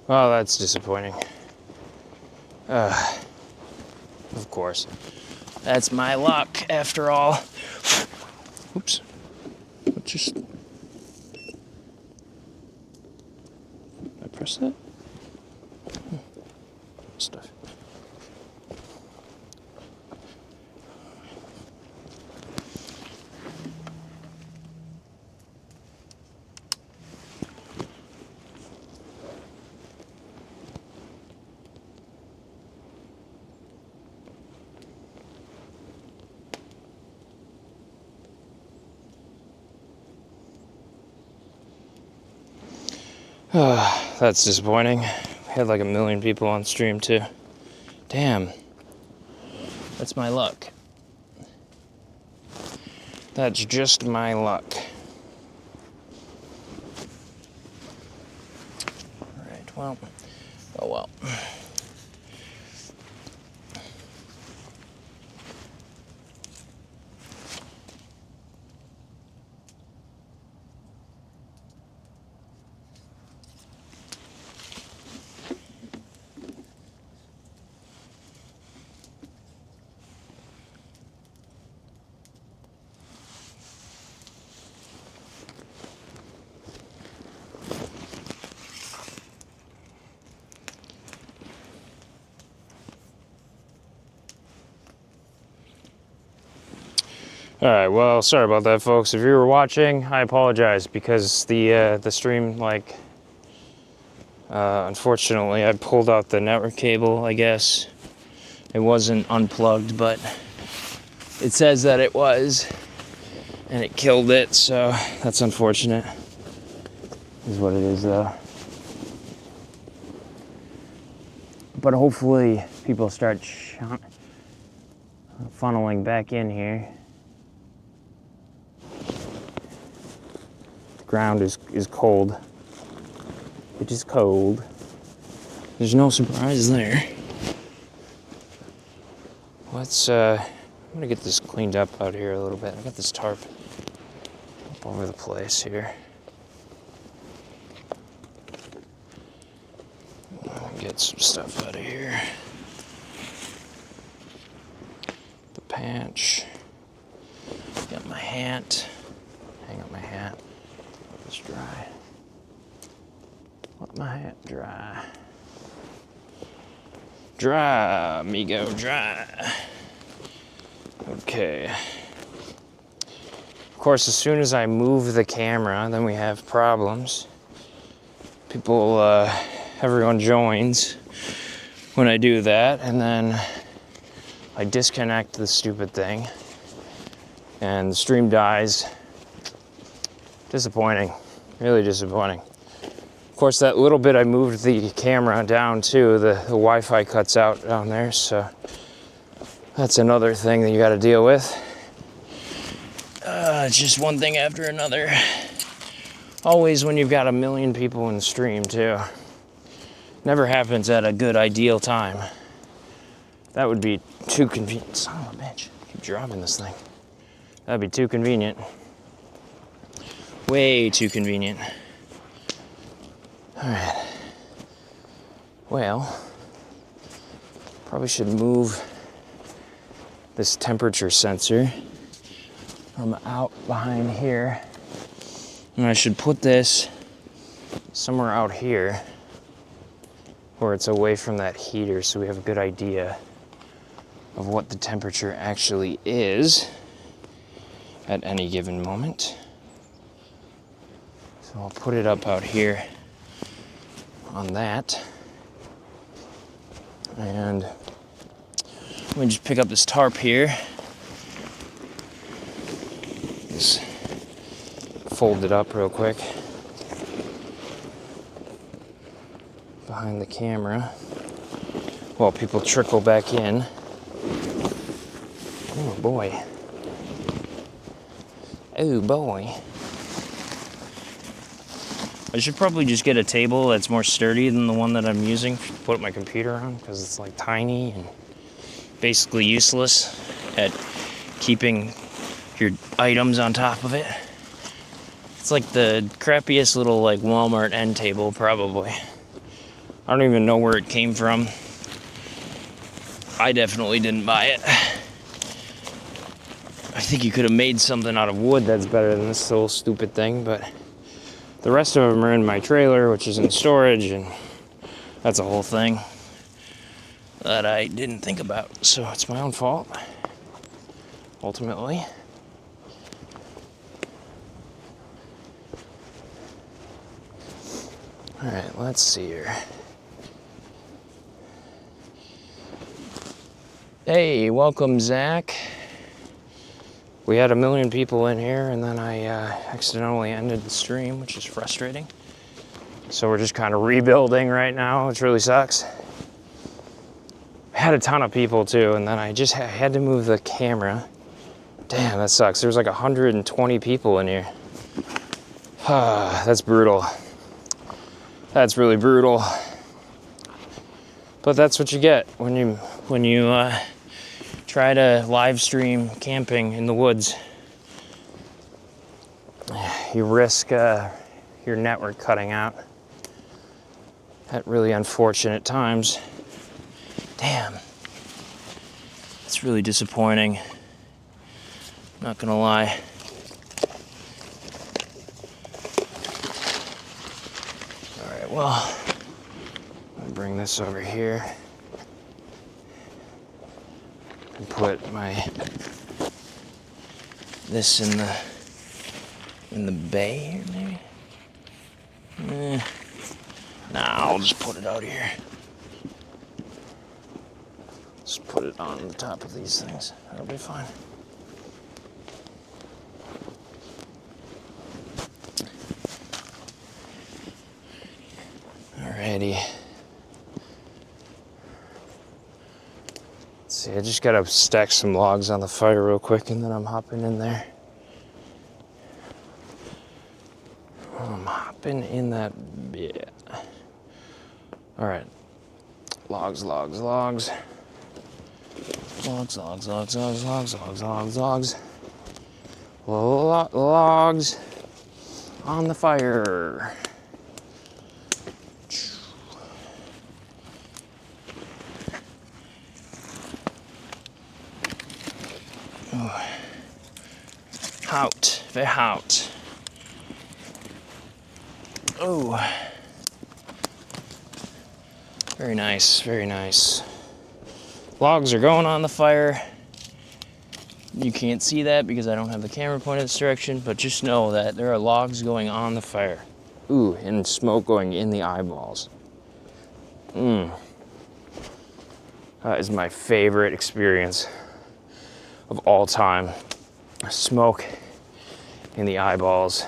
Well, that's disappointing. Of course. That's my luck, after all. Oops. What just... I press that? Stuff. That's disappointing. We had like 1 million people on stream too. Damn. That's my luck. That's just my luck. Alright, well. Oh well. All right, well, sorry about that, folks. If you were watching, I apologize because the stream, like, unfortunately, I pulled out the network cable, I guess. It wasn't unplugged, but it says that it was, and it killed it, so that's unfortunate. Is what it is, though. But hopefully, people start funneling back in here. Ground is cold. It is cold. There's no surprise there. Let's I'm gonna get this cleaned up out here a little bit. I got this tarp up over the place here. Get some stuff out of here. The panch. Got my hat. Hang up my hat. It's dry. Let my hat dry. Dry, amigo, dry. Okay. Of course, as soon as I move the camera, then we have problems. People, everyone joins when I do that, and then I disconnect the stupid thing, and the stream dies. Disappointing. Really disappointing. Of course, that little bit I moved the camera down too, the Wi-Fi cuts out down there, so that's another thing that you gotta deal with. It's just one thing after another. Always when you've got 1 million people in the stream too. Never happens at a good ideal time. That would be too convenient. Son of a bitch, I keep dropping this thing. That'd be too convenient. Way too convenient. All right. Well, probably should move this temperature sensor from out behind here. And I should put this somewhere out here where it's away from that heater so we have a good idea of what the temperature actually is at any given moment. So I'll put it up out here on that. And let me just pick up this tarp here. Just fold it up real quick behind the camera while people trickle back in. Oh boy. Oh boy. I should probably just get a table that's more sturdy than the one that I'm using to put my computer on, because it's like tiny and basically useless at keeping your items on top of it. It's like the crappiest little like Walmart end table probably. I don't even know where it came from. I definitely didn't buy it. I think you could have made something out of wood that's better than this little stupid thing, but the rest of them are in my trailer, which is in storage, and that's a whole thing that I didn't think about. So it's my own fault, ultimately. All right, let's see here. Hey, welcome, Zach. We had 1 million people in here, and then I accidentally ended the stream, which is frustrating. So we're just kind of rebuilding right now, which really sucks. I had a ton of people too, and then I just had to move the camera. Damn, that sucks. There's like 120 people in here. That's brutal. That's really brutal. But that's what you get when you try to live stream camping in the woods. You risk your network cutting out at really unfortunate times. Damn. It's really disappointing. Not gonna lie. Alright, well, I'll bring this over here and put this in the bay here, maybe? Nah, I'll just put it out here. Just put it on the top of these things. That'll be fine. Alrighty. Let's see, I just gotta stack some logs on the fire real quick, and then I'm hopping in there. I'm hopping in that bit. Alright. Logs. Logs on the fire. Oh. Hout, very hout. Oh. Very nice, very nice. Logs are going on the fire. You can't see that because I don't have the camera pointed this direction, but just know that there are logs going on the fire. Ooh, and smoke going in the eyeballs. That is my favorite experience of all time. Smoke in the eyeballs.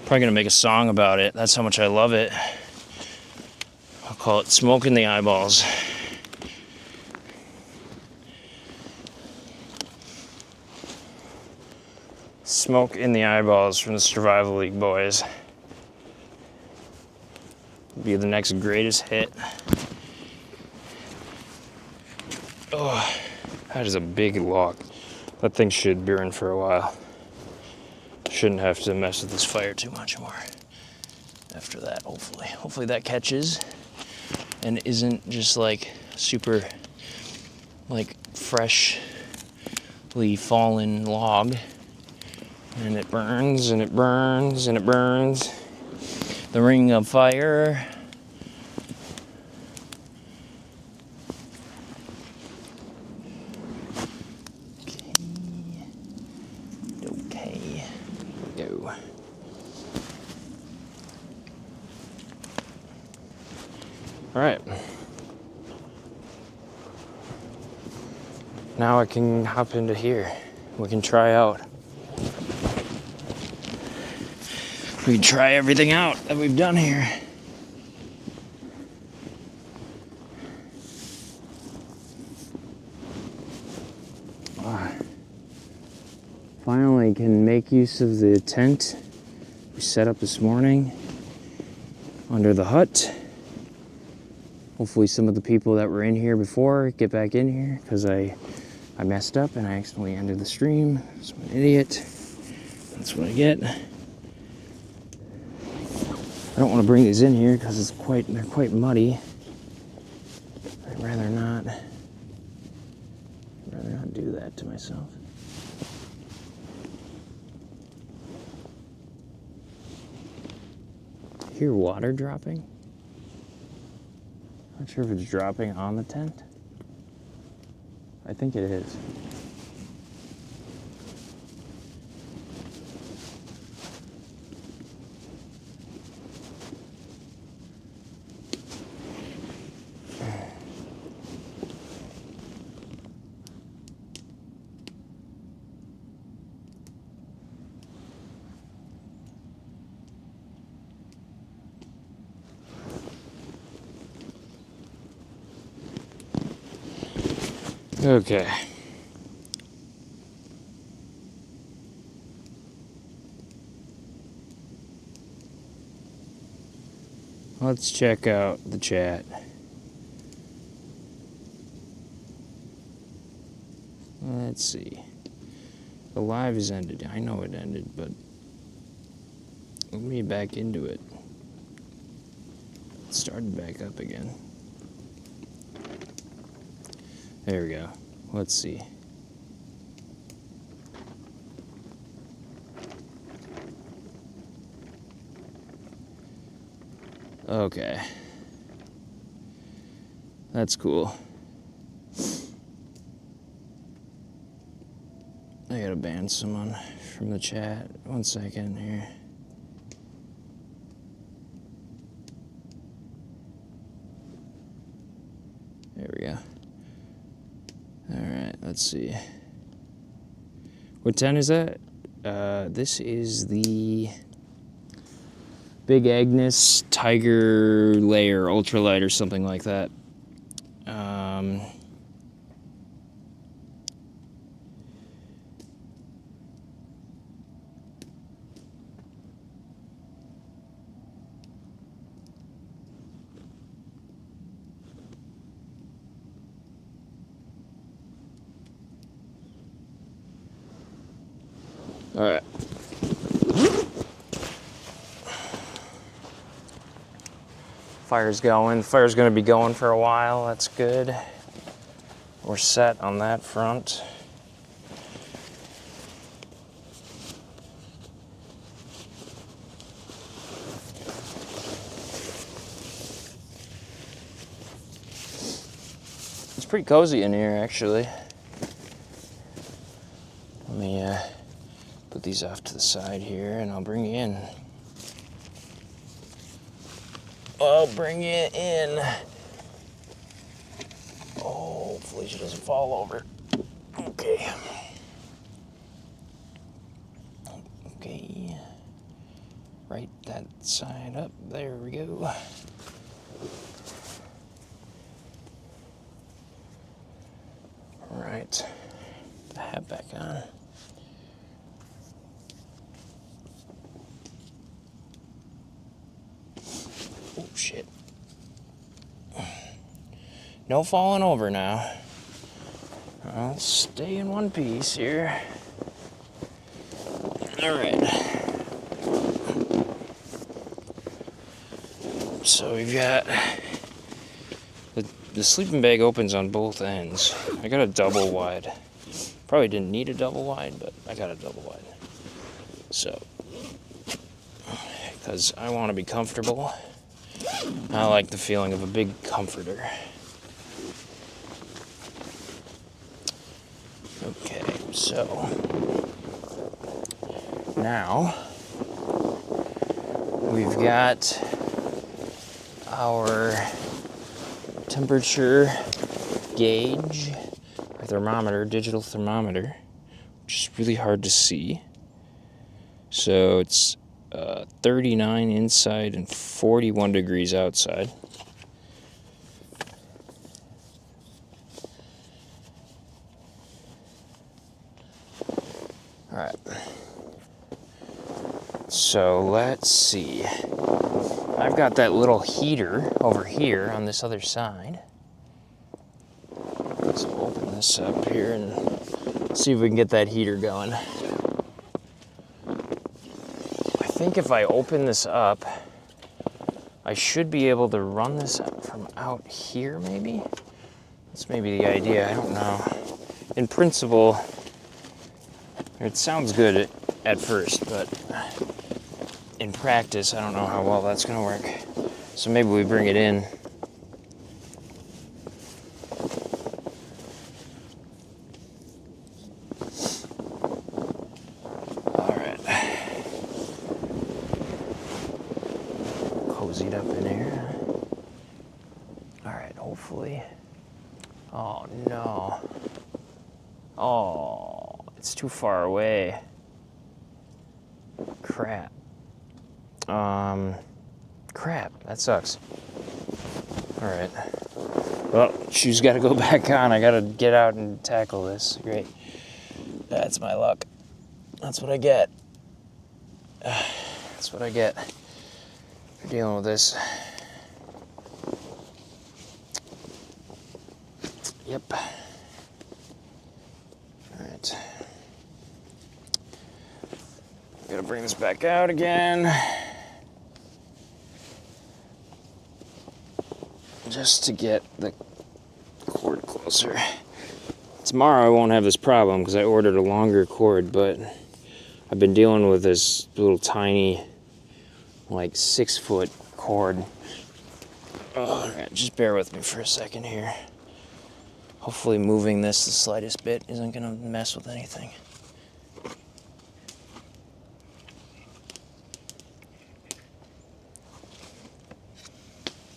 Probably gonna make a song about it. That's how much I love it. I'll call it Smoke in the Eyeballs. Smoke in the Eyeballs from the Survival League boys. Be the next greatest hit. Oh, that is a big log. That thing should burn for a while. Shouldn't have to mess with this fire too much more after that, hopefully. Hopefully that catches and isn't just like super like freshly fallen log. And it burns and it burns and it burns. The ring of fire. Okay. Go. All right. Now I can hop into here. We can try out. We can try everything out that we've done here. Finally can make use of the tent we set up this morning under the hut. Hopefully some of the people that were in here before get back in here, because I messed up and I accidentally ended the stream. So I'm an idiot. That's what I get. I don't want to bring these in here because they're quite muddy. I'd rather not do that to myself. Hear water dropping? Not sure if it's dropping on the tent. I think it is. Okay. Let's check out the chat. Let's see. The live is ended. I know it ended, but let me back into it. It started back up again. There we go. Let's see. Okay. That's cool. I gotta ban someone from the chat. 1 second here. There we go. Alright, let's see. What tent is that? This is the Big Agnes Tiger Layer Ultralight or something like that. All right. Fire's going. Fire's going to be going for a while. That's good. We're set on that front. It's pretty cozy in here, actually. Let me put these off to the side here, and I'll bring you in. I'll bring you in. Oh, hopefully she doesn't fall over. Okay. Okay. Right that side up. There we go. All right. Put the hat back on. Oh, shit. No falling over now. I'll stay in one piece here. All right. So we've got the sleeping bag opens on both ends. I got a double wide. Probably didn't need a double wide, but I got a double wide. So, because I want to be comfortable. I like the feeling of a big comforter. Okay, so now we've got our temperature gauge, our thermometer, digital thermometer, which is really hard to see. So it's 39 inside and 41 degrees outside. All right. So let's see. I've got that little heater over here on this other side. Let's open this up here and see if we can get that heater going. I think if I open this up, I should be able to run this from out here, maybe? That's maybe the idea, I don't know. In principle, it sounds good at first, but in practice, I don't know how well that's gonna work. So maybe we bring it in. All right. Cozied up in here. All right, hopefully. Oh no. Oh, it's too far away. Crap. Crap, that sucks. All right. Well, shoes gotta go back on. I gotta get out and tackle this. Great. That's my luck. That's what I get. That's what I get for dealing with this. Yep. All right. Gotta bring this back out again. Just to get the cord closer. Tomorrow I won't have this problem because I ordered a longer cord, but I've been dealing with this little tiny, like 6-foot cord. Oh, right, just bear with me for a second here. Hopefully moving this the slightest bit isn't gonna mess with anything.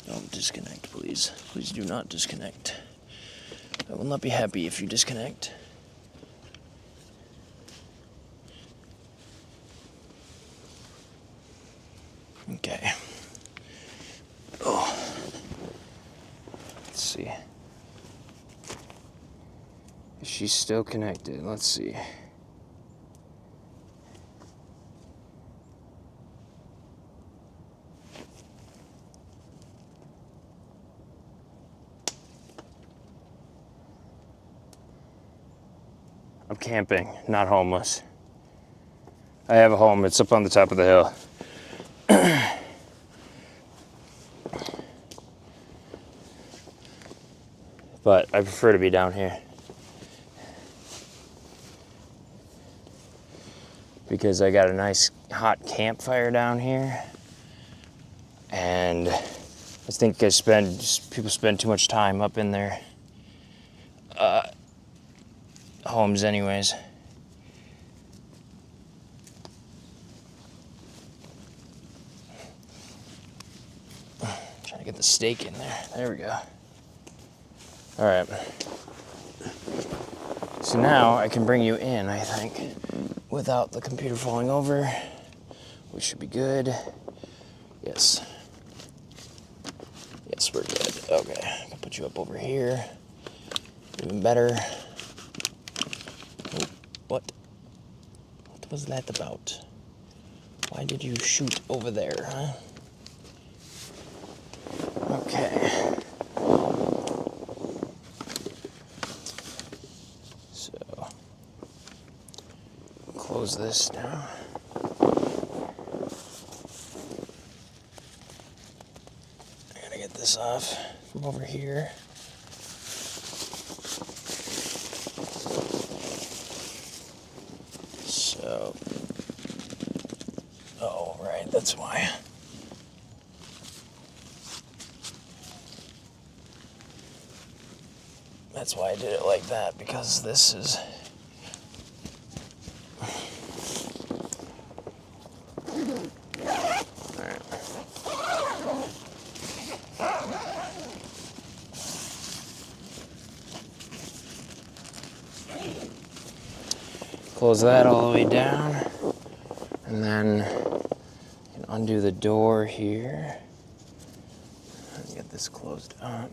Don't disconnect, please. Please do not disconnect. I will not be happy if you disconnect. Okay. Oh. Let's see. Is she still connected? Let's see. I'm camping, not homeless. I have a home, it's up on the top of the hill. But I prefer to be down here. Because I got a nice hot campfire down here. And I think people spend too much time up in their homes anyways. Trying to get the steak in there. There we go. All right. So now I can bring you in, I think, without the computer falling over, which should be good. Yes. Yes, we're good. Okay, I can put you up over here. Even better. Oh, what? What was that about? Why did you shoot over there, huh? Okay. So, close this now. I gotta get this off from over here. So, oh, right, that's why. That's why I did it like that, because this is... Alright. Close that all the way down, and then you can undo the door here. And get this closed up.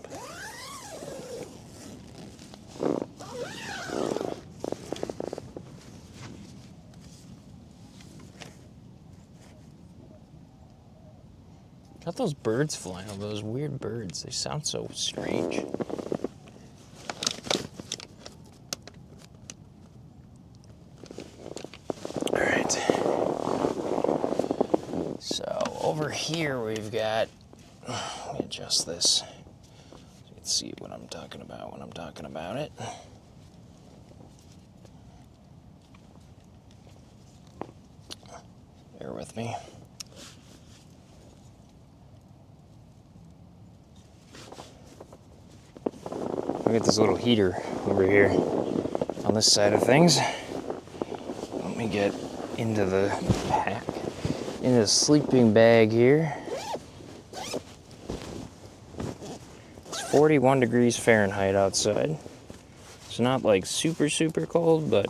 Got those birds flying over, those weird birds. They sound so strange. All right. So over here we've got Let me adjust this so you can see what I'm talking about when I'm talking about it. Bear with me. Look at this little heater over here on this side of things. Let me get into the pack, into the sleeping bag here. It's 41 degrees Fahrenheit outside. It's not like super, super cold, but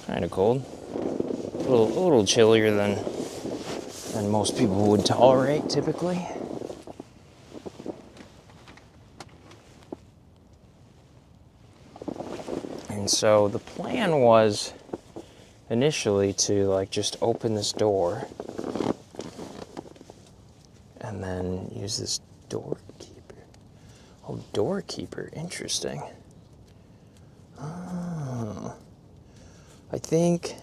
kind of cold. A little chillier than most people would tolerate typically. And so the plan was initially to like just open this door and then use this door keeper. Oh, door keeper, interesting. Oh, I think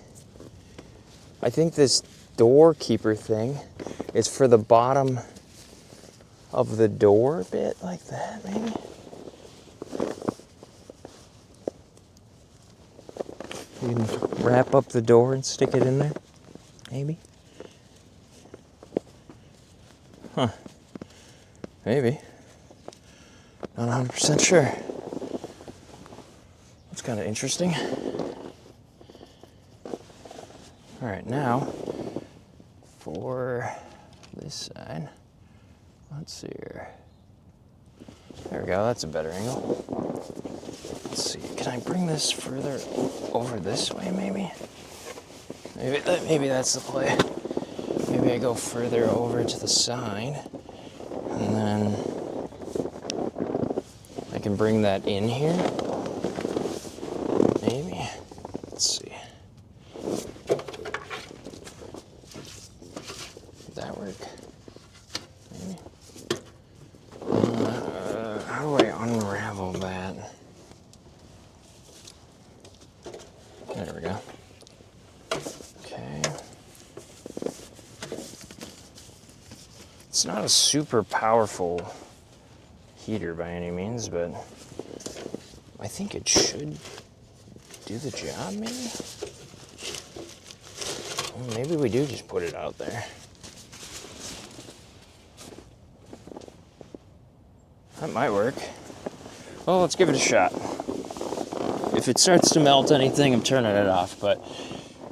this door keeper thing is for the bottom of the door bit, like that maybe. You can wrap up the door and stick it in there, maybe? Huh. Maybe. Not 100% sure. That's kind of interesting. All right, now for this side, let's see here. There we go, that's a better angle. Let's see, can I bring this further over this way maybe? Maybe that's the play. Maybe I go further over to the side and then I can bring that in here. Maybe. Let's see. Would that work? Maybe. How do I unravel that? There we go. Okay. It's not a super powerful heater by any means, but I think it should do the job, maybe? Well, maybe we do just put it out there. That might work. Well, let's give it a shot. If it starts to melt anything, I'm turning it off, but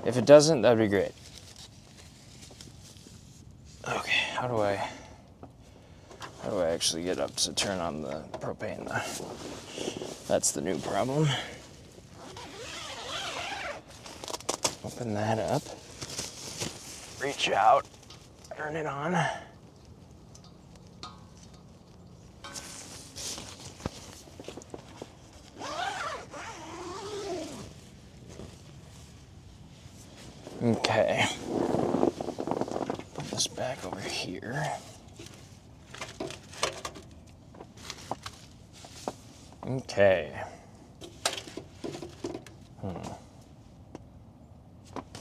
if it doesn't, that'd be great. Okay, how do I actually get up to turn on the propane though? That's the new problem. Open that up, reach out, turn it on. Okay, put this back over here. Okay.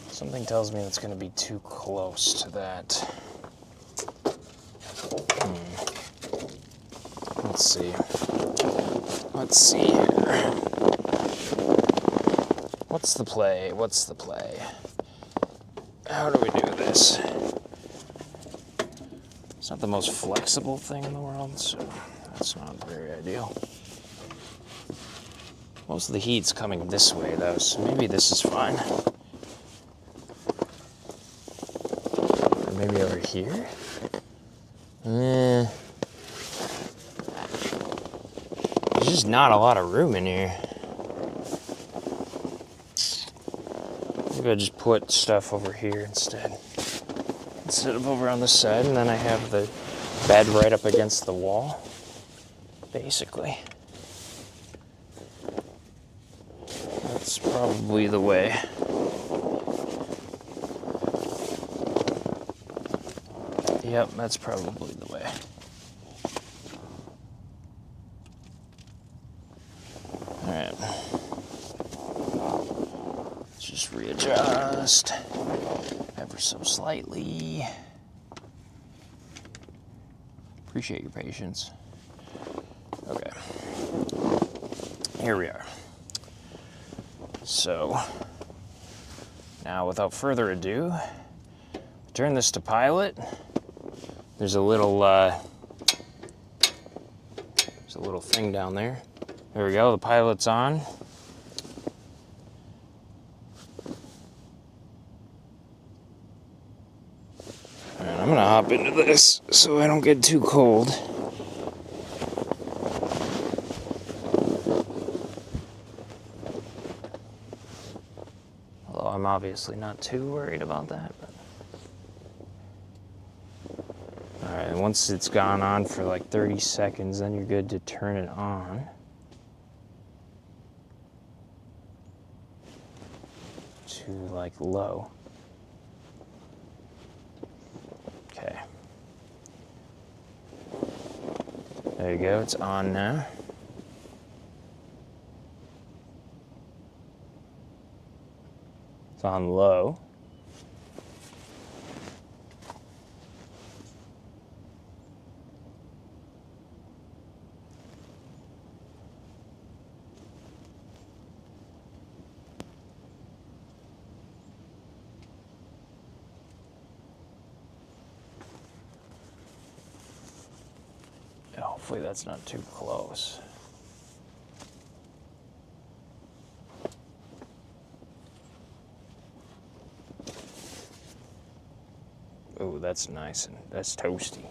Something tells me it's going to be too close to that. Let's see. Let's see here. What's the play? What's the play? How do we do this? It's not the most flexible thing in the world, so that's not very ideal. Most of the heat's coming this way, though, so maybe this is fine. Or maybe over here? There's just not a lot of room in here. Maybe I just put stuff over here instead of over on this side, and then I have the bed right up against the wall, basically. That's probably the way. Yep, that's probably the way. Alright. Let's just readjust ever so slightly. Appreciate your patience. Okay. Here we are. So, now without further ado, turn this to pilot. There's a little thing down there. There we go, the pilot's on. And I'm gonna hop into this so I don't get too cold. Although I'm obviously not too worried about that. But... Alright, once it's gone on for like 30 seconds, then you're good to turn it on. To like low. Okay. There you go, it's on now. It's on low. Hopefully that's not too close. Oh, that's nice and that's toasty.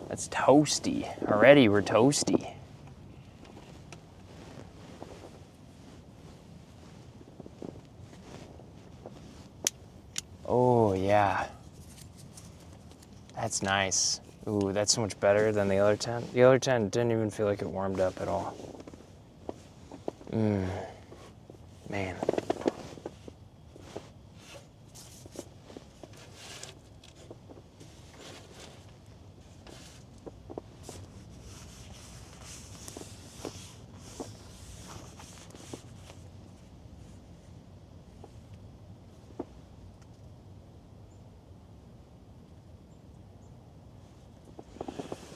That's toasty. Already we're toasty. Oh yeah. That's nice. Ooh, that's so much better than the other tent. The other tent didn't even feel like it warmed up at all. Man.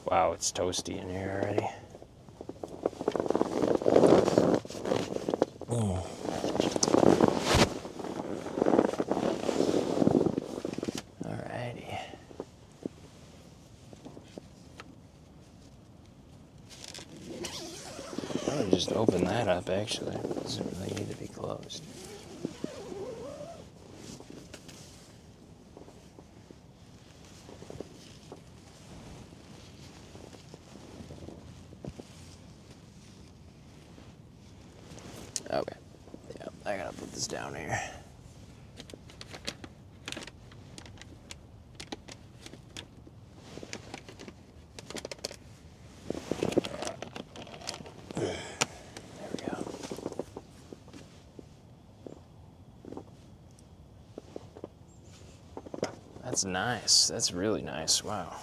Wow, it's toasty in here already. Alrighty. I would just open that up actually. It doesn't really need to be closed. Okay, yeah, I gotta put this down here. There we go. That's nice, that's really nice, wow.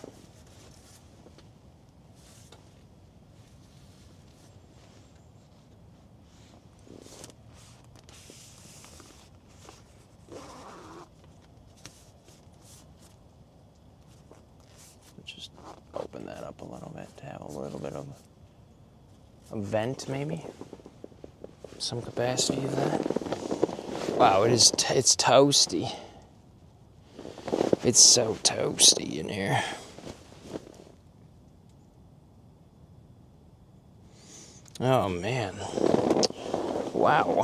Just open that up a little bit to have a little bit of a vent, maybe some capacity of that. Wow, it's toasty. It's so toasty in here. Oh man, wow,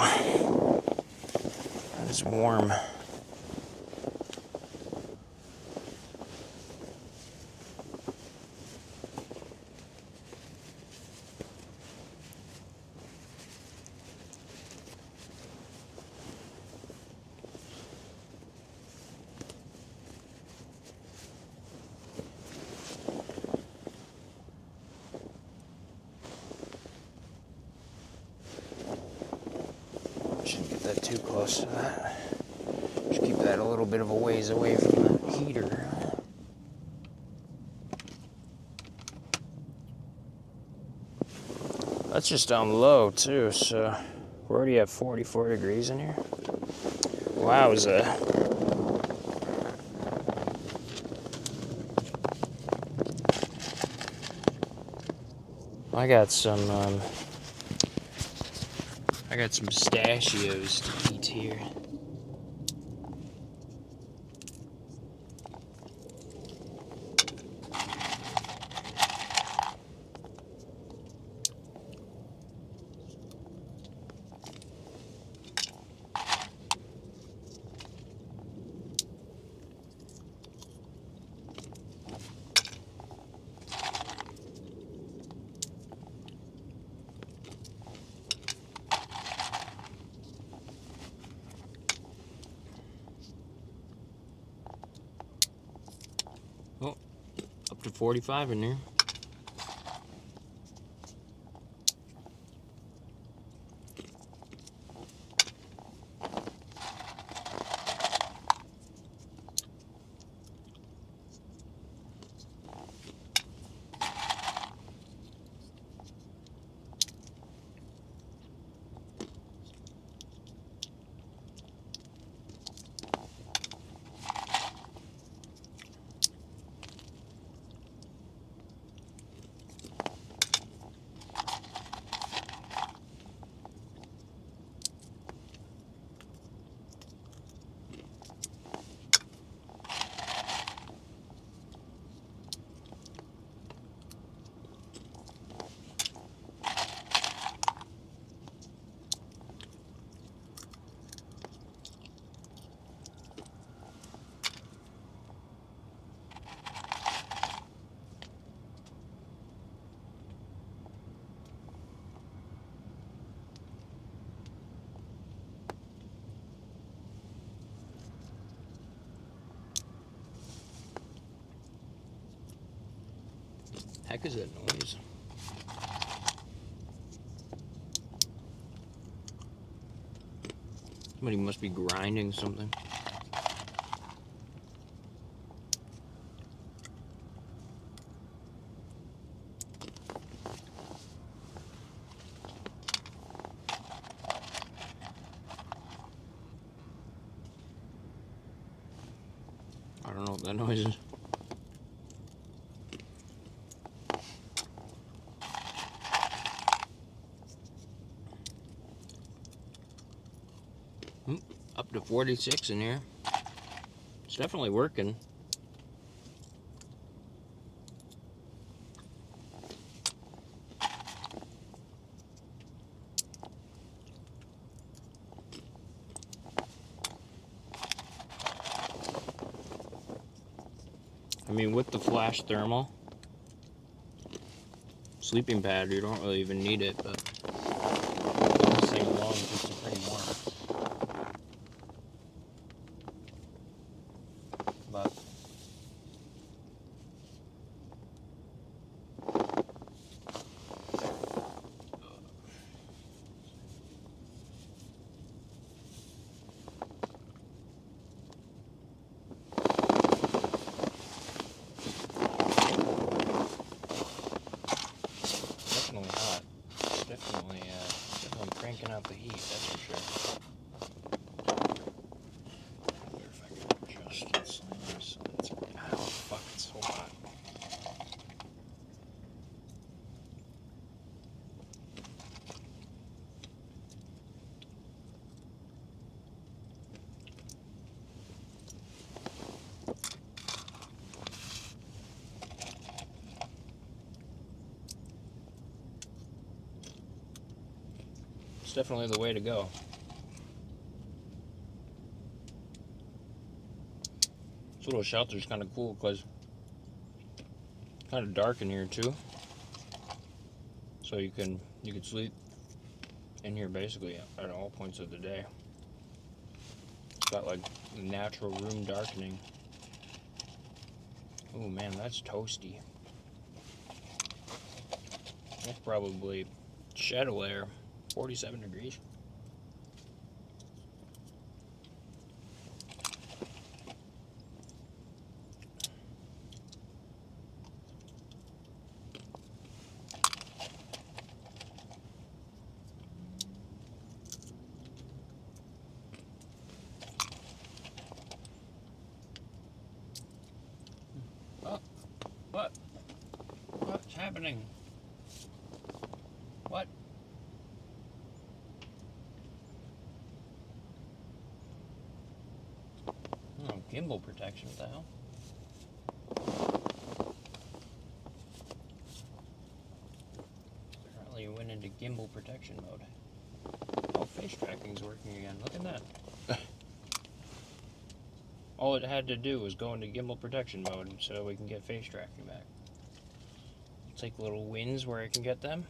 that is warm. Shouldn't get that too close to that. Just keep that a little bit of a ways away from the heater. That's just down low too, so we're already at 44 degrees in here. Wowza. I got some pistachios to eat here. Oh, up to 45 in there. Heck is that noise? Somebody must be grinding something. I don't know what that noise is. Up to 46 in here. It's definitely working. I mean, with the flash thermal sleeping pad, you don't really even need it, but this thing alone keeps it pretty warm. But definitely hot. Definitely cranking out the heat, that's for sure. I wonder if I can adjust this so it's oh fuck, it's so hot. It's definitely the way to go. This little shelter's kind of cool because it's kind of dark in here too. So you can sleep in here basically at all points of the day. It's got like natural room darkening. Oh man, that's toasty. That's probably shadow layer, 47 degrees. What's happening? What? Oh, gimbal protection, what the hell? Apparently you went into gimbal protection mode. Oh, face tracking's working again. Look at that. All it had to do was go into gimbal protection mode so we can get face tracking back. Take little wins where I can get them.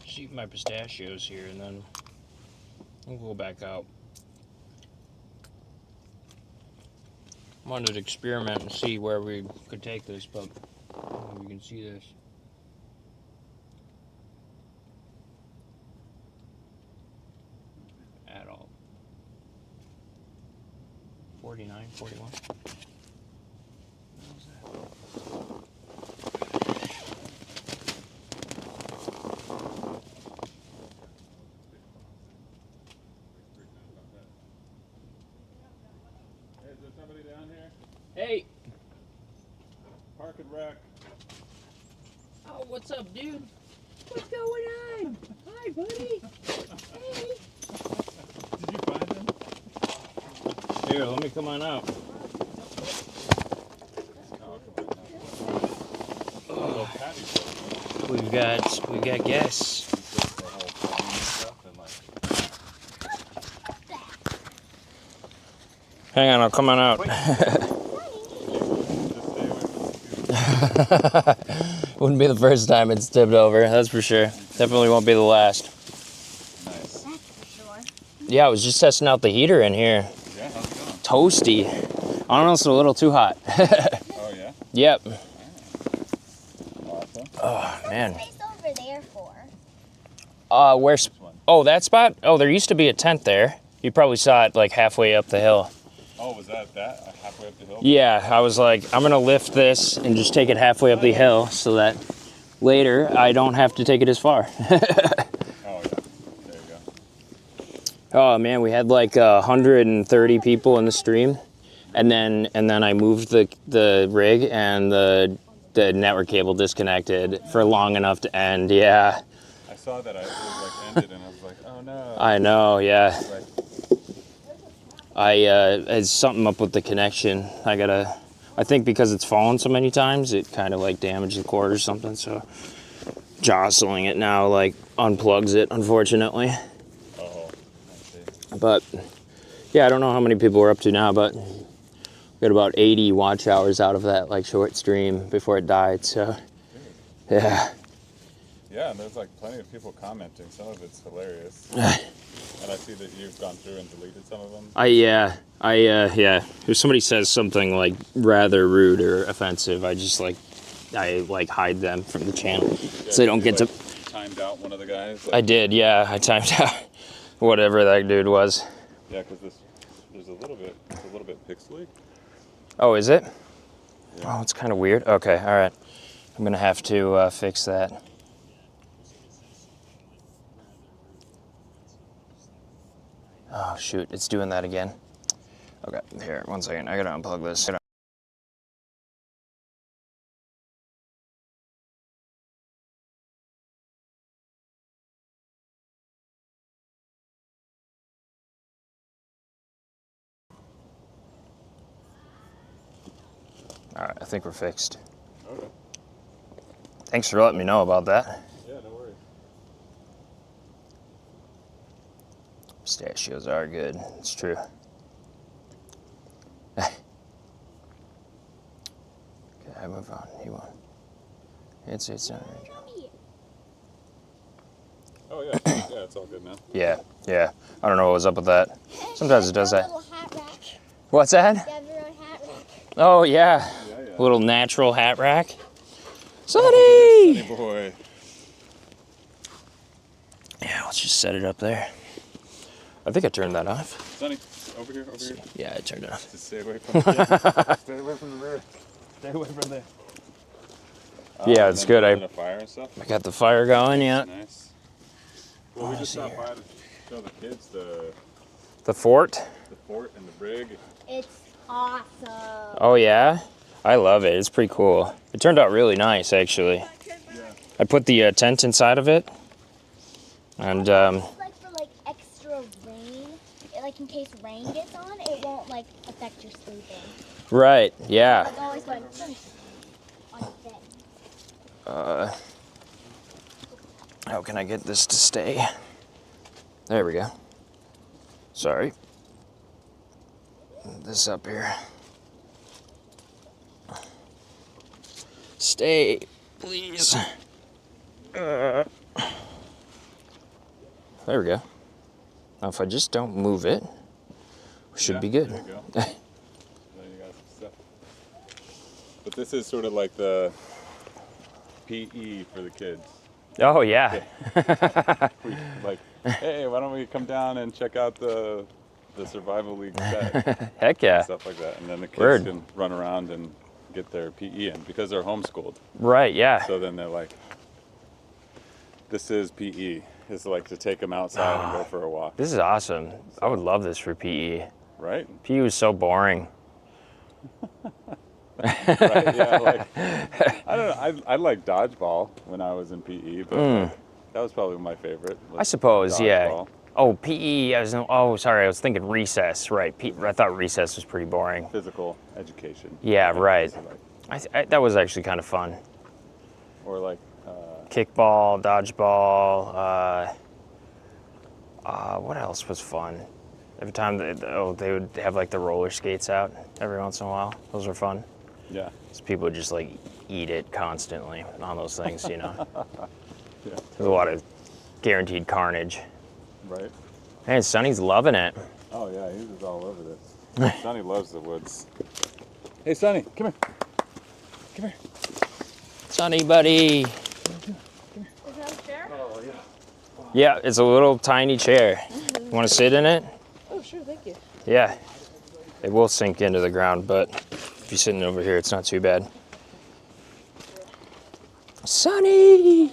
Just eat my pistachios here and then we'll go back out. I wanted to experiment and see where we could take this, but I don't know if you can see this. At all. 49, 41. Hey! Park and Rec. Oh, what's up, dude? What's going on? Hi, buddy. Hey. Did you find them? Here, let me come on out. Oh, We got guests. Hang on, I'll come on out. Wouldn't be the first time it's tipped over, that's for sure. Definitely won't be the last. Nice. That's for sure. Yeah, I was just testing out the heater in here. Yeah, how's it going? Toasty. I don't know, it's a little too hot. Oh, yeah? Yep. Awesome. Oh, man. What's the space over there for? Where's... Oh, that spot? Oh, there used to be a tent there. You probably saw it like halfway up the hill. Oh, was that halfway up the hill? Yeah, I was like, I'm gonna lift this and just take it halfway up the hill so that later I don't have to take it as far. Oh, yeah. There you go. Oh man, we had like 130 people in the stream, and then I moved the rig and the network cable disconnected for long enough to end. Yeah. I saw that it was like ended, and I was like, oh no. I know. Yeah. Like, It's something up with the connection. I think because it's fallen so many times, it kind of like damaged the cord or something. So jostling it now like unplugs it, unfortunately. oh, I see. But yeah, I don't know how many people we're up to now, but we got about 80 watch hours out of that like short stream before it died. So yeah. Yeah, and there's like plenty of people commenting. Some of it's hilarious. And I see that you've gone through and deleted some of them. Yeah. If somebody says something like rather rude or offensive, I hide them from the channel, Yeah, so they don't get like, to. Timed out one of the guys. I did, yeah. I timed out whatever that dude was. Yeah, because it's a little bit pixely. Oh, is it? Yeah. Oh, it's kind of weird. Okay, all right. I'm gonna have to fix that. Oh shoot, it's doing that again. Okay, here, 1 second. I gotta unplug this. All right, I think we're fixed. Okay. Thanks for letting me know about that. Yeah, no worries. Pistachios are good, it's true. Okay, I move on. You won. It's not right. Oh yeah, yeah, it's all good now. Yeah. I don't know what was up with that. Sometimes it does that. Little hat rack. What's that? You have your own hat rack. Oh yeah. Yeah. Little natural hat rack. Sunny! Oh, Sunny boy. Yeah, let's just set it up there. I think I turned that off. Sunny, over here. Yeah, I turned it off. Just stay away from the Stay away from the rear. Stay away from there. Yeah, it's good. A fire and stuff. I got the fire going, yeah. Nice. Well, we just stopped by to show the kids The fort? the fort and the rig. It's awesome. Oh yeah? I love it. It's pretty cool. It turned out really nice, actually. I put the tent inside of it, and It's like for like extra rain, like in case rain gets on, it won't like affect your sleeping. right, yeah. Like always going on your bed. How can I get this to stay? There we go. Sorry. This up here. Stay, please. There we go. Now if I just don't move it, we should be good. There you go. Then you got some stuff. But this is sort of like the PE for the kids. Oh yeah. Like, hey, why don't we come down and check out the Survival League set? Heck yeah. Stuff like that. And then the kids Word. can run around and get their PE in because they're homeschooled. Right, yeah. So then they're like, this is PE. It's like to take them outside and go for a walk. This is awesome. I would love this for PE. Right? PE was so boring. Right? Yeah, like, I don't know. I like dodgeball when I was in PE, but that was probably my favorite. I suppose, yeah. dodgeball. Oh, PE, sorry, I was thinking recess, right. I thought recess was pretty boring. Physical education. Yeah, right. Like, That was actually kind of fun. or like, Kickball, dodgeball, what else was fun? Every time they would have like the roller skates out every once in a while. Those were fun. yeah. So people would just like eat it constantly on those things, you know. Yeah. There's a lot of guaranteed carnage. Right? Man, Sonny's loving it. Oh yeah, he was all over this. Sonny loves the woods. Hey Sonny, come here. Come here. Sonny, buddy. Is that a chair? Oh yeah. Yeah, it's a little tiny chair. You want to sit in it? Oh, sure, thank you. Yeah. It will sink into the ground, but if you're sitting over here, it's not too bad. Sonny!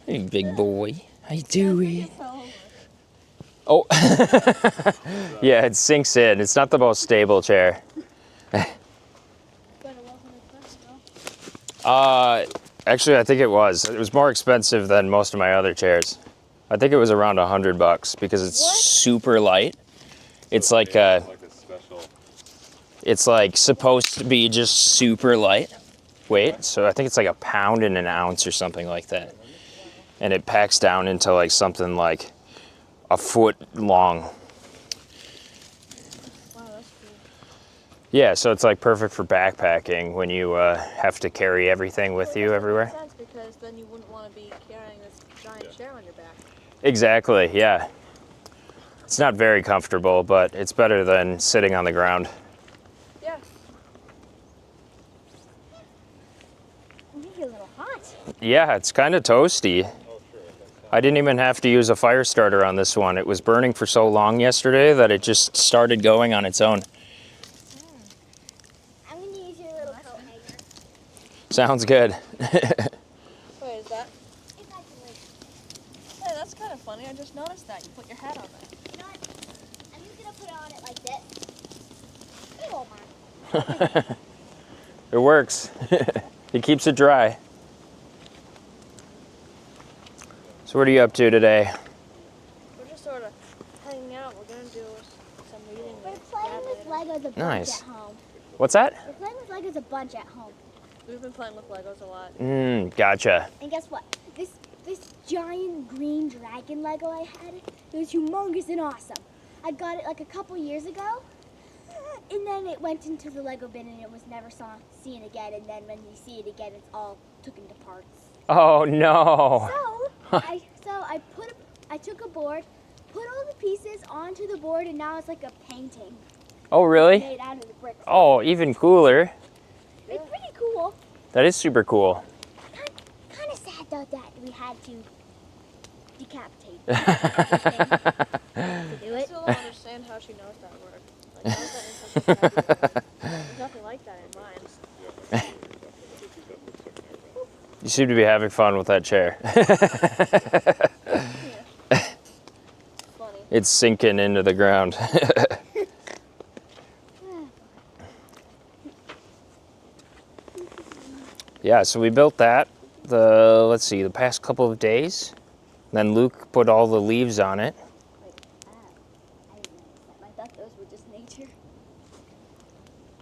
Hey, big boy. How you doing? Oh. Yeah, it sinks in. It's not the most stable chair. Actually, I think it was. It was more expensive than most of my other chairs. I think it was around $100 because it's super light. It's like Like a special. it's like supposed to be just super light weight. So I think it's like a pound and an ounce or something like that. And it packs down into like something like a foot long. Wow, that's cool. Yeah, so it's like perfect for backpacking when you have to carry everything with you everywhere. Makes sense because then you wouldn't want to be carrying this giant chair on your back. Exactly, yeah. It's not very comfortable, but it's better than sitting on the ground. Yeah. I think you're a little hot. Yeah, it's kind of toasty. I didn't even have to use a fire starter on this one. It was burning for so long yesterday that it just started going on its own. I'm going to use your little coat hanger. Sounds good. Wait, is that? If I can like, Hey, that's kind of funny. I just noticed that. You put your hat on there. you know what? I'm just going to put it on it like this. Oh, man. It works. It keeps it dry. So what are you up to today? We're just sort of hanging out. We're going to do some reading. We're with playing Dad with later. Legos a bunch Nice. at home. What's that? We're playing with Legos a bunch at home. We've been playing with Legos a lot. Gotcha. And guess what? This giant green dragon Lego I had, it was humongous and awesome. I got it like a couple years ago, and then it went into the Lego bin and it was never seen again. And then when you see it again, it's all took into parts. Oh no. I took a board, put all the pieces onto the board, and now it's like a painting Oh really? made out of the bricks. Oh, even cooler. It's pretty cool. That is super cool. Kind of sad though that we had to decapitate to do I it. still don't understand how she knows that word. Like, how is that in such a vocabulary? There's nothing like that in mine. You seem to be having fun with that chair. Funny. It's sinking into the ground. Yeah, so we built that let's see, the past couple of days. Then Luke put all the leaves on it. Wait, I didn't notice them. I thought those were just nature.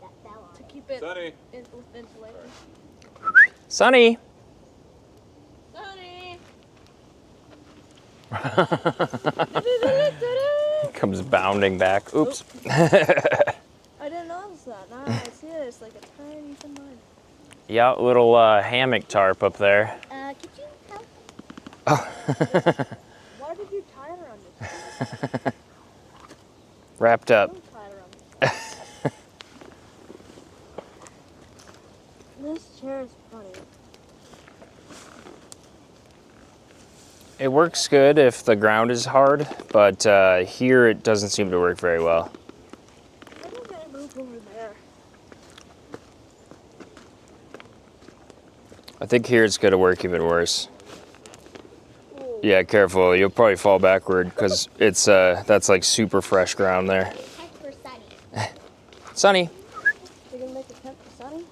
That fell on To it. keep it Sunny. with insulation. Sunny! Sunny! Comes bounding back. Oops. I didn't notice that. Now I see it. It's like a tiny thin line. Yeah, little hammock tarp up there. Could you help? Why did you tie it around this? Wrapped up. Don't tie it around this. This chair is funny. It works good if the ground is hard, but here it doesn't seem to work very well. I think I move over there. I think here it's going to work even worse. Ooh. Yeah, careful. You'll probably fall backward because it's that's like super fresh ground there. Tent for Sunny. Sunny. You're gonna make a tent for Sunny?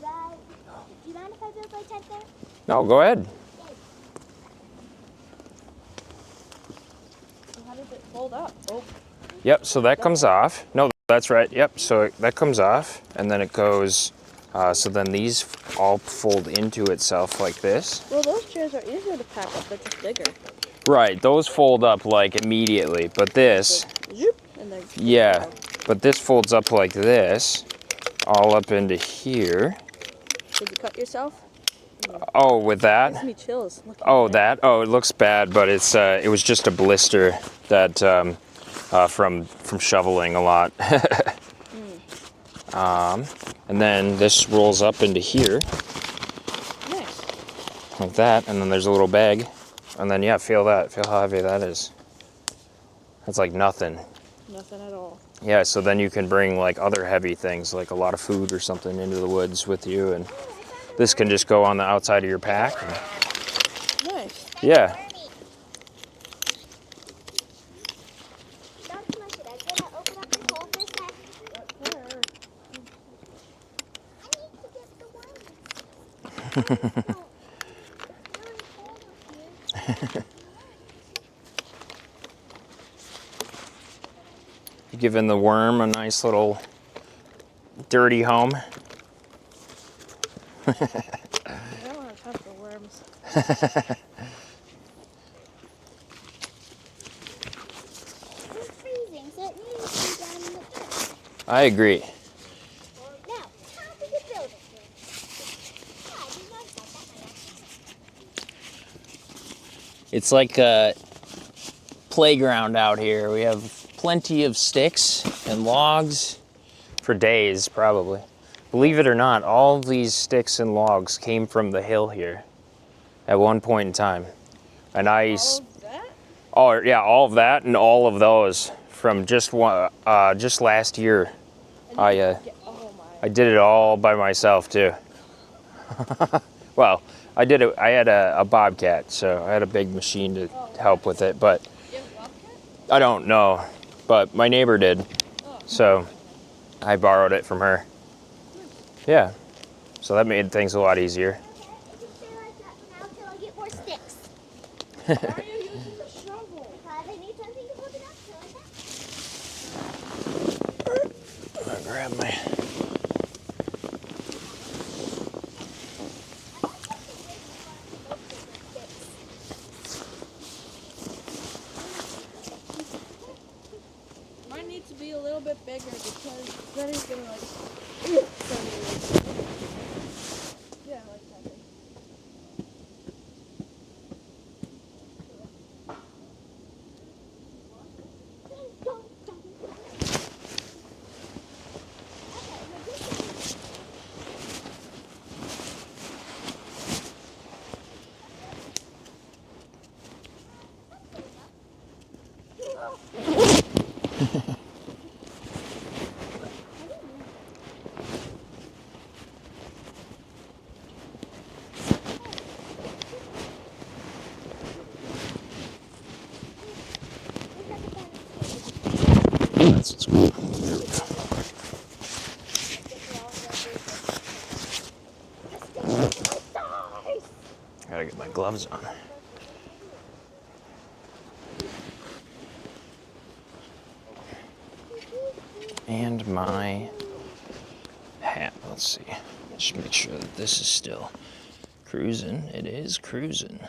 Right. Do you mind if I build my tent there? No, go ahead. So how does it fold up? Oh, Yep, so that comes off. No, that's right. Yep, so that comes off and then it goes, so then these all fold into itself like this. well, those chairs are easier to pack up. They're just bigger. Right, those fold up like immediately, but this, Zoop, and they're yeah, but this folds up like this, all up into here. Did you cut yourself? Oh, with that? Gives me chills. Look at Oh, that? Oh, it looks bad, but it's it was just a blister that from shoveling a lot. And then this rolls up into here Nice. like that, and then there's a little bag, and then yeah, feel that. Feel how heavy that is. That's like nothing. Nothing at all. Yeah, so then you can bring like other heavy things, like a lot of food or something, into the woods with you, and this can just go on the outside of your pack. Nice. Yeah. Not too much. I gotta open up the hole for a sec. I need to get the worms. It's really cold up here. Giving the worm a nice little dirty home. I don't want to touch the worms. It's freezing, so it needs to be down in the dirt. I agree. Now, how did you build it? Yeah, I didn't notice that. It's like a playground out here. We have plenty of sticks and logs for days, probably. Believe it or not, all of these sticks and logs came from the hill here at one point in time. And All of that? oh yeah, all of that and all of those from just last year. Oh my. I did it all by myself too. Well, I did it. I had a bobcat, so I had a big machine to help with it. But You have a bobcat? I don't know. But my neighbor did, so I borrowed it from her. Yeah, so that made things a lot easier. Okay, I can stay like that for now till I get more sticks. Why are you using the shovel? Because I need something to hold it up to like that. I'm gonna grab my. Mine needs to be a little bit bigger because then it's gonna like. Yeah, like that. gloves on. And my hat. Let's see. Just make sure that this is still cruising. It is cruising.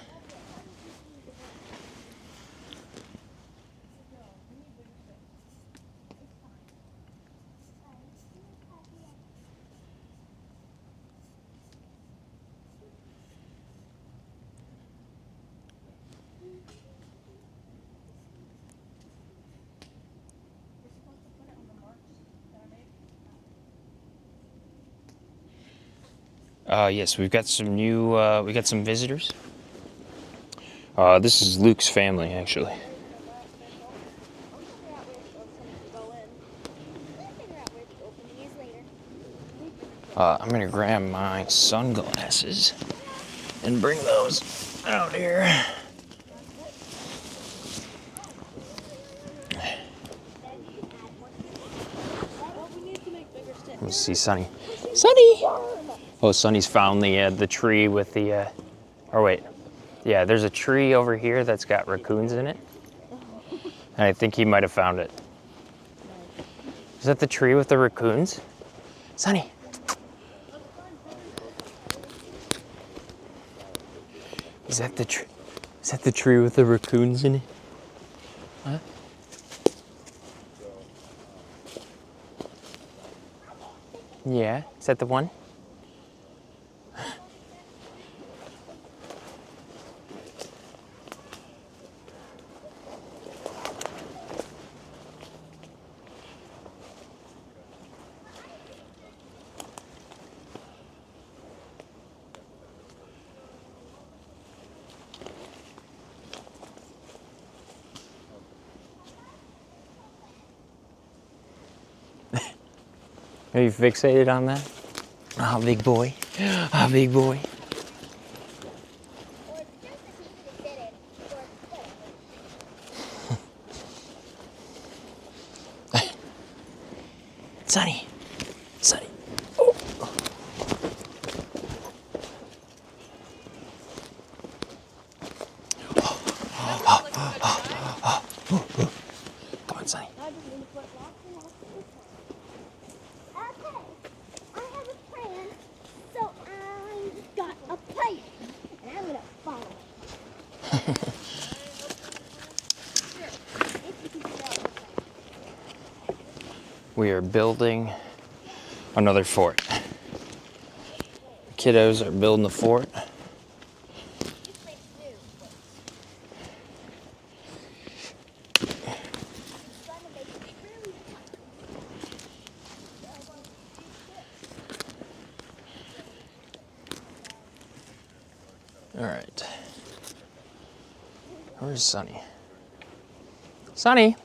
Yes, we've got some new, we got some visitors. This is Luke's family, actually. I'm gonna grab my sunglasses and bring those out here. Let's see, Sonny. Sonny! Oh, Sonny's found the tree with the, or wait. Yeah, there's a tree over here that's got raccoons in it. And I think he might have found it. Is that the tree with the raccoons? Sonny. Is that the tree with the raccoons in it? Huh? Yeah, is that the one? Are you fixated on that? Oh, big boy. Oh, big boy. Sonny. Sonny. Oh. Come on, Sonny. We are building another fort. The kiddos are building the fort. All right. Where's Sonny? Sonny?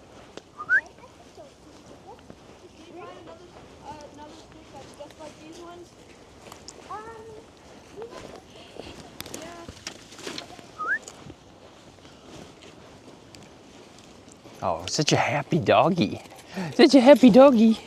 Oh, such a happy doggy. Such a happy doggy.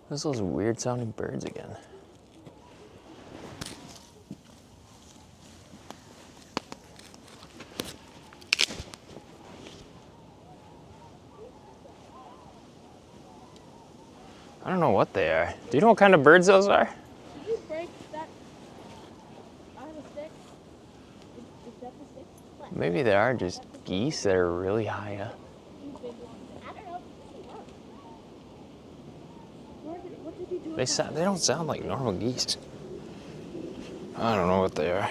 What's those weird sounding birds again? I don't know what they are. Do you know what kind of birds those are? Did you break that out of a stick? Is that the stick? What? Maybe they are just geese that are really high up. I don't know. What did you do? They don't sound like normal geese. I don't know what they are.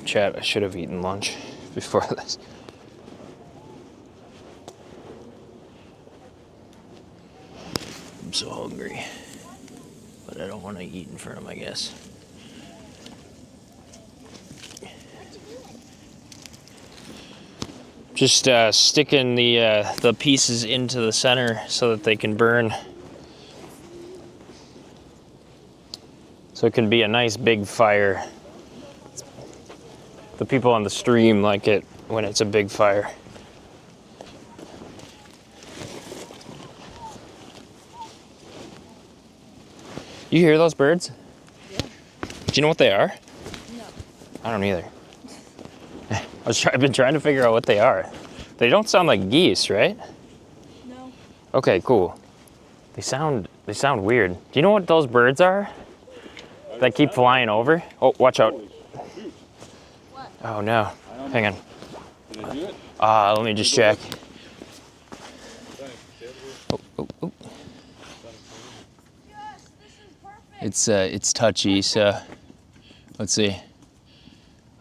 Chat, I should have eaten lunch before this. I'm so hungry, but I don't want to eat in front of my guests. Just sticking the pieces into the center so that they can burn. So it can be a nice big fire. The people on the stream like it when it's a big fire. You hear those birds? Yeah. Do you know what they are? No. I don't either. I've been trying to figure out what they are. They don't sound like geese, right? No. Okay, cool. They sound weird. Do you know what those birds are? That keep flying over? Oh, watch out. What? Oh no. Hang on. Did I do it? Let me just check. Oh. Yes, this is perfect. It's touchy, so let's see.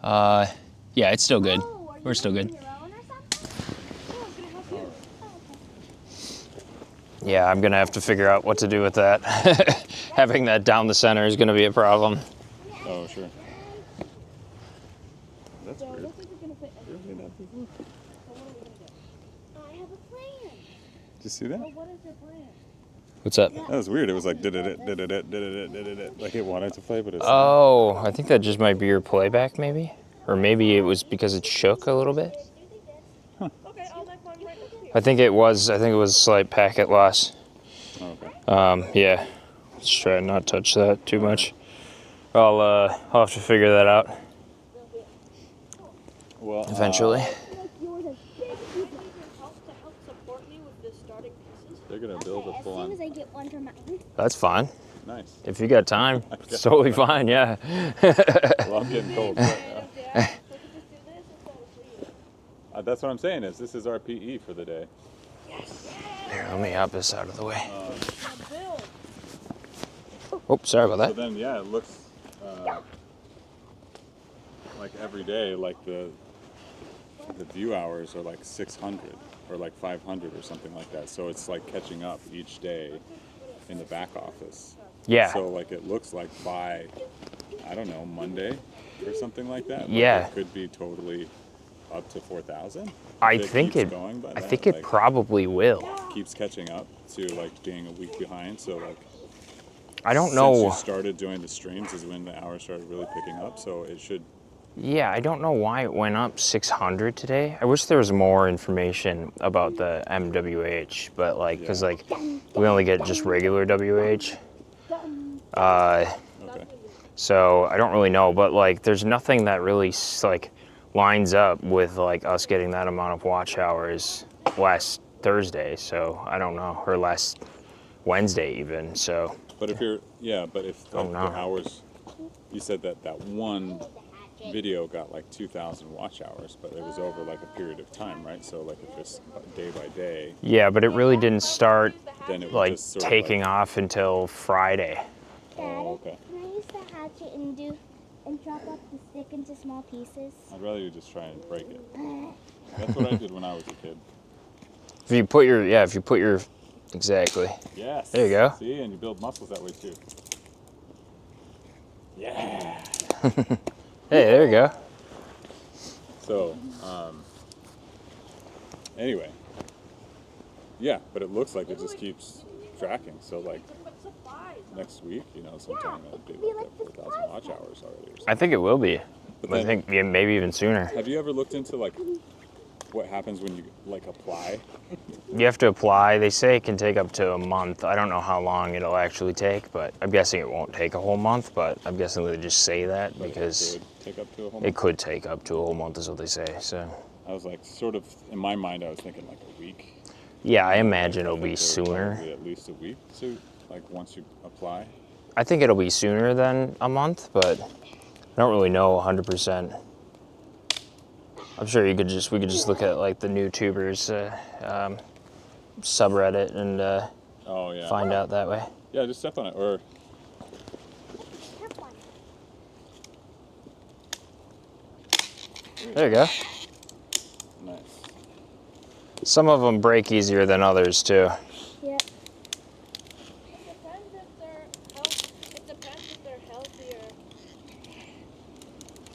Yeah, it's still good. Oh, are you We're still making good. your own or something? Oh, I'm gonna help you. Oh, okay. Yeah, I'm gonna have to figure out what to do with that. Having that down the center is gonna be a problem. Oh, sure. That's So weird. this isn't gonna fit. Really not big. So what are we gonna do? I have a plan. Did you see that? Well, what is your plan? What's up? That was weird. It was like did it like it wanted to play, but it's Oh, I think that just might be your playback, maybe, or maybe it was because it shook a little bit. Okay, I'll make one right next to you. I think it was a slight packet loss. okay. Yeah. Let's try and not touch that too much. I'll have to figure that out Well, eventually. Help support me with the starting pieces. they're gonna build Okay, a as full soon on. as I get one for mine. That's fine. Nice. If you got time, it's totally fine. Yeah. Well, I'm getting cold. Right Yeah, we could just do this instead of leave. That's what I'm saying. Is this is our PE for the day? Here, let me hop this out of the way. Now build. Oh, sorry about So that. then, yeah, it looks like every day, like the view hours are like 600 or like 500 or something like that. So it's like catching up each day in the back office. Yeah. So like it looks like by, I don't know, Monday or something like that. Like Yeah. it could be totally up to 4,000. I think it probably will. Keeps catching up to like being a week behind. So like I don't since know. you started doing the streams is when the hours started really picking up. So it should. Yeah, I don't know why it went up 600 today. I wish there was more information about the MWH, but like, cause like we only get just regular WH. Okay. So I don't really know, but like, there's nothing that really like lines up with like us getting that amount of watch hours last Thursday. So I don't know, or last Wednesday even. So. But if you're, but if Oh, like, no. the hours, you said that one video got like 2,000 watch hours, but it was over like a period of time, right? So like if it's day by day, Yeah, but it really didn't start then it would like just sort of taking like, off until Friday. Oh, okay. Can I use the hatchet and chop up the stick into small pieces? I'd rather you just try and break it. That's what I did when I was a kid. If you put your, exactly. Yes. There you go. See, and you build muscles that way too. Yeah. Hey, there you go. So, anyway. Yeah, but it looks like it just keeps tracking. So like next week, sometime it'll be like 4,000 watch hours already or something. I think it will be. But I then- think maybe even sooner. Have you ever looked into like what happens when you like apply? You have to apply. They say it can take up to a month. I don't know how long it'll actually take, but I'm guessing it won't take a whole month, but I'm guessing they just say that Like, because it would take up to a whole it month? could take up to a whole month is what they say. So I was like, sort of, in my mind, I was thinking like a week. Yeah, I imagine I it'll think be they're sooner. probably at least a week, so like once you apply. I think it'll be sooner than a month, but I don't really know 100%. I'm sure we could just look at like the new tubers subreddit and Oh yeah. find out that way. Yeah, just step on it, or There you go. nice. Some of them break easier than others too. Yeah. It depends if they're healthier.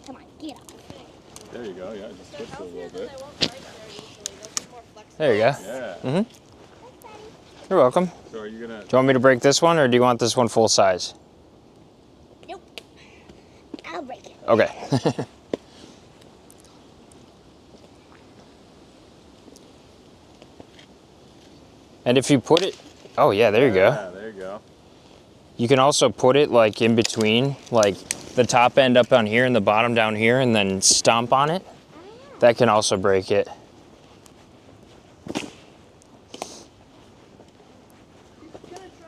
Come on, get up. There you go. Yeah, just If they're twist it a healthier, little then bit. they won't break very easily. They'll be more flexible. There you go. Yeah. Mm-hmm. You're welcome. Do So are you gonna? you want me to break this one, or do you want this one full size? Nope. I'll break it. Okay. And if you put it, oh yeah, there you go. Yeah, there you go. You can also put it like in between, like the top end up on here and the bottom down here, and then stomp on it. That can also break it.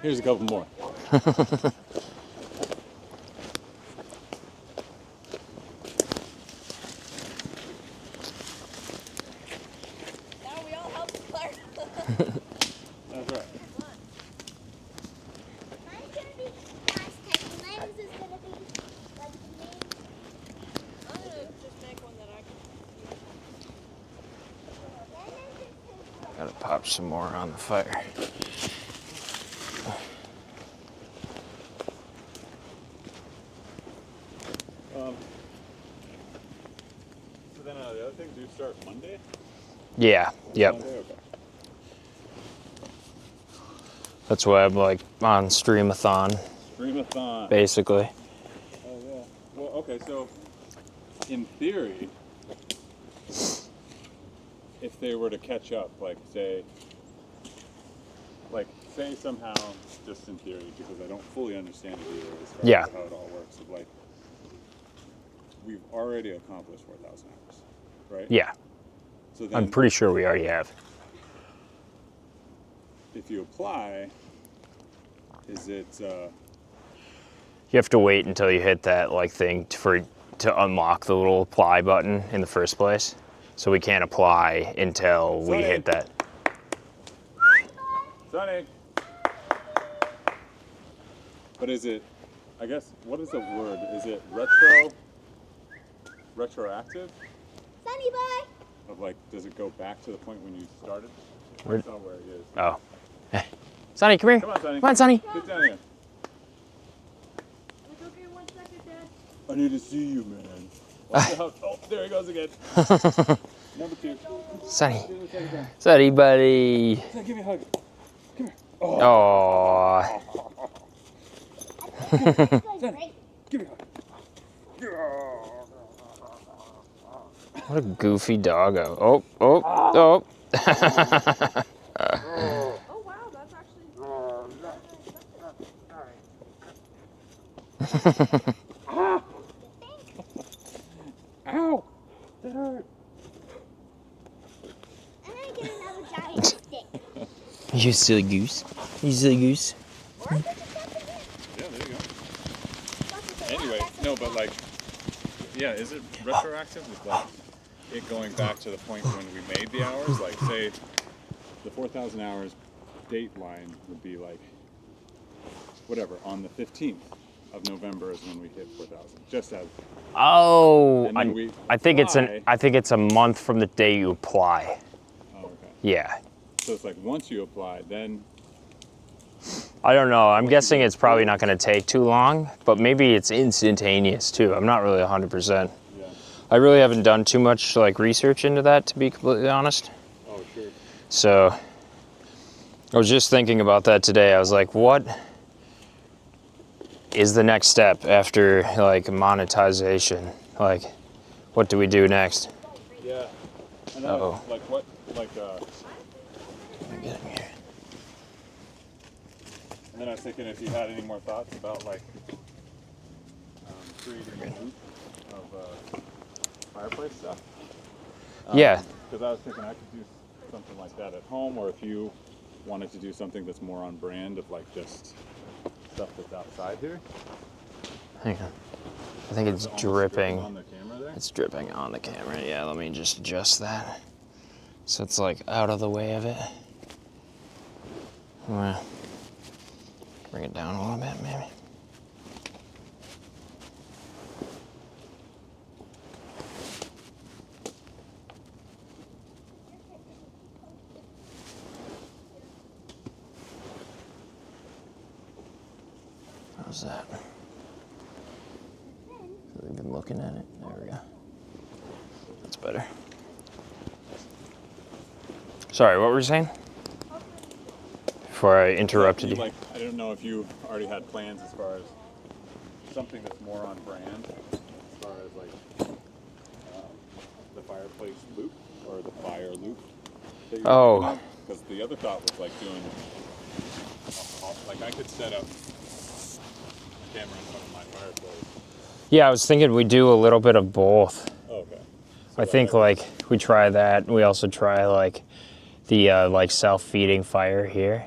Here's a couple more. Now we all help Claire. That's right. Mine's gonna be fast type. Mine's is gonna be like the main. I'm gonna just make one that I can. Gotta pop some more on the fire. So then the other things do start Monday. Yeah, yep. Monday? Okay. That's why I'm like on streamathon, Streamathon. basically. Oh yeah. Well, okay. So, in theory, if they were to catch up, like say somehow, just in theory, because I don't fully understand it either, as far Yeah. as how it all works, of like, we've already accomplished 4,000 hours, right? Yeah, So then, I'm pretty sure we already have. if you apply, is it? You have to wait until you hit that like thing to unlock the little apply button in the first place. So we can't apply until we Sonny. hit that. Sonny. But is it? I guess what is the word? Is it retroactive? Sunny boy. Of like, does it go back to the point when you started? Where- That's not where it is. Oh. Sonny, come here. Come on, Sonny. Come on, Sonny. Get down here. It's okay, 1 second, Dad. I need to see you, man. Watch the house. Oh, there he goes again. Number 2. Sonny. Give me a second, Dad. Sonny, buddy. Give me a hug. Come here. Oh, Aww. That's great. give me a hug. What a goofy doggo. Oh, oh, oh. Oh wow, that's actually. Ow! That hurt. And I get another giant stick. You silly goose. You silly goose. Why did you cut the net? Yeah, there you go. That's what they Anyway, want, that's no, what but they like, yeah, is it retroactive with like it going back to the point when we made the hours? Like, say, the 4,000 hours date line would be like, whatever, on the 15th of November is when we hit 4,000. Just as, Oh, And then we I think it's apply. I think it's a month from the day you apply. oh, okay. Yeah. So it's like once you apply, then, I don't know. I'm guessing it's probably not going to take too long, but maybe it's instantaneous too. I'm not really 100%. yeah. I really haven't done too much like research into that, to be completely honest. Oh, sure. So I was just thinking about that today. I was like, what is the next step after like monetization? Like, what do we do next? Yeah. And then, Uh-oh. like what, like, Get in here. and then I was thinking if you had any more thoughts about like creating a loop of fireplace stuff. Yeah. Because I was thinking I could do something like that at home, or if you wanted to do something that's more on brand of like just stuff that's outside here. Hang on. I think it's almost dripping. On the camera there. It's dripping on the camera. Yeah, let me just adjust that. So it's like out of the way of it. I'm gonna bring it down a little bit, maybe. How's that? Have been looking at it? There we go. That's better. Sorry, what were you saying? Before I interrupted you. Like, I don't know if you already had plans as far as something that's more on brand, as far as like the fireplace loop or the fire loop. Oh. Because the other thought was like doing, like I could set up a camera in front of my fireplace. Yeah, I was thinking we do a little bit of both. Oh, okay. So I think like we try that. We also try like the like self-feeding fire here.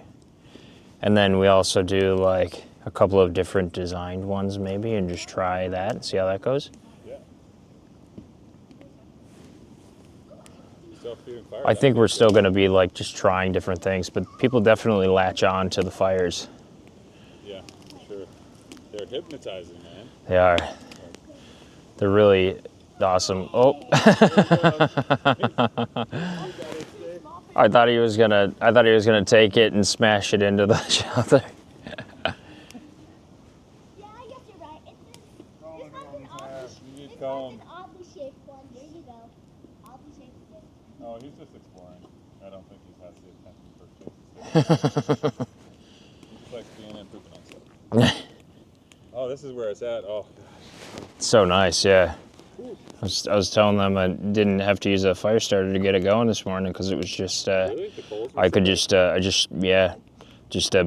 And then we also do like a couple of different designed ones maybe and just try that and see how that goes. Yeah. Self-feeding fire. I think we're still going to be like just trying different things, but people definitely latch on to the fires. Yeah, for sure. They're hypnotizing, man. They are. They're really awesome. Oh. I thought he was gonna take it and smash it into the shelter. Yeah, I guess you're right. It's like an oddly shaped one. There you go. Oddly shaped one. Oh, he's just exploring. I don't think he has the attention for kids. He just likes being and pooping on stuff. Oh, this is where it's at. Oh, gosh. So nice, yeah. I was telling them I didn't have to use a fire starter to get it going this morning because it was just Really? The coals were I could just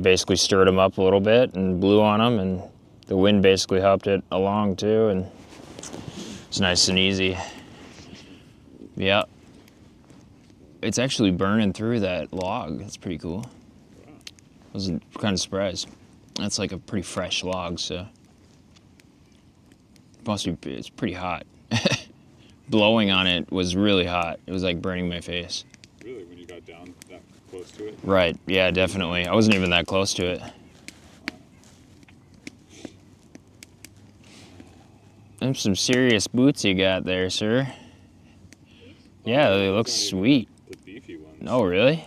basically stirred them up a little bit and blew on them, and the wind basically helped it along too, and it's nice and easy. Yeah, it's actually burning through that log. That's pretty cool. I was kind of surprised. That's like a pretty fresh log, so it's pretty hot. Blowing on it was really hot. It was like burning my face. Really, when you got down that close to it? Right, yeah, definitely. I wasn't even that close to it. Them some serious boots you got there, sir. Yeah, they look sweet. The beefy ones. Oh, really?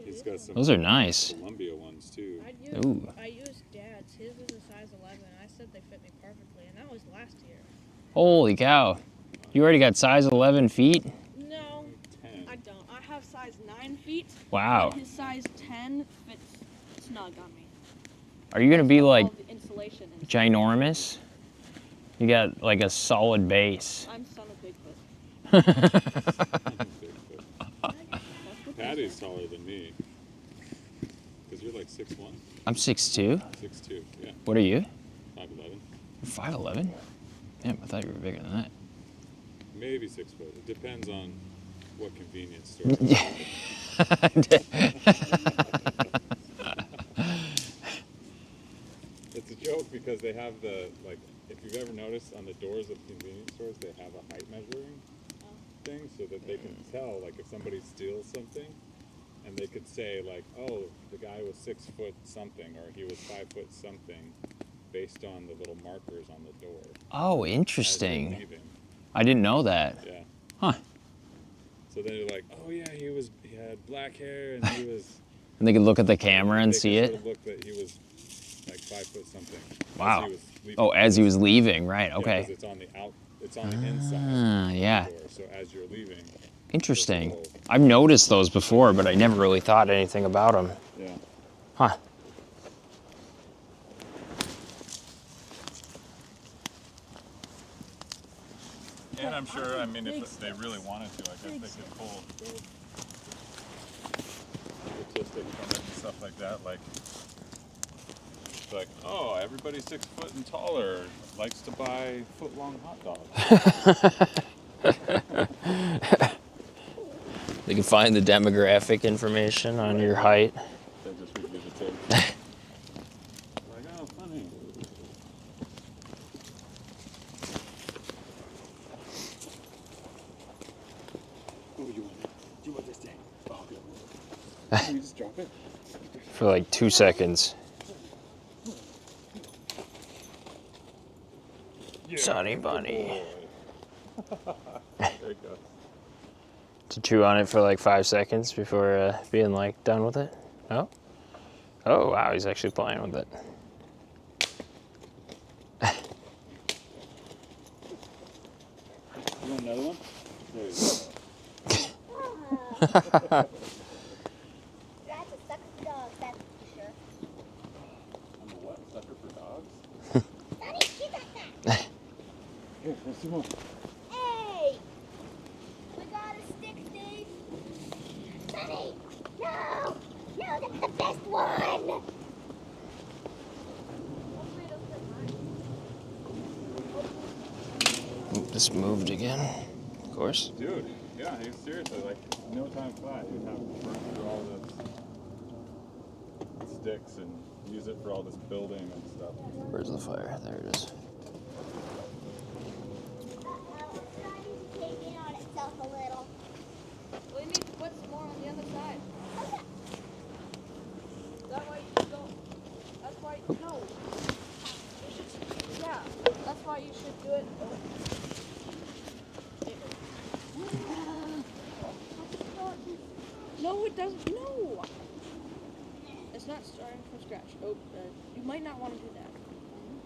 He's got some Those are nice. Columbia ones too. Ooh. I used Dad's. His was a size 11. I said they fit me perfectly, and that was last year. Holy cow. You already got size 11 feet? No, 10. I don't. I have size 9 feet. Wow. But his size 10 fits snug on me. Are you going to be like All the insulation and ginormous? You got like a solid base. I'm son of Bigfoot. Patty's taller than me. Because you're like 6'1". I'm 6'2". 6'2", yeah. What are you? 5'11". You're 5'11"? Damn, I thought you were bigger than that. Maybe 6 foot. It depends on what convenience store. It's a joke because they have the, like, if you've ever noticed on the doors of convenience stores, they have a height measuring thing so that they can tell, like, if somebody steals something, and they could say, like, oh, the guy was 6 foot something, or he was 5 foot something, based on the little markers on the door. Oh, as they're interesting. leaving. I didn't know that. Yeah. Huh. So then you're like, oh yeah, he had black hair and he was. And they could look at the camera and they see could it? sort of look that he was like 5 foot something. Wow. As he was leaving. Oh, as he was leaving, right, Yeah, okay. 'cause it's on the inside. Ah, yeah. Of the door. So as you're leaving. Interesting. there's a little- I've noticed those before, but I never really thought anything about them. Yeah. Huh. And I'm sure, I mean, if they really wanted to, I guess they could pull statistics from it and stuff like that. Like, oh, everybody 6 foot and taller likes to buy foot-long hot dogs. can find the demographic information on your height. They just review the tape. Like, oh, funny. What do you want? Do you want this thing? Oh, good. Can you just drop it? For like 2 seconds. Yeah, Sonny Bunny. There you go. To chew on it for like 5 seconds before being like done with it. Oh. Oh wow, he's actually playing with it. You want another one? There you go. That's a sucker for dogs, that's for sure. I'm a what? Sucker for dogs? Sonny, get that back. Here, let's do more. Hey! We got a stick, Steve. Sonny! No! No, that's the best one! This moved again, of course. Dude, yeah, he's seriously like no time flat. You'd have to burn through all this sticks and use it for all this building and stuff. Where's the fire? There it is. Sonny's taking on itself a little. We need to put some more on the other side. That way you don't. That's why. No. You should. Yeah. That's why you should do it. No, it doesn't. No. It's not starting from scratch. Oh, you might not want to do that.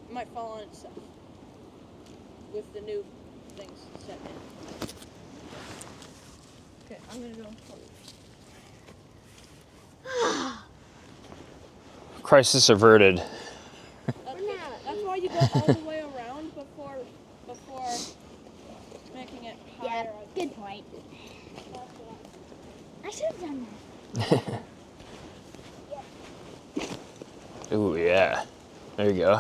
It might fall on itself with the new things set in. Okay, I'm gonna go. Crisis averted. That's why you go all the way around before making it higher. Yeah, good point. I should have done that. Ooh, yeah. There you go. In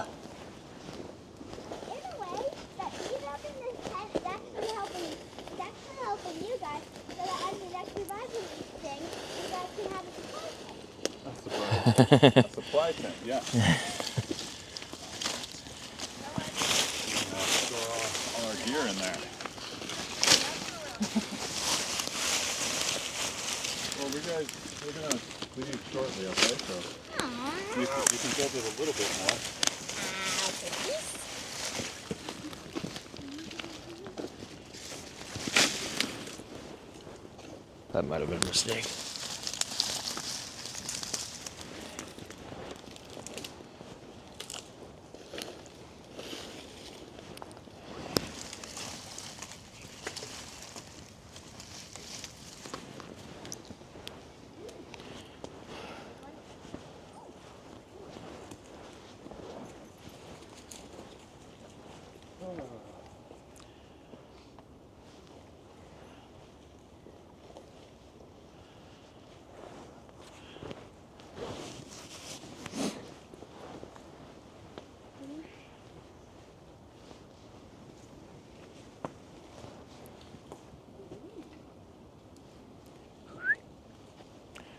a way, that heat up in this tent, that's for helping you guys, so that as the next revival thing, you guys can have a supply tent. A supply tent, yeah. Store all our gear in there. Well, we're gonna leave shortly, okay? So you can build it a little bit more. That might have been a mistake.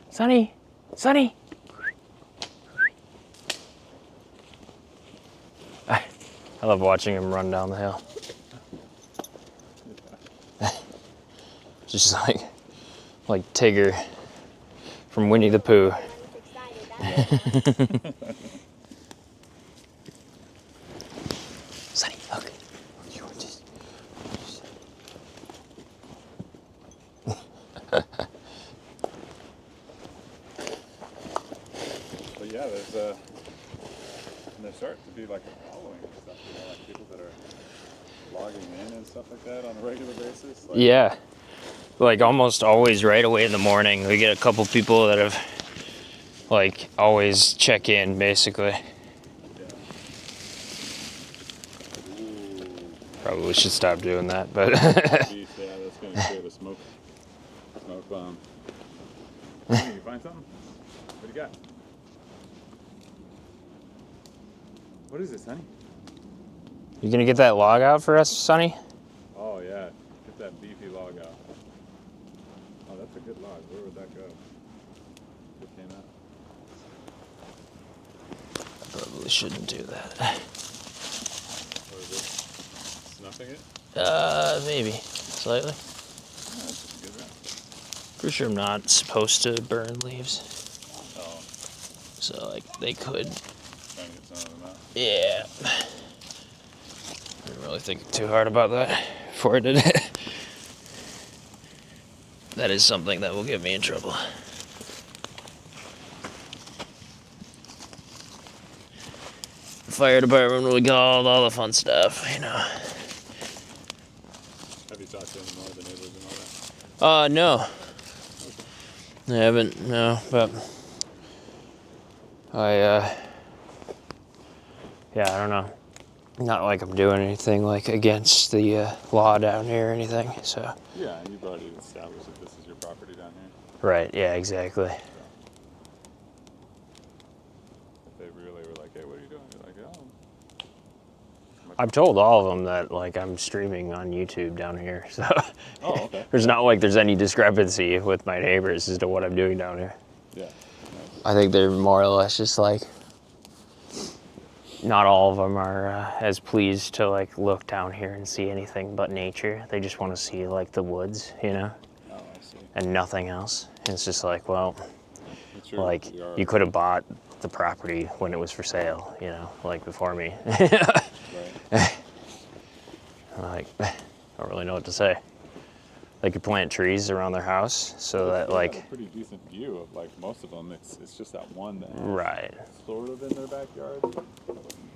Sonny! Sonny! I love watching him run down the hill. Just like Tigger from Winnie the Pooh. Sonny, look. You want this? But yeah, there's and there starts to be like a following and stuff, you know, like people that are logging in and stuff like that on a regular basis. Like, Yeah. Like almost always right away in the morning. We get a couple people that have like always check in basically. yeah. Ooh, Probably should stop doing that, but geez, yeah, that's gonna create a smoke bomb. Hey, you find something? What do you got? What is this, honey? you gonna get that log out for us, Sonny? Oh yeah, get that beefy log out. Oh, that's a good hit log, where would that go? It came out. Probably shouldn't do that. Or is it snuffing it? Maybe. Slightly. Oh, that's just a good round. Pretty sure I'm not supposed to burn leaves. Oh, So, like, they could. trying to get some of them out. Yeah. I didn't really think too hard about that before I did it. That is something that will get me in trouble. Fire department will get all the fun stuff, you know. Have you talked to any more of the neighbors and all that? No. I haven't, no, but yeah, I don't know. Not like I'm doing anything like against the law down here or anything, so. Yeah, and you've already established that this is your property down here. Right, yeah, exactly. If they really were like, hey, what are you doing? You're like, oh. I've told all of them that, like, I'm streaming on YouTube down here, so. Oh, okay. There's not like there's any discrepancy with my neighbors as to what I'm doing down here. Yeah. Nice. I think they're more or less just like, not all of them are as pleased to like look down here and see anything but nature. They just want to see like the woods, you know, Oh, I see. and nothing else. And it's just like, well, It's true. like We are- you could have bought the property when it was for sale, you know, like before me. Right. Like, I don't really know what to say. They could plant trees around their house so that They have like, a pretty decent view of like most of them. It's just that one that right. sort of in their backyard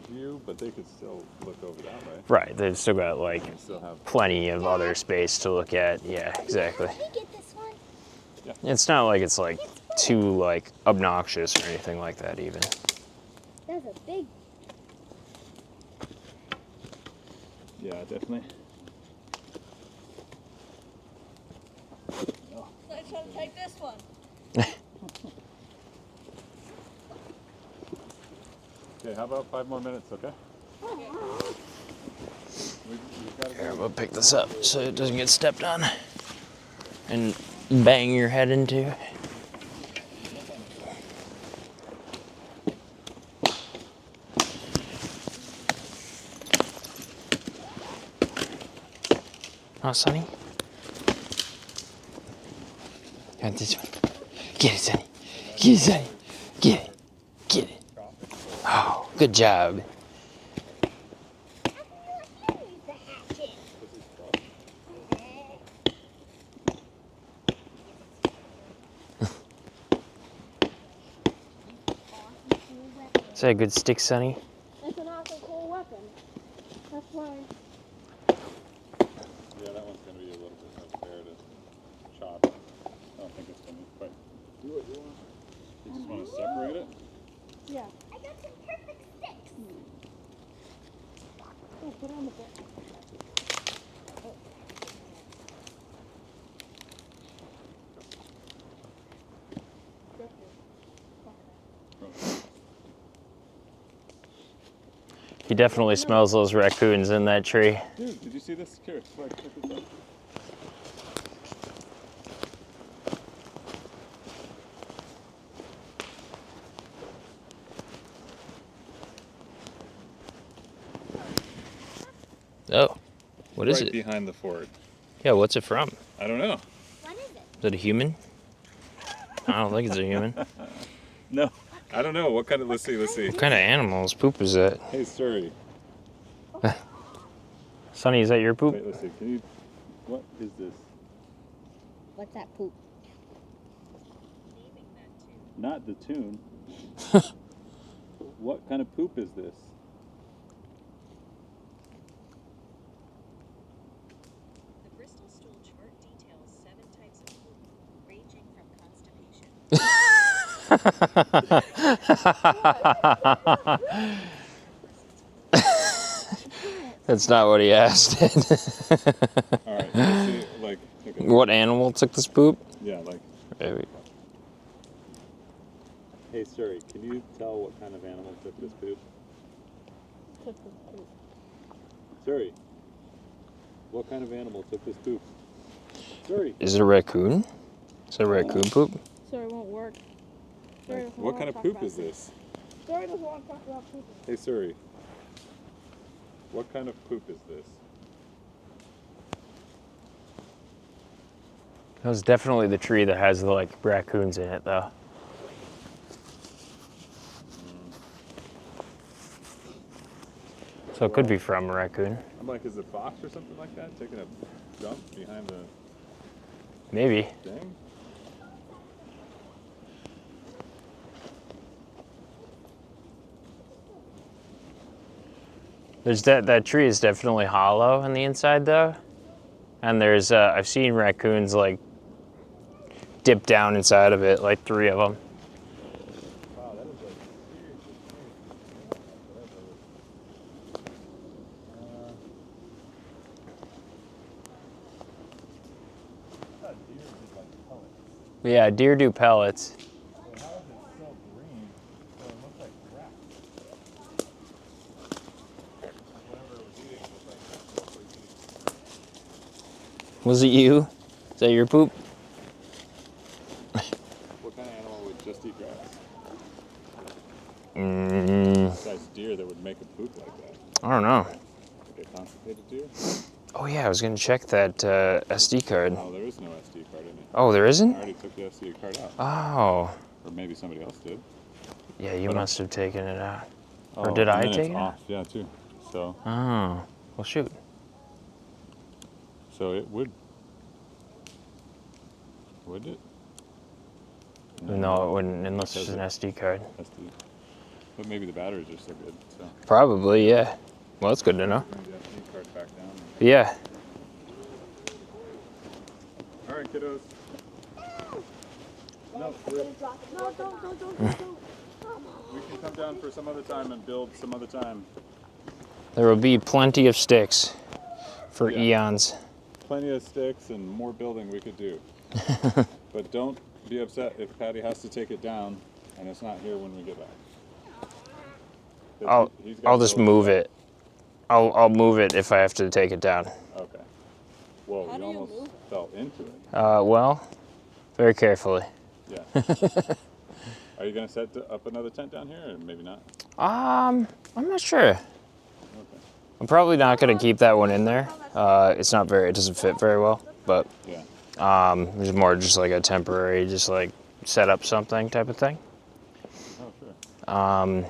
view, but they could still look over that way. Right, they've still got like They still have. plenty of other space to look at. Yeah, exactly. Can we get this one? It's not like it's like too like obnoxious or anything like that even. That's a big. Yeah, definitely. Let's try to take this one. Okay, how about 5 more minutes? Okay. We've got to Here, I'm go. gonna pick this up so it doesn't get stepped on and bang your head into. Oh, Sonny. Got this one. Get it, Sonny. Get it, Sonny. Get it. Get it. Oh, good job. Is that a good stick, Sonny? That's an awesome cool weapon. That's why. Yeah, that one's going to be a little bit unfair to chop. I don't think it's going to quite do what you want. You just want to separate it? Yeah. I got some perfect sticks. Oh, put it on the bed. He definitely smells those raccoons in that tree. Dude, did you see this? Here, check this out. Oh, what is Right it? behind the fort. Yeah, what's it from? I don't know. What is it? Is it a human? I don't think it's a human. No, I don't know. What kind of? Let's see. What kind of animal's poop is that? Hey, Surrey. Sonny, is that your poop? Wait, let's see. Can you? What is this? What's that poop? Not the tune. What kind of poop is this? The Bristol stool chart details 7 types of poop, ranging from constipation. That's not what he asked. All right. Let's see. Like. Okay. What animal took this poop? Yeah. Like. Maybe. Hey, Surrey. Can you tell what kind of animal took this poop? Surrey. What kind of animal took this poop? Surrey. Is it a raccoon? Is that raccoon poop? Sorry, won't work. Sorry, doesn't What wanna kind of talk poop about is this? Sorry, doesn't want to talk about poop. Hey Siri. What kind of poop is this? That was definitely the tree that has the like raccoons in it, though. So it could be from a raccoon. I'm like, is it fox or something like that taking a jump behind the Maybe. thing? There's that tree is definitely hollow on the inside though, and there's I've seen raccoons like dip down inside of it, like 3 of them. Wow, that is like seriously I thought deer did like pellets. Yeah, deer do pellets. So how is it so green? So it looks like crap. Whatever it was eating was like what it was eating. Was it you? Is that your poop? What kind of animal would just eat grass? Mm, Besides deer that would make a poop like that. I don't know. Like a constipated deer? Oh yeah, I was gonna check that SD card. Oh, there is no SD card in it. Oh, there I isn't? already took the SD card out. Oh, Or maybe somebody else did. yeah, you must have taken it out. Oh, did I and then take it's it out? off, yeah, too. So Oh, well shoot. it would. Would it? No, it wouldn't unless Because it's an it- SD card. SD. But maybe the batteries are so good. So Probably, yeah. Well, that's good to know. bring the SD card back down. Yeah. All right, kiddos. No, Don't. we can come down for some other time and build some other time. There will be plenty of sticks for Yeah. eons. Plenty of sticks and more building we could do. But don't be upset if Patty has to take it down and it's not here when we get back. 'Cause he's got I'll to just build move it. I'll move it if I have to take it down. Okay. Whoa, How you do you almost move it? fell into it. Well, very carefully. Yeah. Are you gonna set up another tent down here, or maybe not? I'm not sure. Okay. I'm probably not gonna keep that one in there. It doesn't fit very well, but Yeah. it's more just like a temporary, just like set up something type of thing. Oh, sure.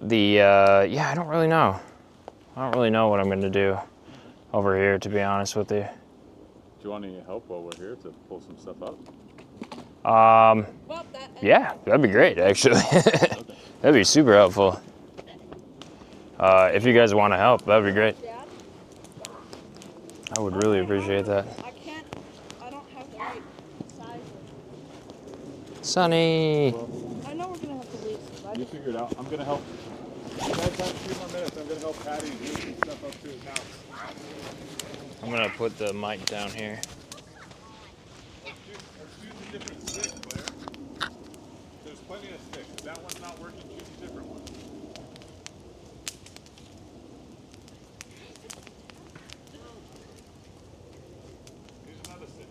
Yeah, I don't really know. I don't really know what I'm gonna do over here, to be honest with you. Do you want any help while we're here to pull some stuff up? Well, that. Yeah, that'd be great, actually. That'd be super helpful. If you guys want to help, that'd be great. Dad, I would really appreciate that. I don't have the right size. Sunny. I know we're gonna have to leave. But You figure it out. I'm gonna help. You guys have a few more minutes. I'm gonna help Patty move some stuff up to his house. I'm gonna put the mic down here. Let's choose a different stick, Blair. There's plenty of sticks. If that one's not working, choose a different one. Here's another stick.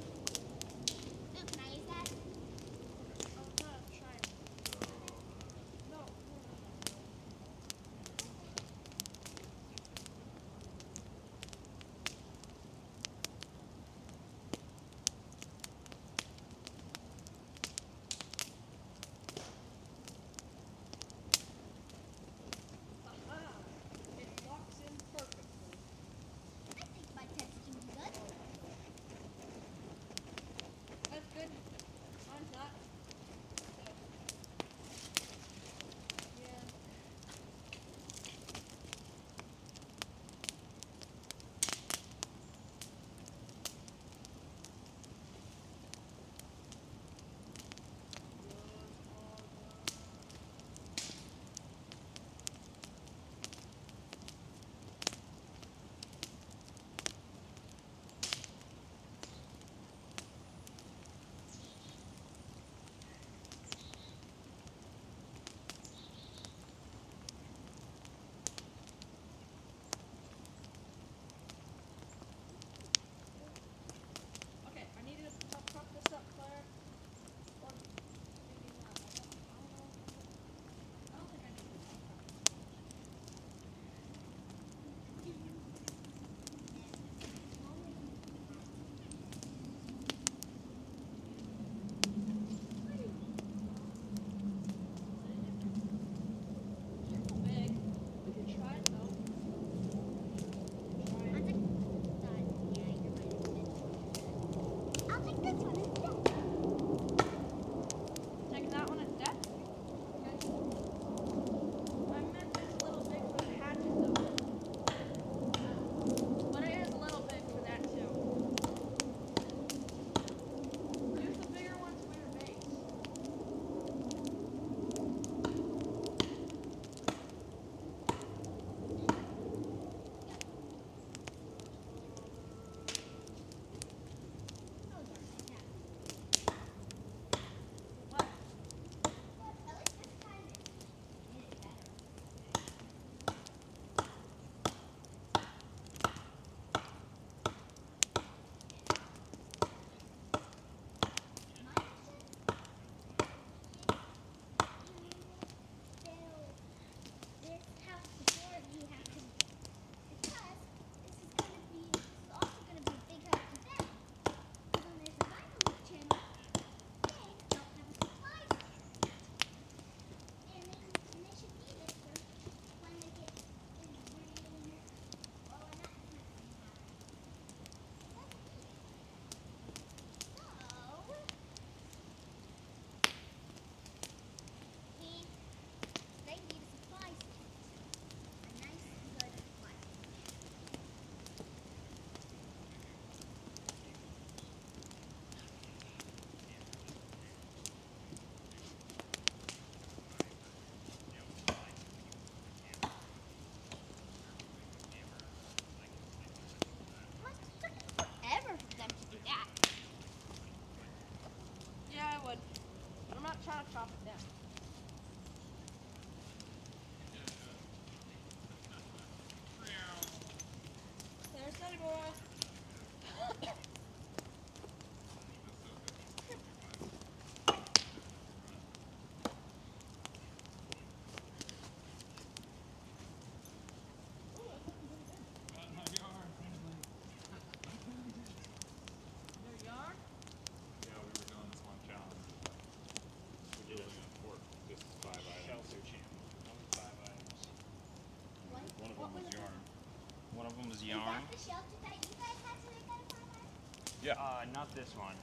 was yarn. Is that the shelter that you guys had to make out of firewood? Yeah. Not this one,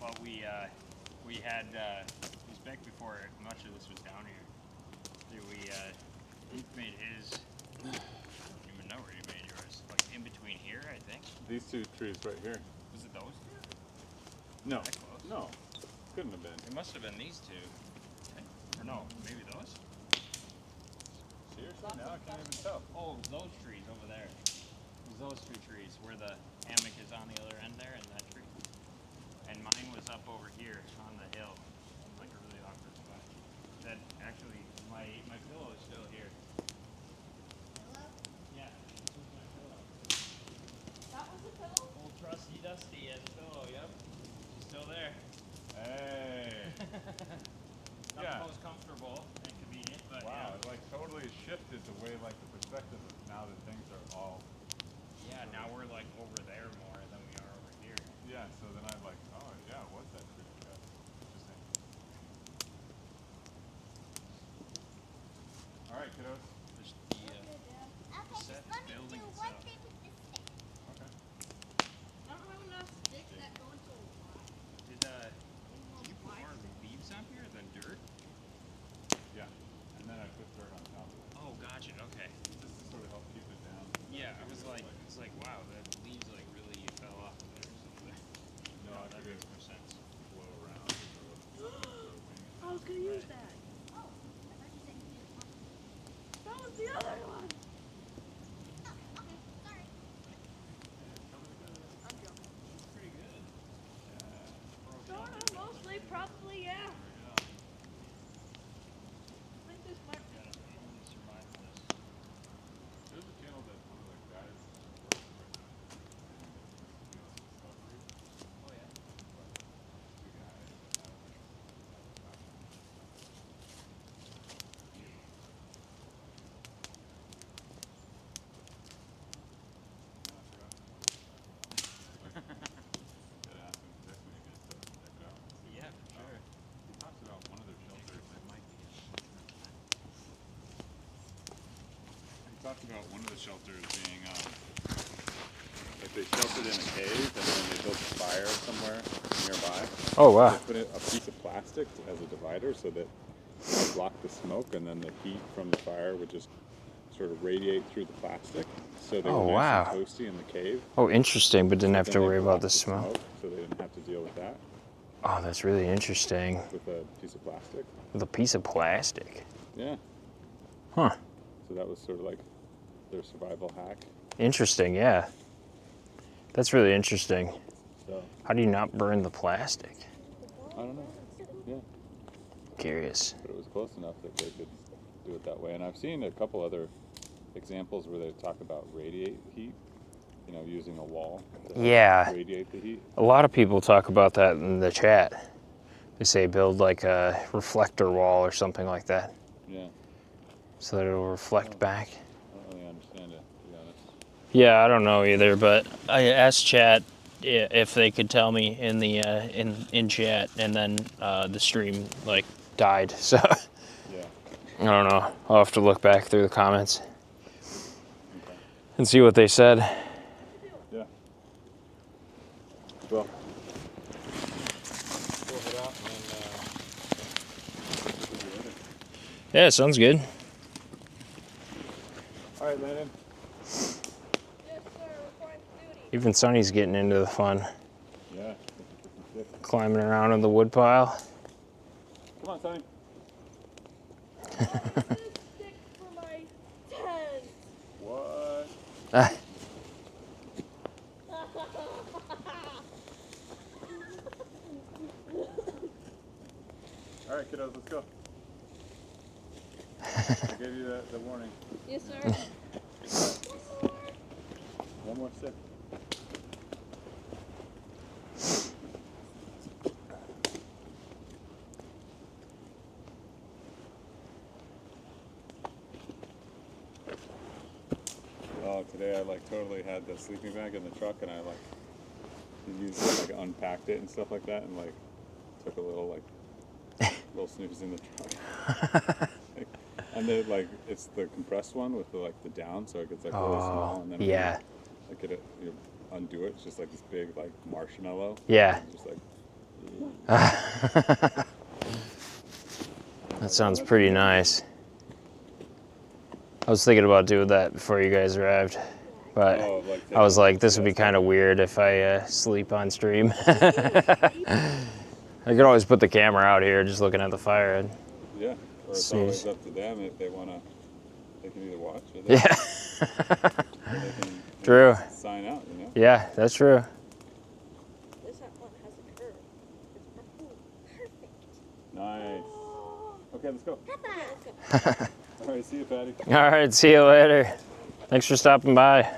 but we had it was back before much of this was down here. He made his. I don't even know where he made yours. Like in between here, I think. These two trees right here. Was it those two? No. That close? No. Couldn't have been. It must have been these two. Or no, maybe those. Seriously? Now I can't even tell. Oh, those trees over there. It was those two trees where the hammock is on the other end there, and that tree. And mine was up over here on the hill, like a really awkward spot. That actually, my pillow is still here. Yeah, this was my pillow. That was a pillow? Old trusty Dusty as a pillow. Yep, she's still there. Hey. Not Yeah. the most comfortable and convenient, but Wow, it like totally shifted the way like the perspective of now that things are all. yeah. Now we're like over there more than we are over here. Yeah, so then I'm like, oh yeah, what's that tree? Yeah. Interesting. Alright, kiddos. There's the, Okay, Set just let me building do one itself. thing with this stick. Okay. I don't have enough sticks that go into a lot. did you put more leaves on here than dirt? Yeah. And then I put dirt on top of it. Oh, gotcha. Okay. Just to sort of help keep it down. Yeah, I was like, it's like, wow, the leaves like really fell off of there or something. No, I that figured makes more sense. blow around. I was gonna use that. Oh, I thought you said you didn't want to. That was the other one. Oh, okay, sorry. I'm joking. Pretty good. Sort of, mostly, probably, yeah. I think this might be. Survive this. There's a channel that one of the guys Oh yeah. two guys that have Yeah, for sure. He talks about one of their shelters. He talked about one of the shelters being like they sheltered in a cave and then they built a fire somewhere nearby. Oh wow. They put in a piece of plastic as a divider so that it would block the smoke, and then the heat from the fire would just sort of radiate through the plastic. So they Oh, were nice wow. and toasty in the cave. Oh, interesting, but didn't have Then to they worry blocked about the smoke. so they didn't have to deal with that Oh, that's really interesting. with a piece of plastic. With a piece of plastic. Yeah. Huh. So that was sort of like their survival hack. Interesting, yeah. That's really interesting. So How do you not burn the plastic? I don't know. Yeah. Curious. But it was close enough that they could do it that way. And I've seen a couple other examples where they talk about radiate heat, you know, using a wall to help Yeah. radiate the heat. A lot of people talk about that in the chat. They say build like a reflector wall or something like that Yeah. so that it'll reflect back. I don't really understand it, to be honest. Yeah, I don't know either, but I asked chat if they could tell me in the in chat, and then the stream like died. So Yeah. I don't know. I'll have to look back through the comments Okay. and see what they said. Yeah. Well, we'll head out and then we'll be ready. Yeah, sounds good. All right, Landon. Yes, sir, report to duty. Even Sonny's getting into the fun, Yeah. climbing around in the woodpile. Come on, Sonny. This stick for my tent. What? Ah, All right, kiddos, let's go. I gave you the warning. Yes, sir. One more sip. Oh, today I like totally had the sleeping bag in the truck, and I like used it, like unpacked it and stuff like that, and like took a little little snooze in the truck. And then like it's the compressed one with the like the down, so it gets like really small, oh, and then yeah. like you undo it, it's just like this big like marshmallow. Yeah. Just like. That sounds pretty nice. I was thinking about doing that before you guys arrived, but Oh, like I was like, this would be kind of weird if I sleep on stream. I could always put the camera out here just looking at the fire. And yeah, or it's snooze. always up to them if they want to. They can either watch or they, Yeah. or they can True. sign out, you know? Yeah, that's true. This one has a curve. Perfect. Nice. Okay, let's go. Papa. All right, see you, Patty. All right, see you later. Thanks for stopping by.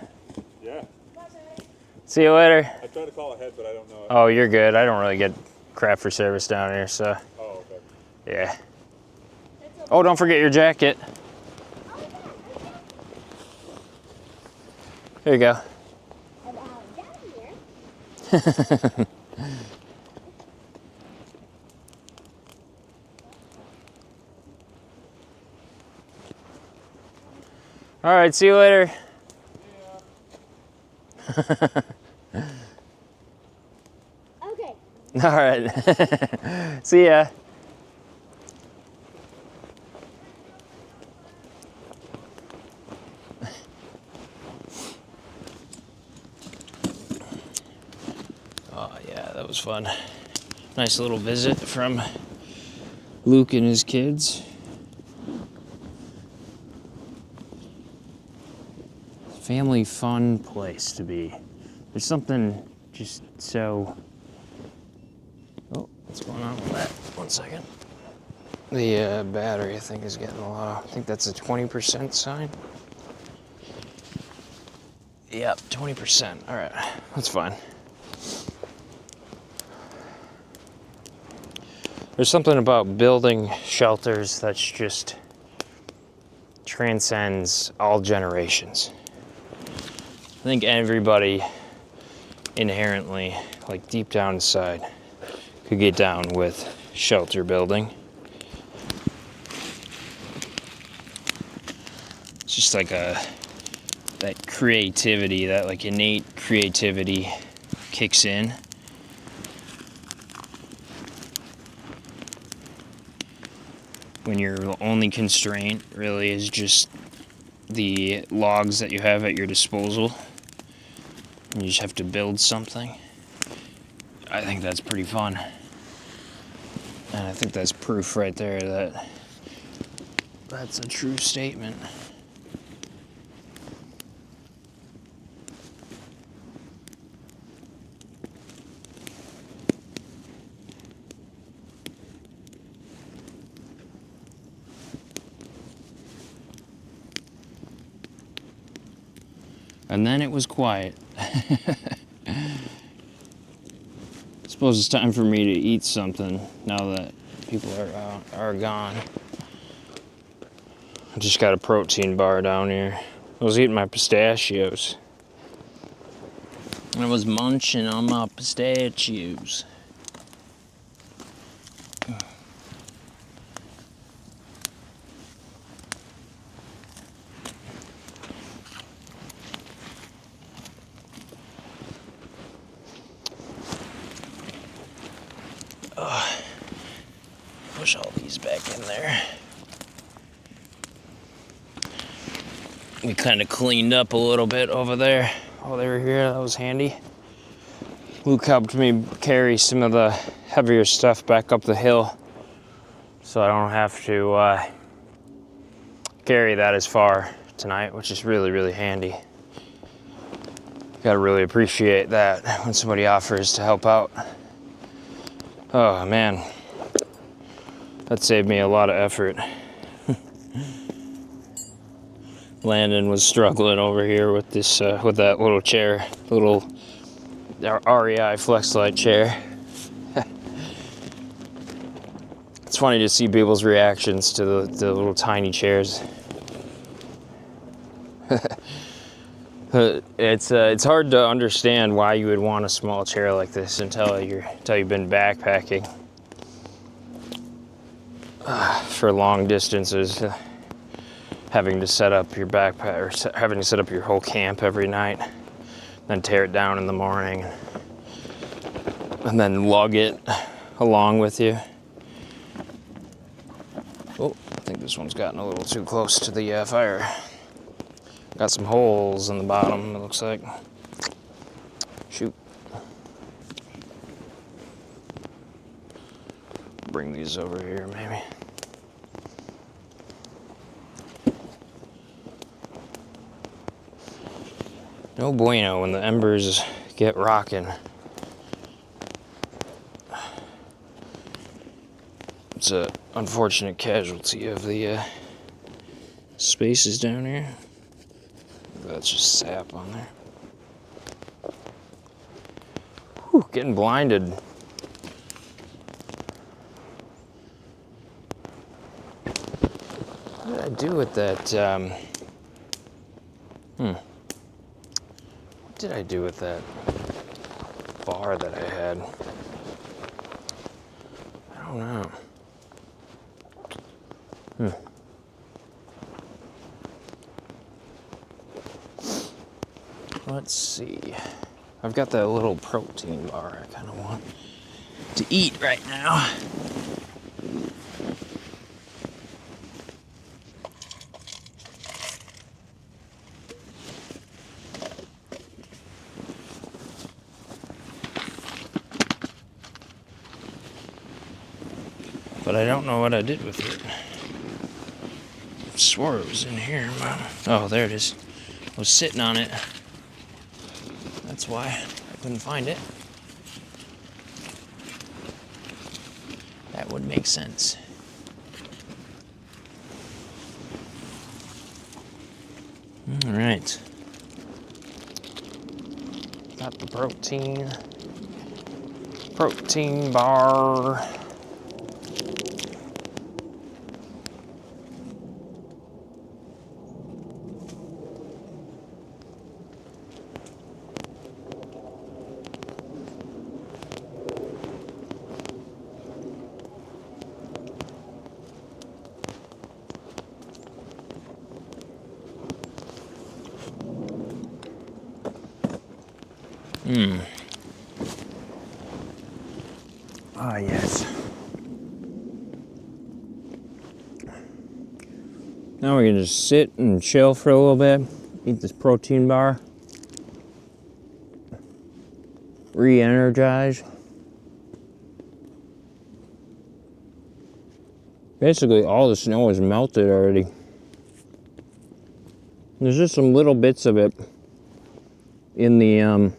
Yeah. See you later. I tried to call ahead, but I don't know. Oh, you're good. I don't really get crap for service down here, so Oh, okay. yeah. Oh, don't forget your jacket. There you go. And down here. All right, see you later. Okay. All right. See ya. Oh, yeah, that was fun. Nice little visit from Luke and his kids. Family fun place to be. There's something just so... Oh, what's going on with that? 1 second. The battery, I think, is getting low. I think that's a 20% sign. Yep, 20%. All right, that's fine. There's something about building shelters that's just transcends all generations. I think everybody inherently, like deep down inside, could get down with shelter building. It's just like that creativity, that like innate creativity kicks in. When your only constraint really is just the logs that you have at your disposal. And you just have to build something. I think that's pretty fun. And I think that's proof right there that that's a true statement. And then it was quiet. Suppose it's time for me to eat something now that people are gone. I just got a protein bar down here. I was eating my pistachios. I was munching on my pistachios. Push all these back in there. We kind of cleaned up a little bit over there while they were here. That was handy. Luke helped me carry some of the heavier stuff back up the hill so I don't have to carry that as far tonight, which is really, really handy. Gotta really appreciate that when somebody offers to help out. Oh man, that saved me a lot of effort. Landon was struggling over here with this, with that little chair, little REI Flexlight chair. It's funny to see people's reactions to the little tiny chairs. It's hard to understand why you would want a small chair like this until you've been backpacking for long distances, having to set up your backpack or having to set up your whole camp every night. then tear it down in the morning, and then lug it along with you. Oh, I think this one's gotten a little too close to the fire. Got some holes in the bottom, it looks like. Shoot. Bring these over here, maybe. No bueno when the embers get rocking. It's an unfortunate casualty of the spaces down here. That's just sap on there. Whew, getting blinded. What did I do with that? What did I do with that bar that I had? I don't know. Let's see. I've got that little protein bar I kind of want to eat right now. But I don't know what I did with it. I swore it was in here. Oh, there it is. I was sitting on it. That's why I couldn't find it. That would make sense. All right. Got the protein bar. Ah, yes. Now we can just sit and chill for a little bit, eat this protein bar, re-energize. Basically, all the snow is melted already. There's just some little bits of it in the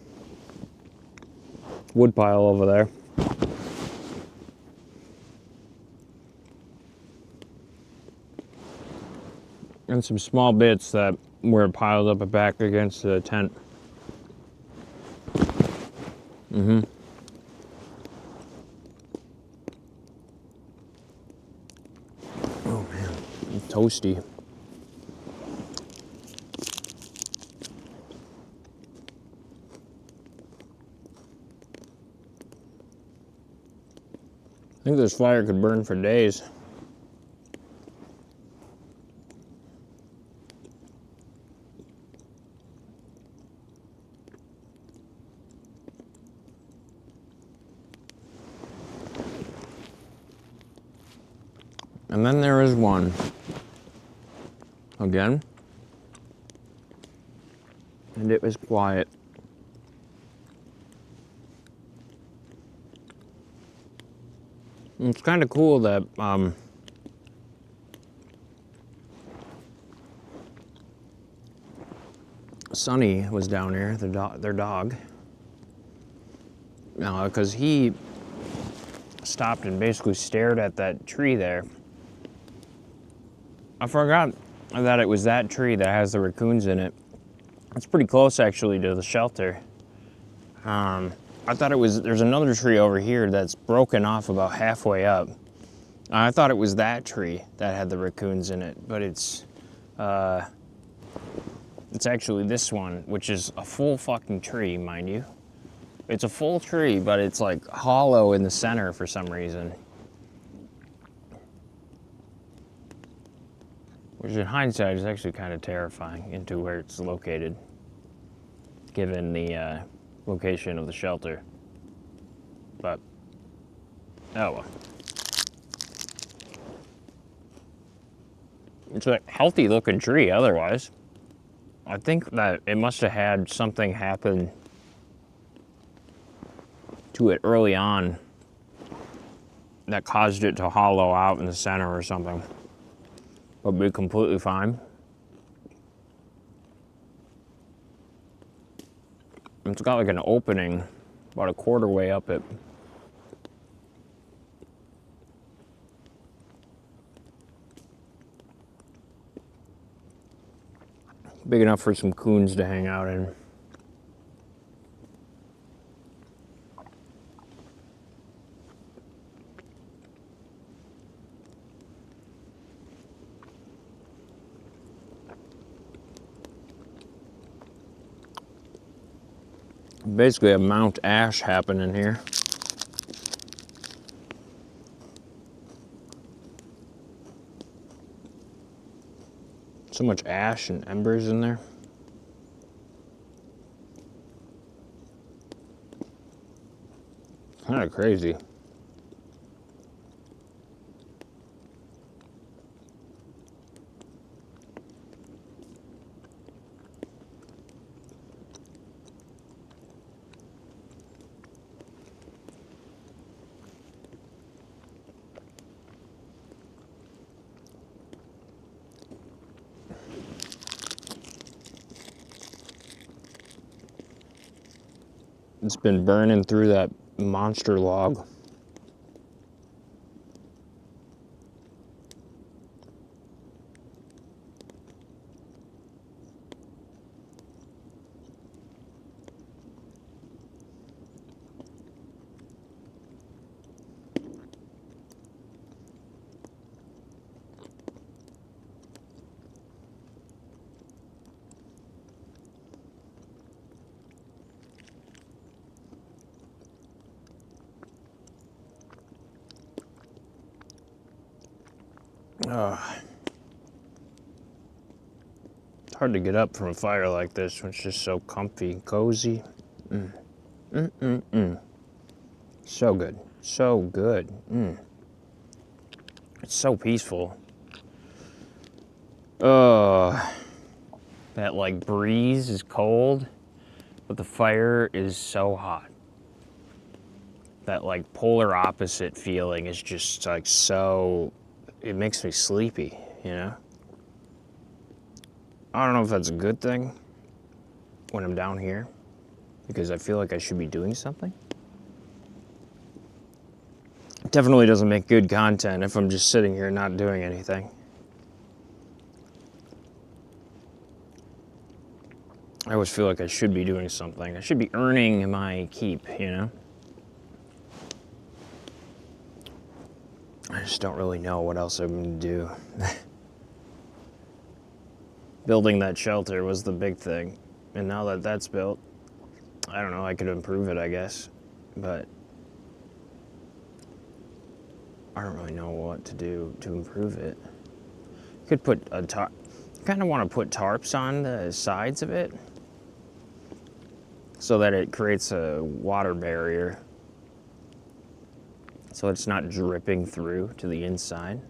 wood pile over there. And some small bits that were piled up back against the tent. Oh man, I'm toasty. I think this fire could burn for days. And then there is one. Again. And it was quiet. It's kind of cool that Sonny was down here, their dog. Because he stopped and basically stared at that tree there. I forgot that it was that tree that has the raccoons in it. It's pretty close actually to the shelter. I thought it was, there's another tree over here that's broken off about halfway up. I thought it was that tree that had the raccoons in it, but it's actually this one, which is a full fucking tree, mind you. It's a full tree, but it's like hollow in the center for some reason. Which in hindsight is actually kind of terrifying into where it's located. given the location of the shelter. But, oh well. It's a healthy looking tree otherwise. I think that it must have had something happen to it early on that caused it to hollow out in the center or something. But be completely fine. It's got like an opening about a quarter way up it. Big enough for some coons to hang out in. Basically a Mount Ash happening here. So much ash and embers in there. Kind of crazy. It's been burning through that monster log. It's hard to get up from a fire like this when it's just so comfy and cozy. So good, so good. It's so peaceful. That like breeze is cold, but the fire is so hot. That like polar opposite feeling is just like so, it makes me sleepy, you know? I don't know if that's a good thing when I'm down here, because I feel like I should be doing something. It definitely doesn't make good content if I'm just sitting here not doing anything. I always feel like I should be doing something. I should be earning my keep, you know? I just don't really know what else I'm gonna do. Building that shelter was the big thing. And now that that's built, I don't know, I could improve it, I guess. But I don't really know what to do to improve it. Could put a tarp. Kind of want to put tarps on the sides of it so that it creates a water barrier, so it's not dripping through to the inside.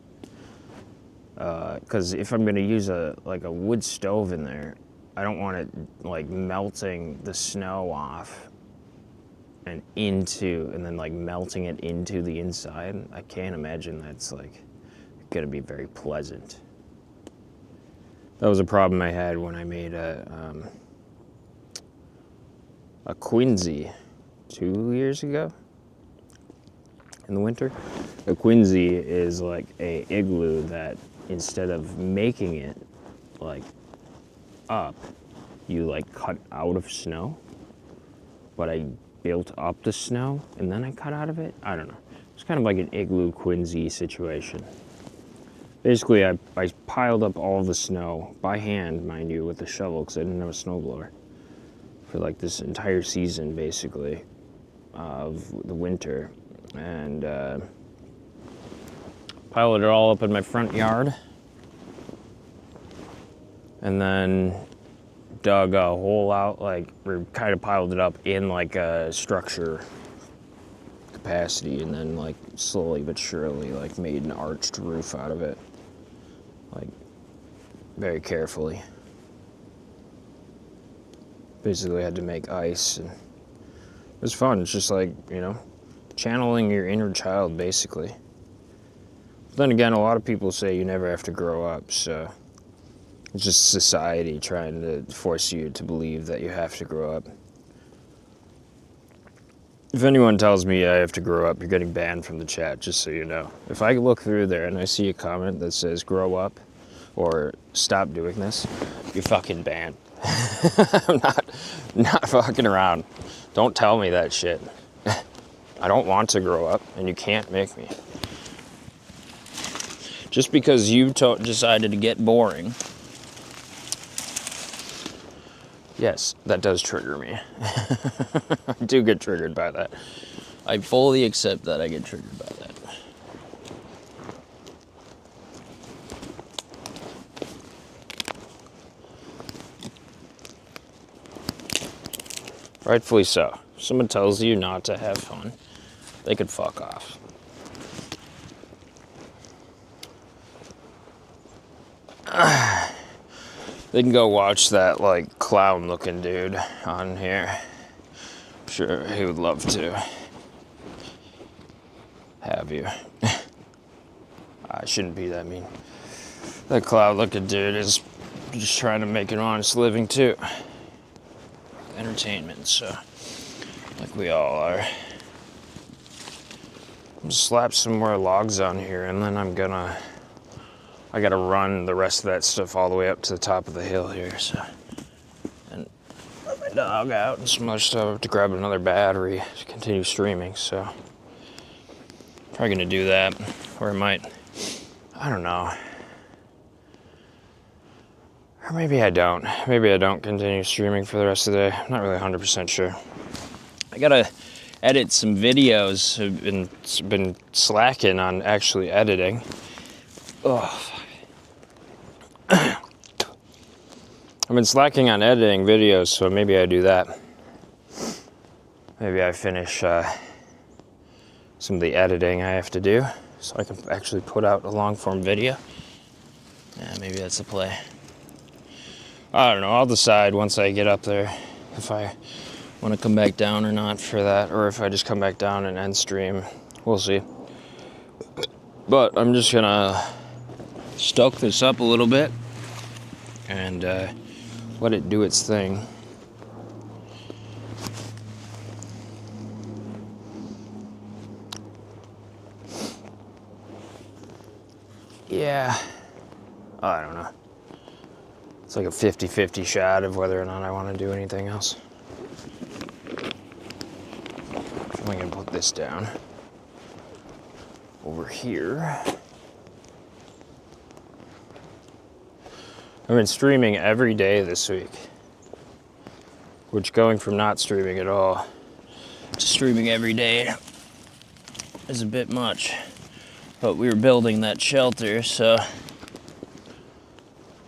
Because if I'm gonna use a wood stove in there, I don't want it like melting the snow off and then like melting it into the inside. I can't imagine that's like gonna be very pleasant. That was a problem I had when I made a Quincy 2 years ago in the winter. A Quincy is like a igloo that instead of making it like up, you like cut out of snow. But I built up the snow and then I cut out of it. I don't know. It's kind of like an igloo Quincy situation. Basically, I piled up all the snow by hand, mind you, with a shovel because I didn't have a snowblower for like this entire season, basically, of the winter. And piled it all up in my front yard. And then dug a hole out, like, we kind of piled it up in like a structure capacity, and then like slowly but surely like made an arched roof out of it, like very carefully. Basically had to make ice, and it was fun. It's just like, you know, channeling your inner child, basically. But then again, a lot of people say you never have to grow up, so it's just society trying to force you to believe that you have to grow up. If anyone tells me I have to grow up, you're getting banned from the chat, just so you know. If I look through there and I see a comment that says grow up or stop doing this, you're fucking banned. I'm not fucking around. Don't tell me that shit. I don't want to grow up, and you can't make me. Just because you decided to get boring. Yes, that does trigger me. I do get triggered by that. I fully accept that I get triggered by that. Rightfully so. If someone tells you not to have fun, they could fuck off. They can go watch that, like, clown-looking dude on here. I'm sure he would love to have you. I shouldn't be that mean. That clown-looking dude is just trying to make an honest living, too. Entertainment, so, like we all are. I'm just slap some more logs on here, and then I gotta run the rest of that stuff all the way up to the top of the hill here, so. And let my dog out and some other stuff to grab another battery to continue streaming, so. Probably gonna do that, or I might, I don't know. Or maybe I don't. Maybe I don't continue streaming for the rest of the day. I'm not really 100% sure. I gotta edit some videos. I've been slacking on actually editing. Ugh. I've been slacking on editing videos, so maybe I do that. Maybe I finish some of the editing I have to do, so I can actually put out a long-form video. Yeah, maybe that's the play. I don't know, I'll decide once I get up there if I want to come back down or not for that, or if I just come back down and end stream. We'll see. But I'm just gonna stoke this up a little bit and let it do its thing. Yeah, I don't know. It's like a 50-50 shot of whether or not I want to do anything else. I'm gonna put this down over here. I've been streaming every day this week, which going from not streaming at all to streaming every day is a bit much. But we were building that shelter, so it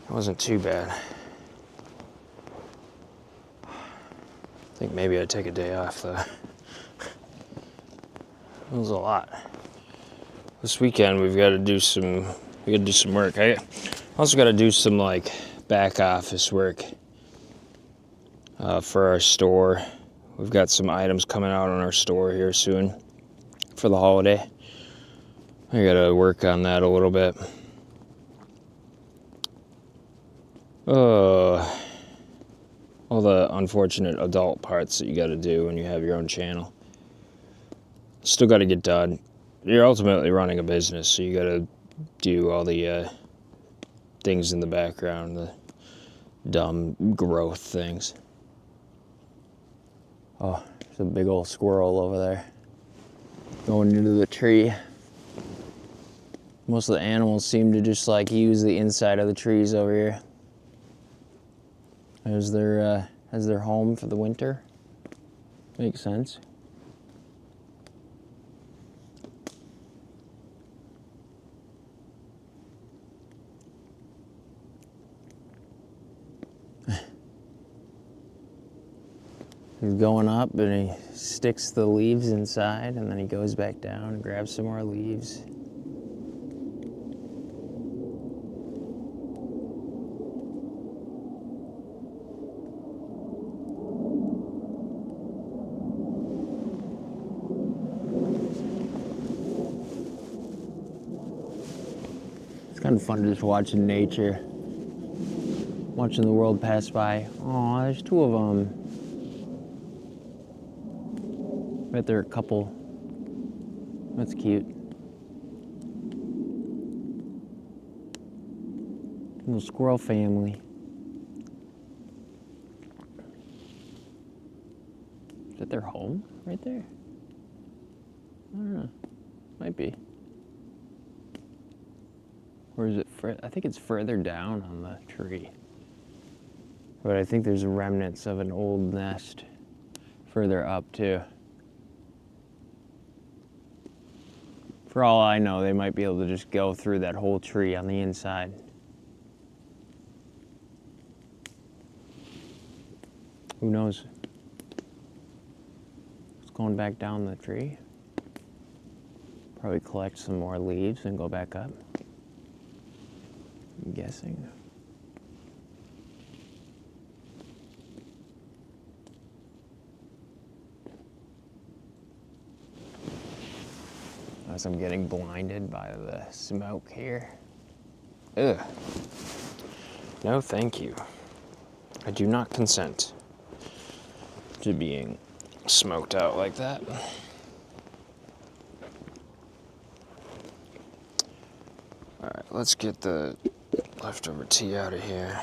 wasn't too bad. I think maybe I'd take a day off though. It was a lot. This weekend we've got to do some work. I also got to do some like back office work for our store. We've got some items coming out on our store here soon for the holiday. I got to work on that a little bit. All the unfortunate adult parts that you got to do when you have your own channel. Still got to get done. You're ultimately running a business, so you got to do all the things in the background, the dumb growth things. Oh, there's a big old squirrel over there going into the tree. Most of the animals seem to just like use the inside of the trees over here as their home for the winter. Makes sense. He's going up and he sticks the leaves inside and then he goes back down and grabs some more leaves. It's kind of fun just watching nature, watching the world pass by. Oh, there's two of them. Bet they're a couple. That's cute. Little squirrel family. Is that their home right there? I don't know. Might be. Or is it I think it's further down on the tree. But I think there's remnants of an old nest further up too. For all I know, they might be able to just go through that whole tree on the inside. Who knows? It's going back down the tree. Probably collect some more leaves and go back up. I'm guessing. As I'm getting blinded by the smoke here. Ugh. No, thank you. I do not consent to being smoked out like that. Alright, let's get the leftover tea out of here.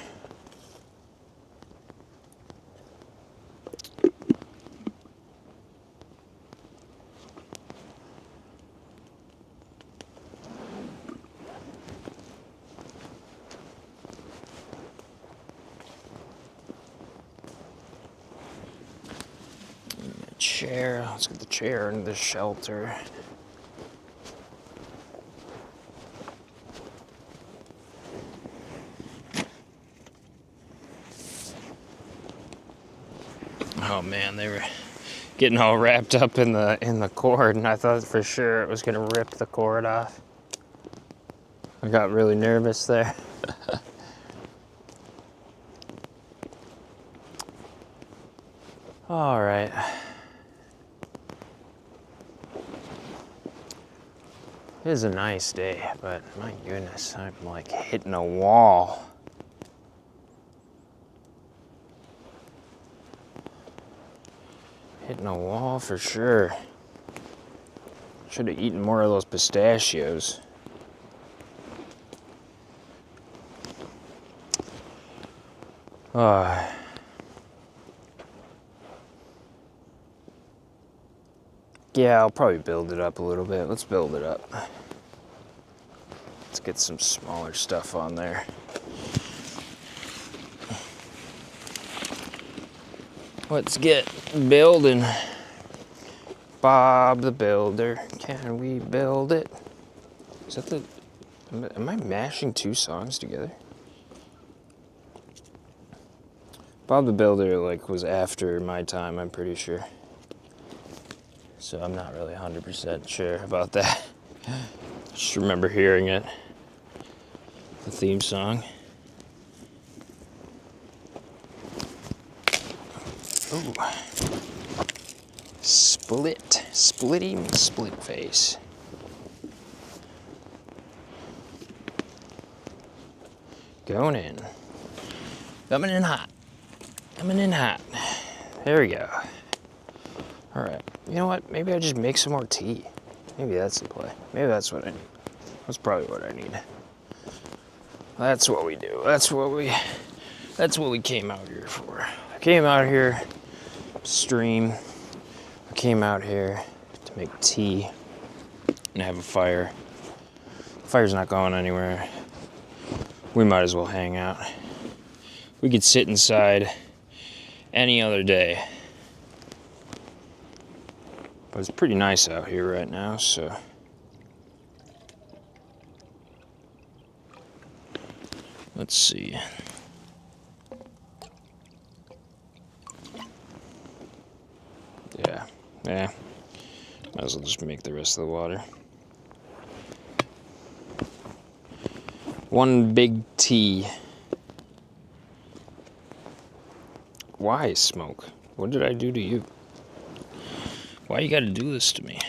Chair. Let's get the chair into the shelter. Oh man, they were getting all wrapped up in the cord, and I thought for sure it was gonna rip the cord off. I got really nervous there. All right. It is a nice day, but my goodness, I'm like hitting a wall. Hitting a wall for sure. Should have eaten more of those pistachios. Yeah, I'll probably build it up a little bit. Let's build it up. Let's get some smaller stuff on there. Let's get building. Bob the Builder, can we build it? Is that the... Am I mashing two songs together? Bob the Builder, like, was after my time, I'm pretty sure. So I'm not really 100% sure about that. Just remember hearing it. The theme song. Ooh. Splitting split face. Going in. Coming in hot. Coming in hot. There we go. All right. You know what? Maybe I just make some more tea. Maybe that's the play. Maybe that's what I need. That's probably what I need. That's what we do. That's what we came out here for. I came out here to stream. I came out here to make tea and have a fire. The fire's not going anywhere. We might as well hang out. We could sit inside any other day. But it's pretty nice out here right now, so. Let's see. Yeah. Might as well just make the rest of the water. One big tea. Why, Smoke? What did I do to you? Why you gotta do this to me?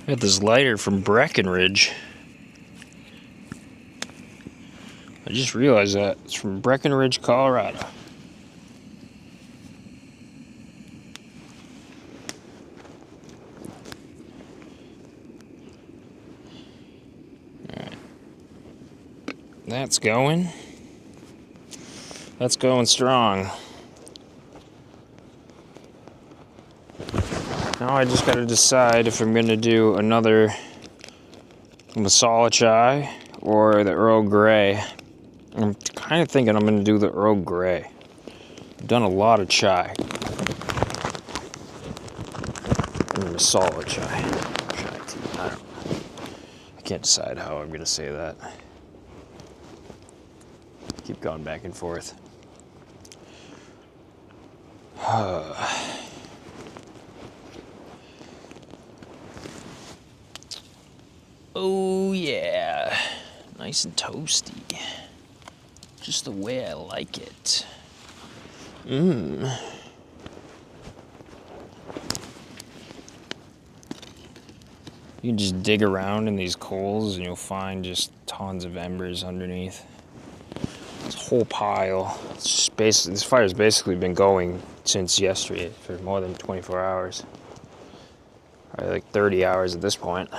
I got this lighter from Breckenridge. I just realized that. It's from Breckenridge, Colorado. Alright. That's going. That's going strong. Now I just gotta decide if I'm gonna do another masala chai or the Earl Grey. I'm kind of thinking I'm gonna do the Earl Grey. I've done a lot of chai. And masala chai. Chai tea. I don't know. I can't decide how I'm gonna say that. Keep going back and forth. Oh yeah, nice and toasty. Just the way I like it. You can just dig around in these coals and you'll find just tons of embers underneath. This whole pile. It's just this fire's basically been going since yesterday for more than 24 hours. Probably like 30 hours at this point.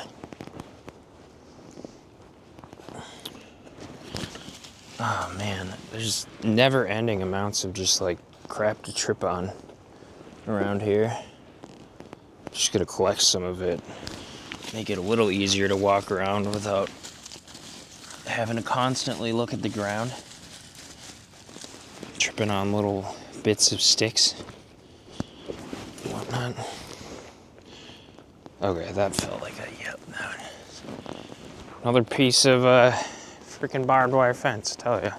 Oh man, there's never-ending amounts of just like crap to trip on around here. Just gonna collect some of it, make it a little easier to walk around without having to constantly look at the ground, tripping on little bits of sticks, whatnot. Okay, that felt like a yep. Another piece of freaking barbed wire fence, I tell you.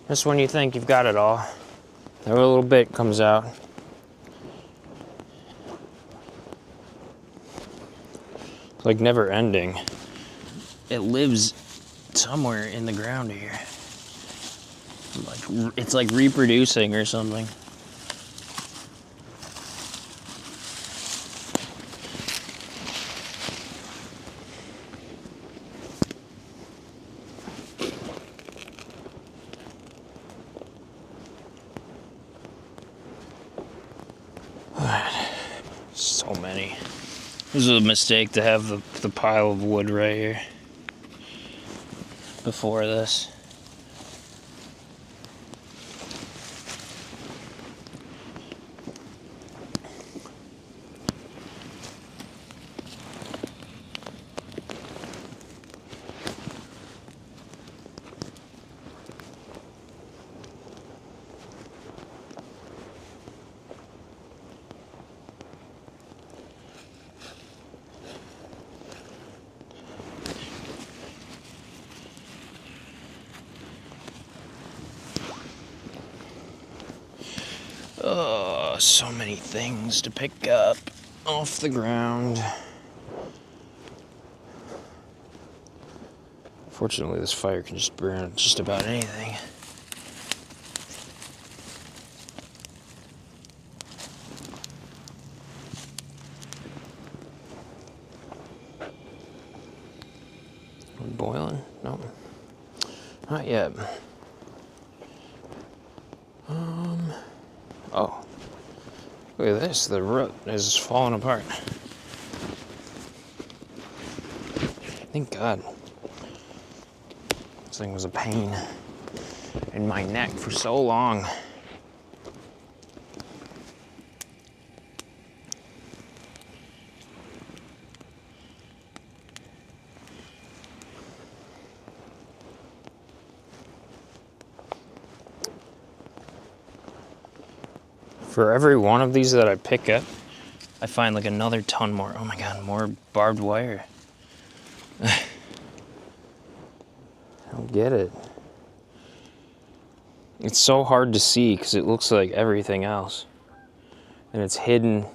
Just when you think you've got it all, every little bit comes out. It's like never ending. It lives somewhere in the ground here. Like it's like reproducing or something. So many. This was a mistake to have the pile of wood right here before this. Oh, so many things to pick up off the ground. Fortunately, this fire can just burn just about anything. Boiling? No. Not yet. Oh. Look at this. The root is falling apart. Thank God. This thing was a pain in my neck for so long. For every one of these that I pick up, I find like another ton more. Oh my god, more barbed wire. I don't get it. It's so hard to see because it looks like everything else. And it's hidden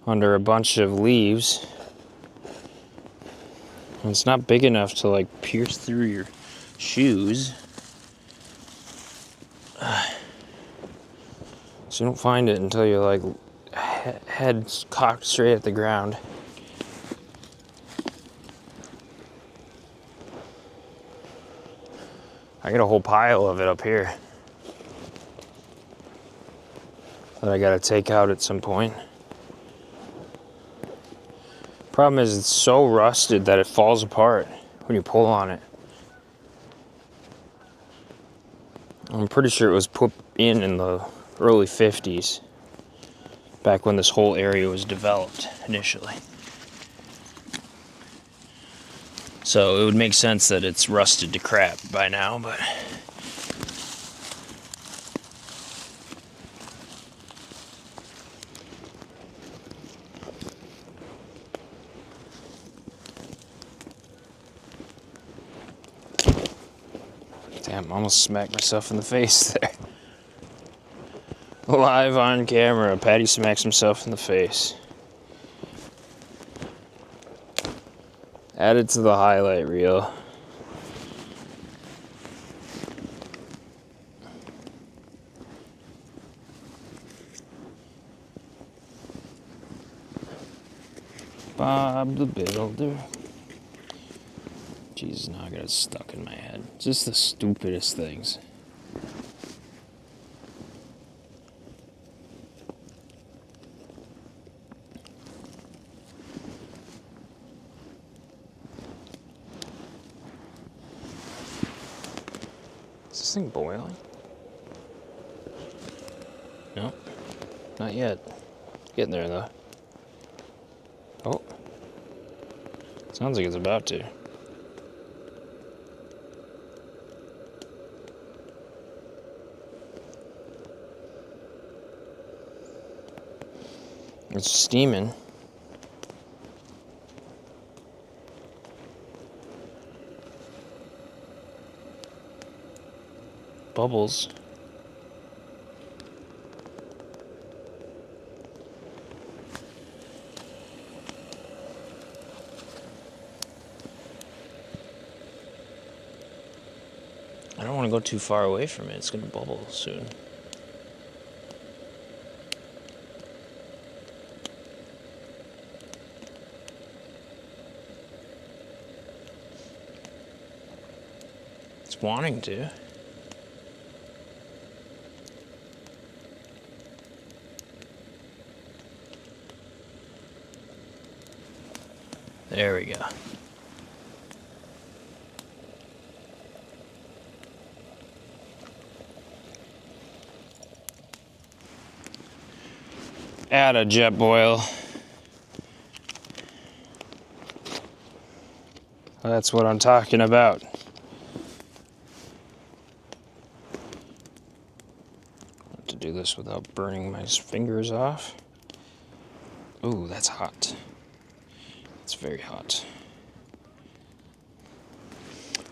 under a bunch of leaves. And it's not big enough to like pierce through your shoes. So you don't find it until you're like head cocked straight at the ground. I got a whole pile of it up here that I gotta take out at some point. Problem is it's so rusted that it falls apart when you pull on it. I'm pretty sure it was put in the early 50s, back when this whole area was developed initially. So it would make sense that it's rusted to crap by now, but damn, I almost smacked myself in the face there. Live on camera, Patty smacks himself in the face. Add it to the highlight reel. Bob the Builder. Jesus, now I got it stuck in my head. Just the stupidest things. Is this thing boiling? No, not yet. Getting there though. Oh, sounds like it's about to. It's steaming. Bubbles. I don't want to go too far away from it. It's going to bubble soon. It's wanting to. There we go. Add a jet boil. That's what I'm talking about. To do this without burning my fingers off. Ooh, that's hot. It's very hot.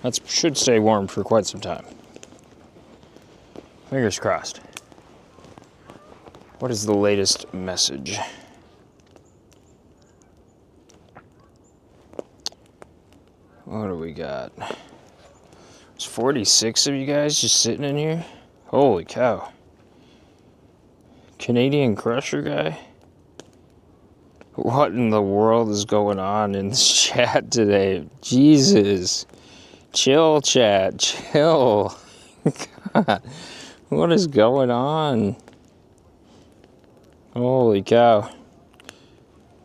That should stay warm for quite some time. Fingers crossed. What is the latest message? What do we got? There's 46 of you guys just sitting in here? Holy cow. Canadian Crusher guy? What in the world is going on in this chat today? Jesus. Chill, chat. Chill. God. What is going on? Holy cow.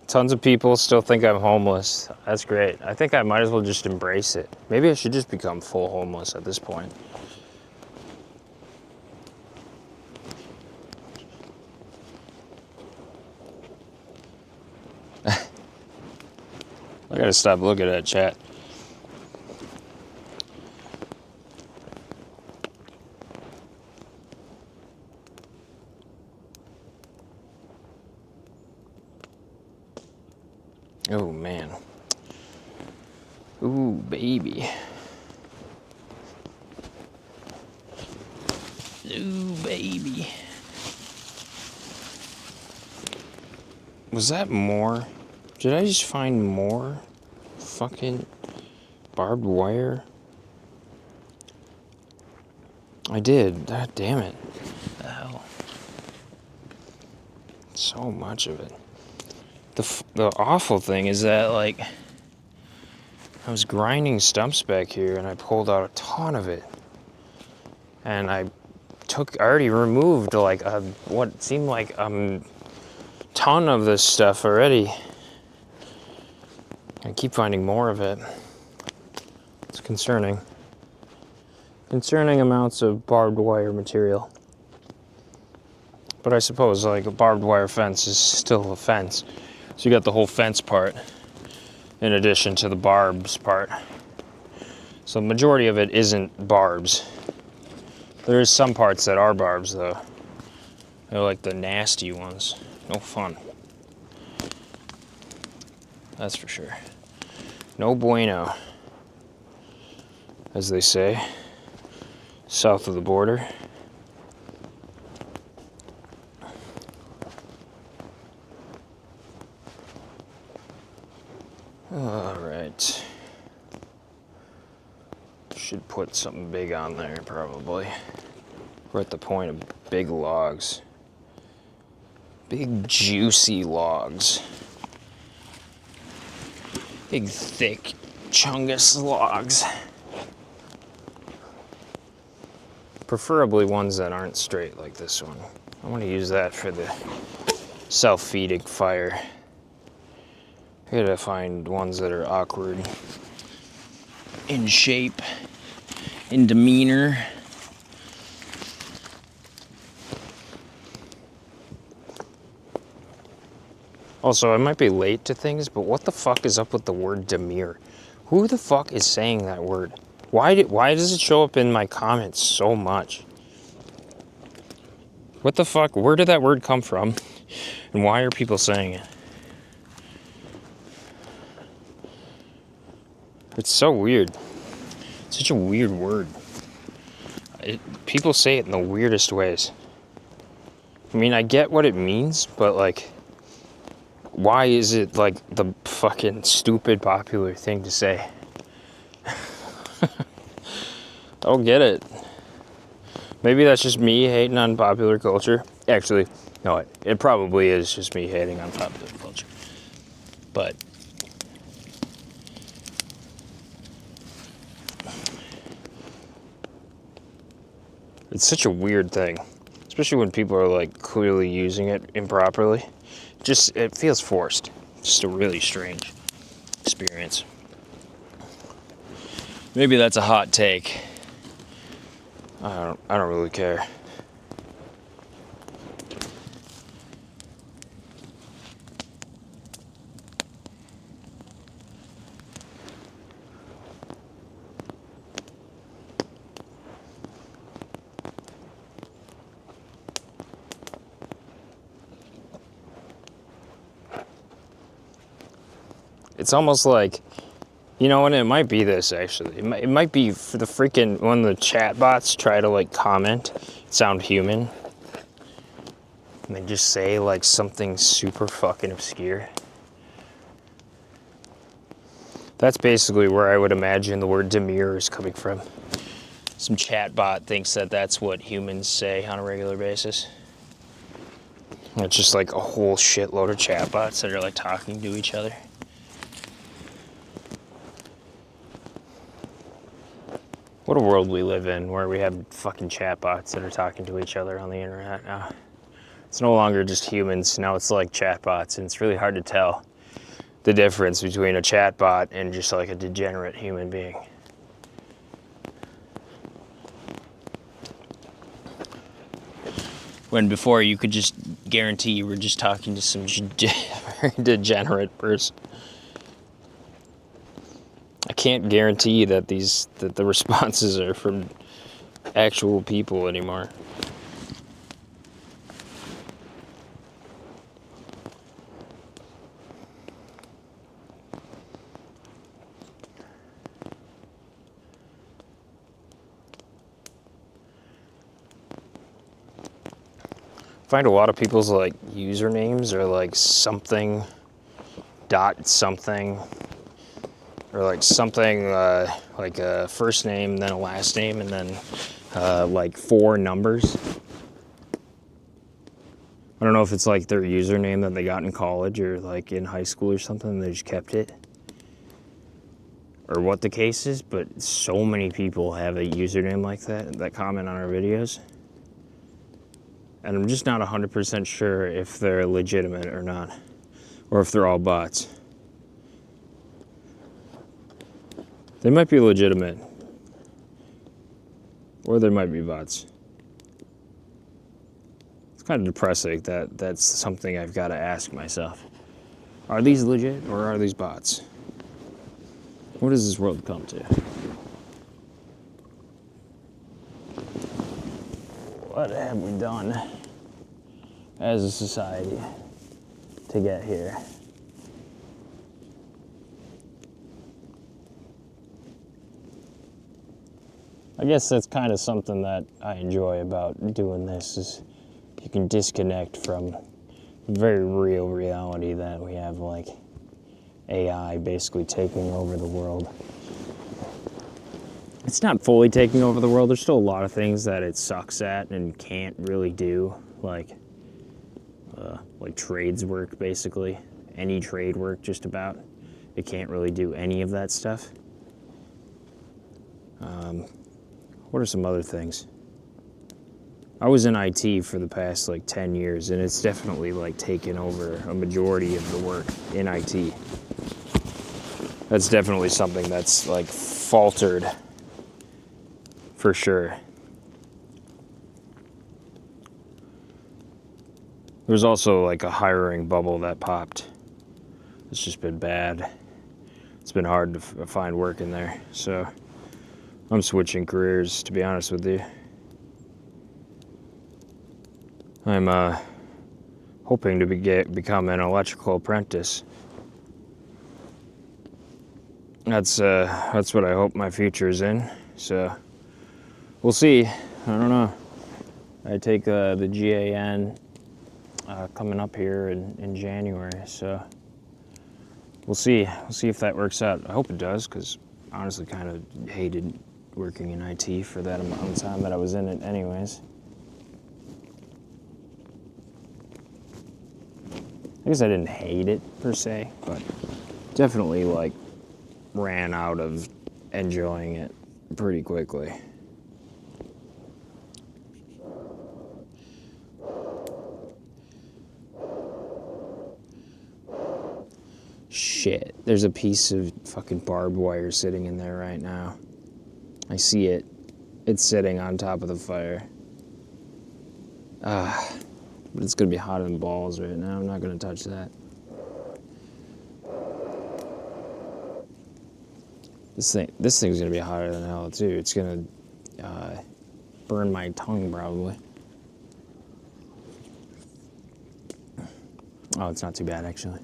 Tons of people still think I'm homeless. That's great. I think I might as well just embrace it. Maybe I should just become full homeless at this point. I gotta stop looking at that chat. Oh, man. Ooh, baby. Ooh, baby. Was that more? Did I just find more fucking barbed wire? I did. God damn it. What the hell? So much of it. The awful thing is that, like, I was grinding stumps back here and I pulled out a ton of it. And I already removed like what seemed like a ton of this stuff already. I keep finding more of it. It's concerning. Concerning amounts of barbed wire material. But I suppose like a barbed wire fence is still a fence. So you got the whole fence part in addition to the barbs part. So the majority of it isn't barbs. There is some parts that are barbs though. They're like the nasty ones. No fun. That's for sure. No bueno, as they say, south of the border. All right. Should put something big on there, probably. We're at the point of big logs. Big, juicy logs. Big, thick, chungus logs. Preferably ones that aren't straight like this one. I want to use that for the self-feeding fire. I gotta find ones that are awkward in shape, in demeanor. Also, I might be late to things, but what the fuck is up with the word demure? Who the fuck is saying that word? Why does it show up in my comments so much? What the fuck? Where did that word come from? And why are people saying it? It's so weird. It's such a weird word. People say it in the weirdest ways. I mean, I get what it means, but like, why is it like the fucking stupid popular thing to say? I don't get it. Maybe that's just me hating on popular culture. Actually, no, it probably is just me hating on popular culture. But it's such a weird thing, especially when people are like clearly using it improperly. It feels forced. Just a really strange experience. Maybe that's a hot take. I don't really care. It's almost like, you know, and it might be this actually. It might be for the freaking, when the chat bots try to like comment, sound human. And they just say like something super fucking obscure. That's basically where I would imagine the word demure is coming from. Some chat bot thinks that that's what humans say on a regular basis. And it's just like a whole shitload of chat bots that are like talking to each other. What a world we live in, where we have fucking chatbots that are talking to each other on the internet now. It's no longer just humans, now it's like chatbots, and it's really hard to tell the difference between a chatbot and just like a degenerate human being. When before you could just guarantee you were just talking to some very degenerate person. I can't guarantee that the responses are from actual people anymore. find a lot of people's like usernames are like something dot something, or like something like a first name, then a last name, and then like 4 numbers. I don't know if it's like their username that they got in college or like in high school or something, and they just kept it, or what the case is, but so many people have a username like that comment on our videos. And I'm just not 100% sure if they're legitimate or not, or if they're all bots. They might be legitimate, or there might be bots. It's kind of depressing that that's something I've got to ask myself. Are these legit, or are these bots? What does this world come to? What have we done as a society to get here? I guess that's kind of something that I enjoy about doing this, is you can disconnect from very real reality that we have like AI basically taking over the world. It's not fully taking over the world. There's still a lot of things that it sucks at and can't really do, like trades work, basically. Any trade work, just about. It can't really do any of that stuff. What are some other things? I was in IT for the past like 10 years, and it's definitely like taken over a majority of the work in IT. That's definitely something that's like faltered for sure. There's also like a hiring bubble that popped. It's just been bad. It's been hard to find work in there. So I'm switching careers, to be honest with you. I'm hoping to become an electrical apprentice. That's what I hope my future is in. So we'll see. I don't know. I take the GAN coming up here in January, so we'll see. We'll see if that works out. I hope it does, because I honestly kind of hated working in IT for that amount of time that I was in it anyways. I guess I didn't hate it per se, but definitely like ran out of enjoying it pretty quickly. Shit, there's a piece of fucking barbed wire sitting in there right now. I see it. It's sitting on top of the fire. But it's gonna be hotter than balls right now. I'm not gonna touch that. This thing's gonna be hotter than hell too. It's gonna burn my tongue probably. Oh, it's not too bad actually.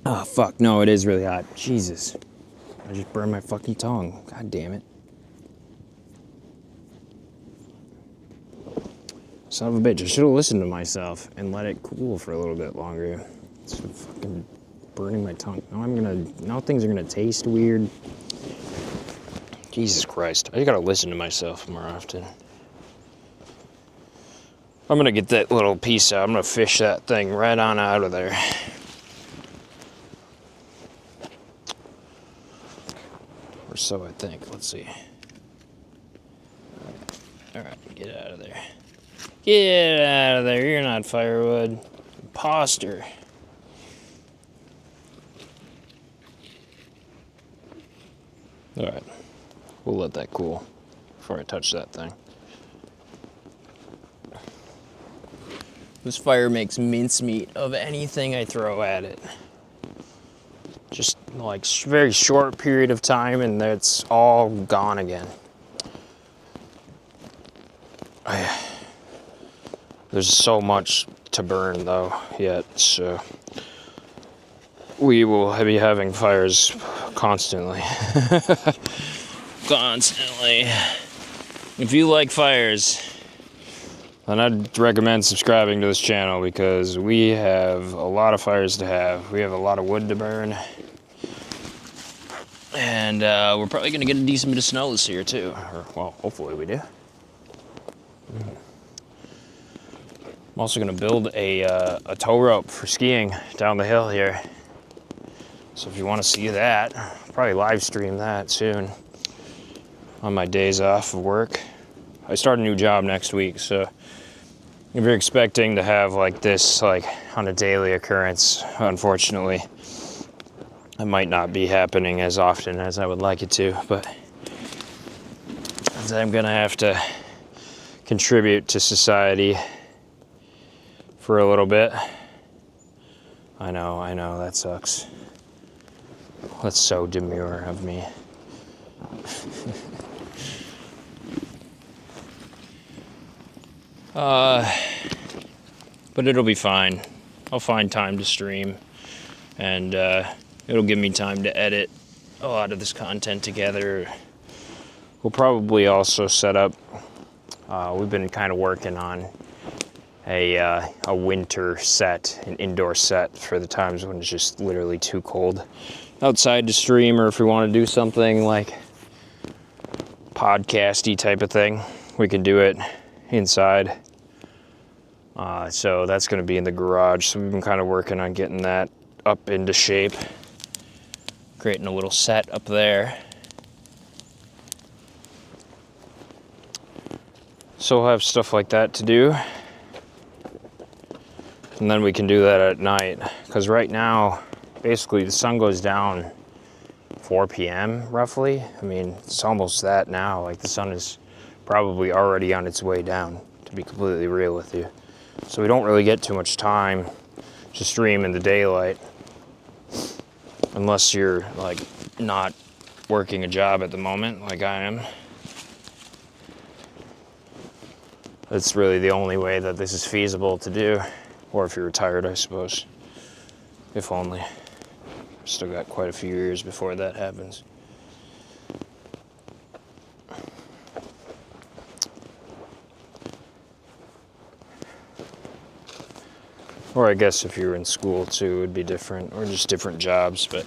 Oh fuck, no, it is really hot. Jesus. I just burned my fucking tongue. God damn it. Son of a bitch, I should have listened to myself and let it cool for a little bit longer. It's fucking burning my tongue. Now things are gonna taste weird. Jesus Christ, I just gotta listen to myself more often. I'm gonna get that little piece out. I'm gonna fish that thing right on out of there. Or so I think. Let's see. Alright, get out of there. Get out of there. You're not Firewood. Imposter. Alright. We'll let that cool before I touch that thing. This fire makes mincemeat of anything I throw at it. Just like very short period of time and it's all gone again. There's so much to burn though yet, so we will be having fires constantly. Constantly. If you like fires, then I'd recommend subscribing to this channel because we have a lot of fires to have. We have a lot of wood to burn. And we're probably going to get a decent bit of snow this year too. Or, well, hopefully we do. I'm also going to build a tow rope for skiing down the hill here. So if you want to see that, I'll probably live stream that soon on my days off of work. I start a new job next week, so if you're expecting to have like this like on a daily occurrence, unfortunately, it might not be happening as often as I would like it to, but I'm gonna have to contribute to society for a little bit. I know, that sucks. That's so demure of me. But it'll be fine. I'll find time to stream, and it'll give me time to edit a lot of this content together. We'll probably also set up, we've been kind of working on a winter set, an indoor set for the times when it's just literally too cold outside to stream, or if we want to do something like podcasty type of thing, we can do it inside. So that's going to be in the garage. So we've been kind of working on getting that up into shape, creating a little set up there. So we'll have stuff like that to do. And then we can do that at night. Because right now, basically the sun goes down 4 p.m. roughly. I mean, it's almost that now. Like the sun is probably already on its way down, to be completely real with you. So we don't really get too much time to stream in the daylight. Unless you're like not working a job at the moment, like I am. That's really the only way that this is feasible to do. Or if you're retired, I suppose. If only. Still got quite a few years before that happens. Or I guess if you're in school too, it would be different, or just different jobs, but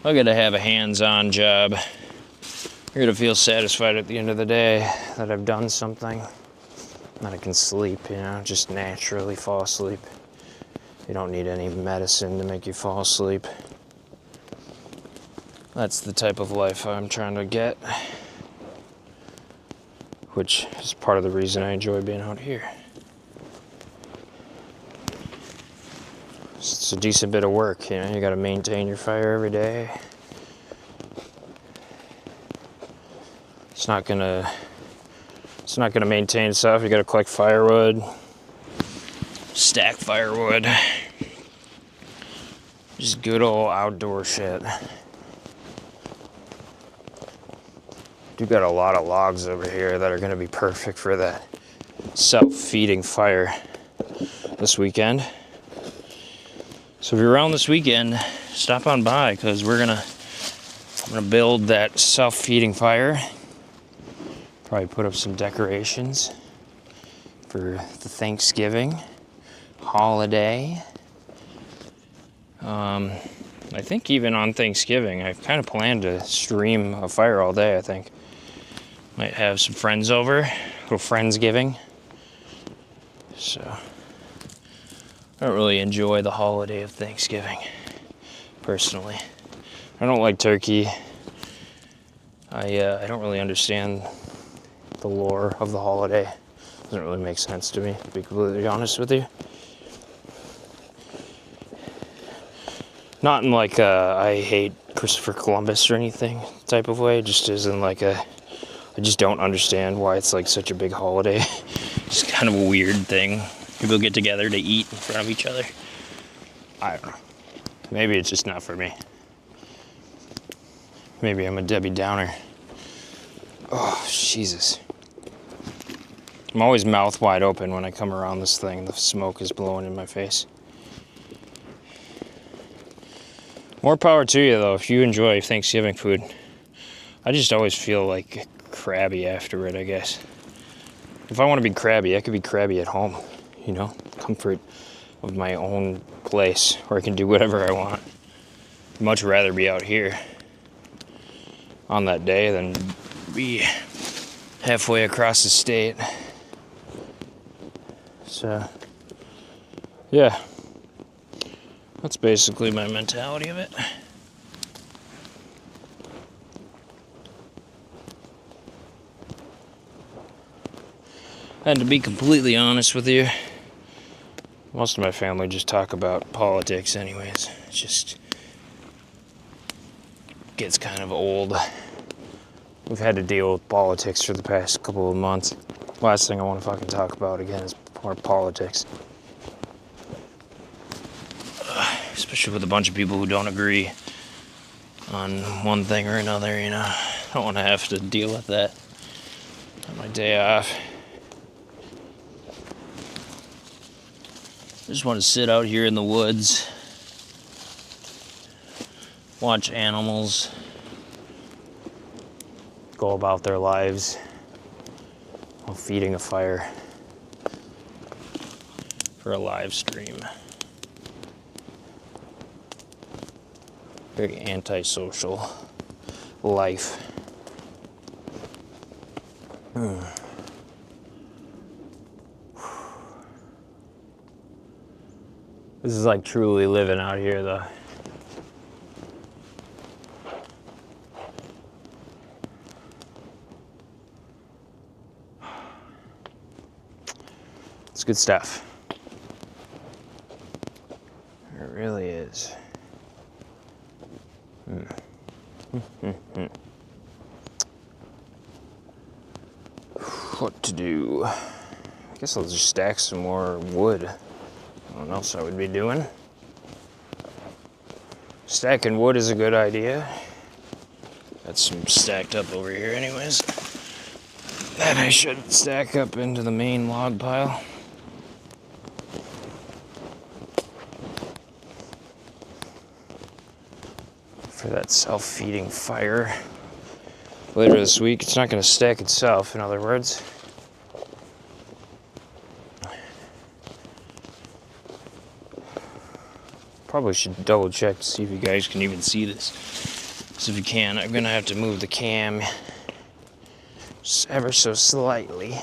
I gotta have a hands-on job. I gotta feel satisfied at the end of the day that I've done something, that I can sleep, you know, just naturally fall asleep. You don't need any medicine to make you fall asleep. That's the type of life I'm trying to get, which is part of the reason I enjoy being out here. It's a decent bit of work, you know, you gotta maintain your fire every day. It's not gonna maintain stuff. You gotta collect firewood, stack firewood. Just good old outdoor shit. Do got a lot of logs over here that are gonna be perfect for that self-feeding fire this weekend. So if you're around this weekend, stop on by, because I'm gonna build that self-feeding fire. Probably put up some decorations for the Thanksgiving holiday. I think even on Thanksgiving, I've kind of planned to stream a fire all day, I think. Might have some friends over, a little Friendsgiving. So, I don't really enjoy the holiday of Thanksgiving, personally. I don't like turkey. I don't really understand the lore of the holiday. Doesn't really make sense to me, to be completely honest with you. Not in like a I hate Christopher Columbus or anything type of way, just as in like I just don't understand why it's like such a big holiday. It's kind of a weird thing. People get together to eat in front of each other. I don't know. Maybe it's just not for me. Maybe I'm a Debbie Downer. Oh, Jesus. I'm always mouth wide open when I come around this thing. The smoke is blowing in my face. More power to you, though, if you enjoy Thanksgiving food. I just always feel like crabby after it, I guess. If I want to be crabby, I could be crabby at home, you know? Comfort of my own place where I can do whatever I want. I'd much rather be out here on that day than be halfway across the state. So, yeah. That's basically my mentality of it. And to be completely honest with you, most of my family just talk about politics anyways. It just gets kind of old. We've had to deal with politics for the past couple of months. Last thing I want to fucking talk about again is more politics. Especially with a bunch of people who don't agree on one thing or another, you know. I don't want to have to deal with that on my day off. I just want to sit out here in the woods, watch animals go about their lives while feeding a fire for a live stream. Very antisocial life. This is like truly living out here though. It's good stuff. It really is. What to do? I guess I'll just stack some more wood. I don't know what else I would be doing. Stacking wood is a good idea. Got some stacked up over here anyways. That I should stack up into the main log pile. For that self-feeding fire later this week. It's not going to stack itself, in other words. Probably should double check to see if you guys can even see this. So if you can, I'm going to have to move the cam just ever so slightly.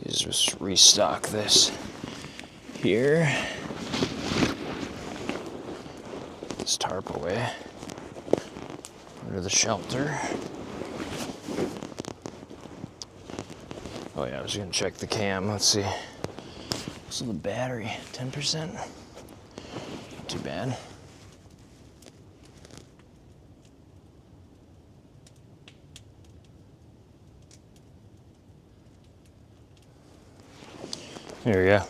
Just restock this here. This tarp away under the shelter. Oh yeah, I was gonna check the cam. Let's see. So the battery, 10%? Not too bad. There we go.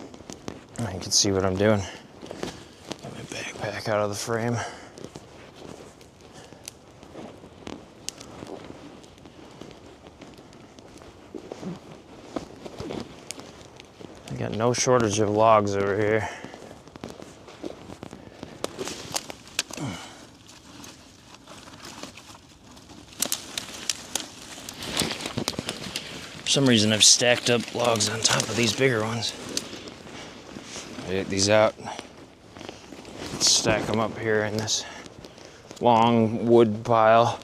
You can see what I'm doing. Get my backpack out of the frame. I got no shortage of logs over here. For some reason I've stacked up logs on top of these bigger ones. I get these out, stack them up here in this long wood pile.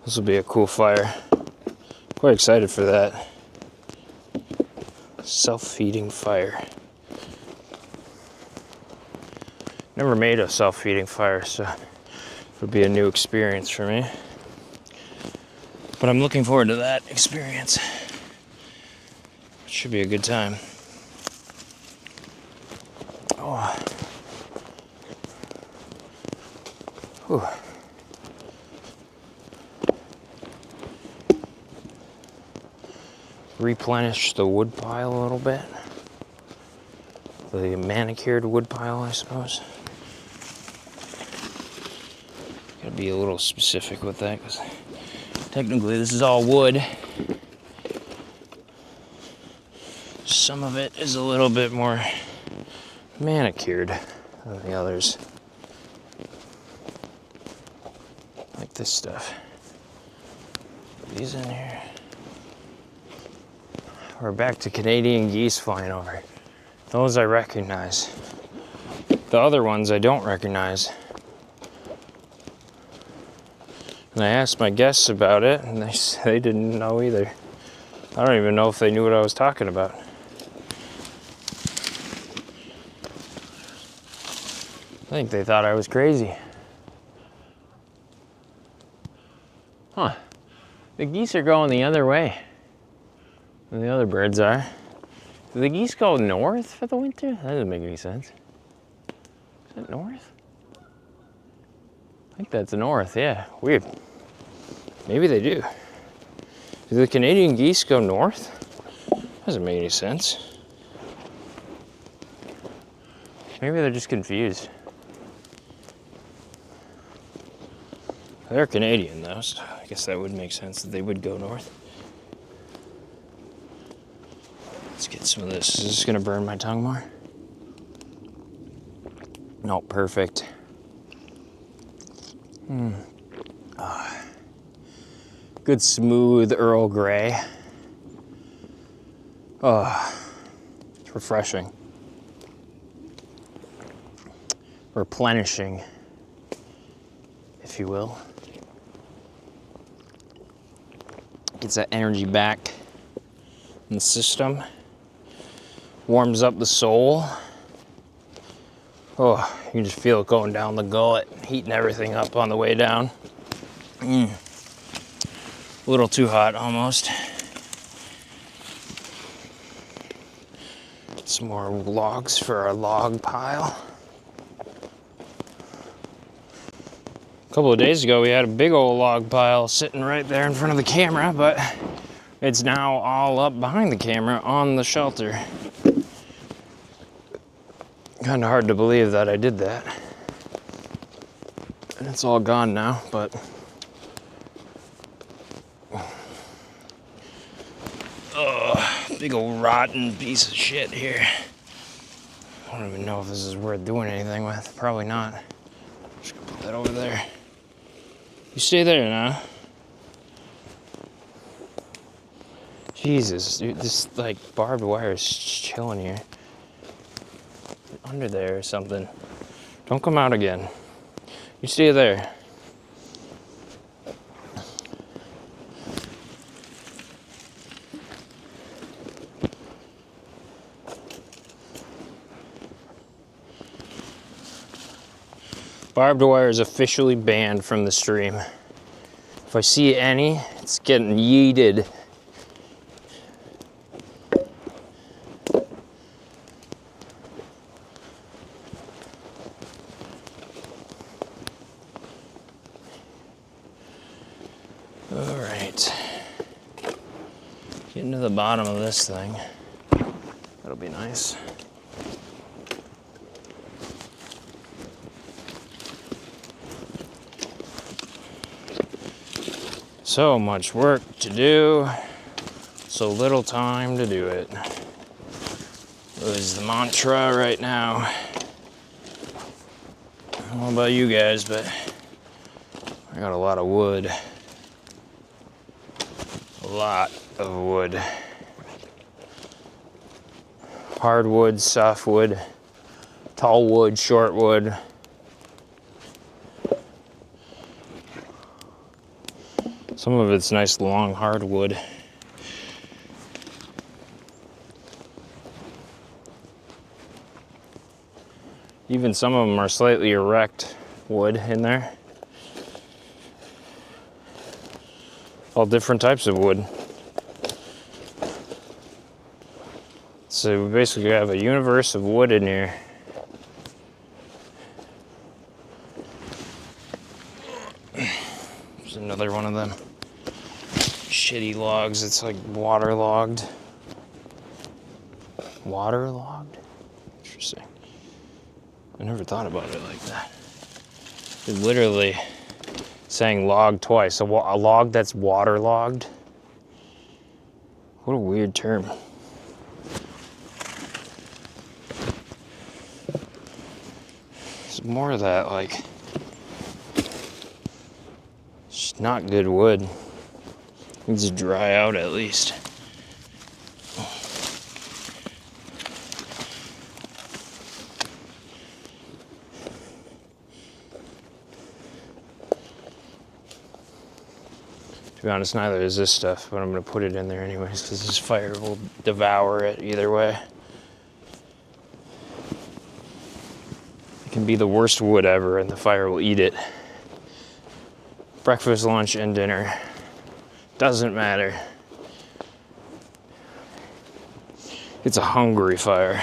This will be a cool fire. Quite excited for that. Self-feeding fire. Never made a self-feeding fire, so it'll be a new experience for me. But I'm looking forward to that experience. It should be a good time. Oh. Whew. Replenish the wood pile a little bit. The manicured wood pile, I suppose. Gotta be a little specific with that, because technically this is all wood. Some of it is a little bit more manicured than the others. Like this stuff. These in here. We're back to Canadian geese flying over. Those I recognize. The other ones I don't recognize. And I asked my guests about it, and they didn't know either. I don't even know if they knew what I was talking about. I think they thought I was crazy. Huh. The geese are going the other way than the other birds are. Do the geese go north for the winter? That doesn't make any sense. Is that north? I think that's north, yeah. Weird. Maybe they do. Do the Canadian geese go north? Doesn't make any sense. Maybe they're just confused. They're Canadian though, so I guess that would make sense that they would go north. Let's get some of this. Is this gonna burn my tongue more? No, perfect. Good smooth Earl Grey. Oh, it's refreshing. Replenishing, if you will. Gets that energy back in the system. Warms up the soul. Oh, you can just feel it going down the gullet, heating everything up on the way down. A little too hot almost. Some more logs for our log pile. A couple of days ago we had a big old log pile sitting right there in front of the camera, but it's now all up behind the camera on the shelter. Kind of hard to believe that I did that. And it's all gone now, but big old rotten piece of shit here. I don't even know if this is worth doing anything with. Probably not. Just gonna put that over there. You stay there now. Jesus, dude, this like barbed wire is chilling here. Under there or something. Don't come out again. You stay there. Barbed wire is officially banned from the stream. If I see any, it's getting yeeted. All right. Getting to the bottom of this thing. That'll be nice. So much work to do, so little time to do it. Is the mantra right now. I don't know about you guys, but I got a lot of wood. A lot of wood. Hardwood, softwood, tall wood, short wood. Some of it's nice long hardwood. Even some of them are slightly erect wood in there. All different types of wood. So we basically have a universe of wood in here. There's another one of them shitty logs. It's like waterlogged. Waterlogged? Interesting. I never thought about it like that. It's literally saying log twice. A log that's waterlogged. What a weird term. There's more of that, like, not good wood. Needs to dry out at least. To be honest, neither is this stuff, but I'm gonna put it in there anyways because this fire will devour it either way. It can be the worst wood ever and the fire will eat it. Breakfast, lunch, and dinner. Doesn't matter. It's a hungry fire.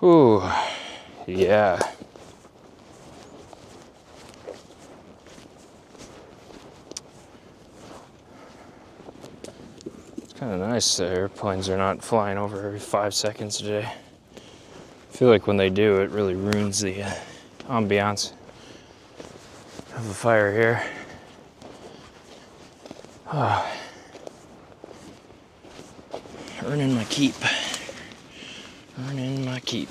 Ooh, yeah. It's kind of nice that airplanes are not flying over every 5 seconds a day. I feel like when they do, it really ruins the ambiance of a fire here. Oh. Earning my keep. Earning my keep.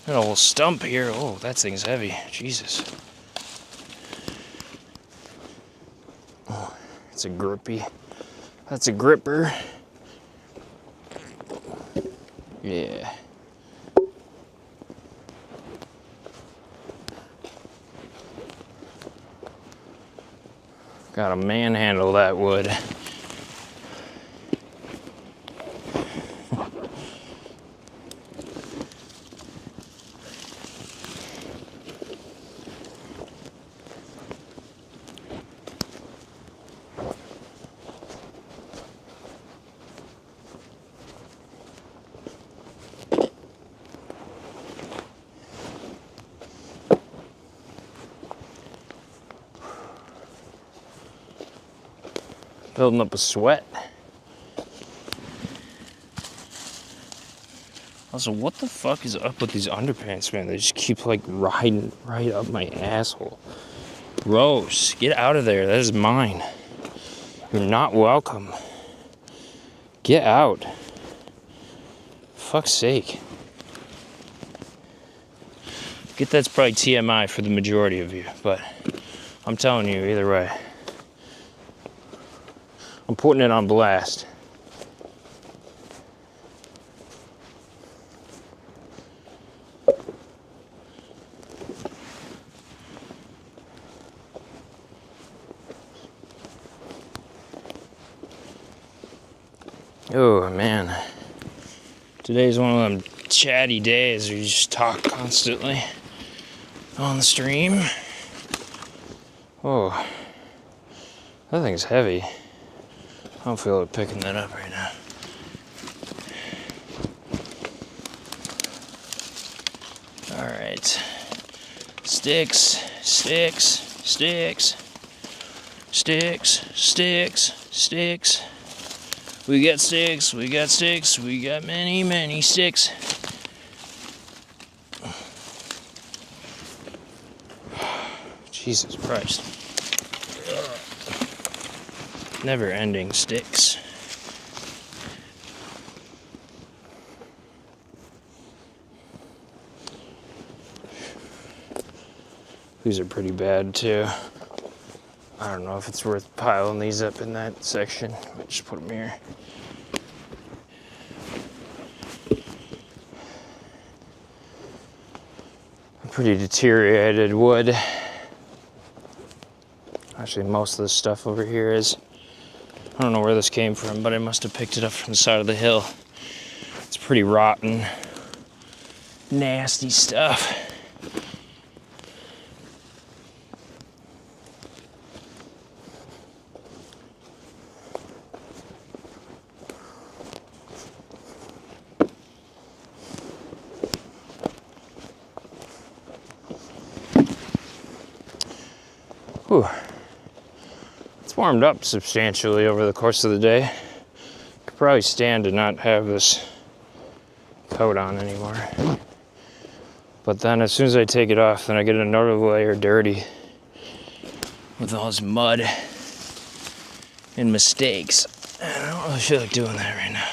Got a little stump here. Oh, that thing's heavy. Jesus. Oh, it's a grippy. That's a gripper. Yeah. Gotta manhandle that wood. Building up a sweat. Also, what the fuck is up with these underpants, man? They just keep like riding right up my asshole. Gross. Get out of there. That is mine. You're not welcome. Get out. Fuck's sake. Get that's probably TMI for the majority of you, but I'm telling you either way. I'm putting it on blast. Oh man, today's one of them chatty days where you just talk constantly on the stream. Oh, that thing's heavy. I don't feel like picking that up right now. All right, sticks, sticks, sticks, sticks, sticks, sticks. We got sticks, we got sticks, we got many, many sticks. Jesus Christ. Never ending sticks. These are pretty bad too. I don't know if it's worth piling these up in that section. Might just put them here. Pretty deteriorated wood. Actually, most of this stuff over here is. I don't know where this came from, but I must have picked it up from the side of the hill. It's pretty rotten, nasty stuff. Whew. It's warmed up substantially over the course of the day. Could probably stand to not have this coat on anymore. But then as soon as I take it off, then I get another layer dirty with all this mud and mistakes. And I don't really feel like doing that right now.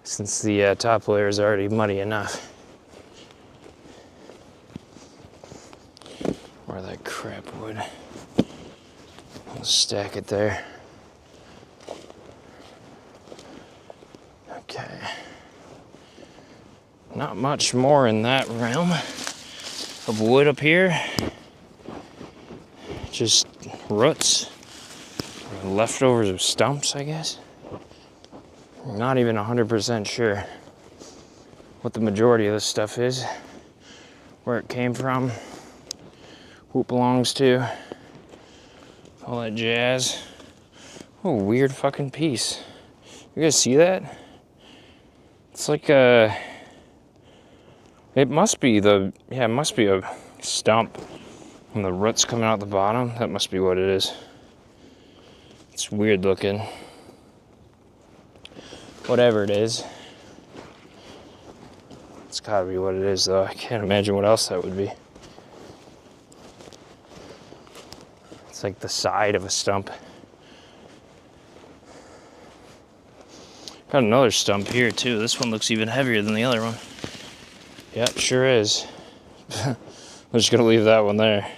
since the top layer is already muddy enough. Or that crap wood. I'll stack it there. Okay. Not much more in that realm of wood up here. Just roots. Leftovers of stumps, I guess. I'm not even 100% sure what the majority of this stuff is, where it came from, who it belongs to, all that jazz. Oh, weird fucking piece. You guys see that? It's like a... It must be a stump. And the roots coming out the bottom, that must be what it is. It's weird looking. Whatever it is. It's gotta be what it is though. I can't imagine what else that would be. It's like the side of a stump. Got another stump here too. This one looks even heavier than the other one. Yep, sure is. I'm just gonna leave that one there.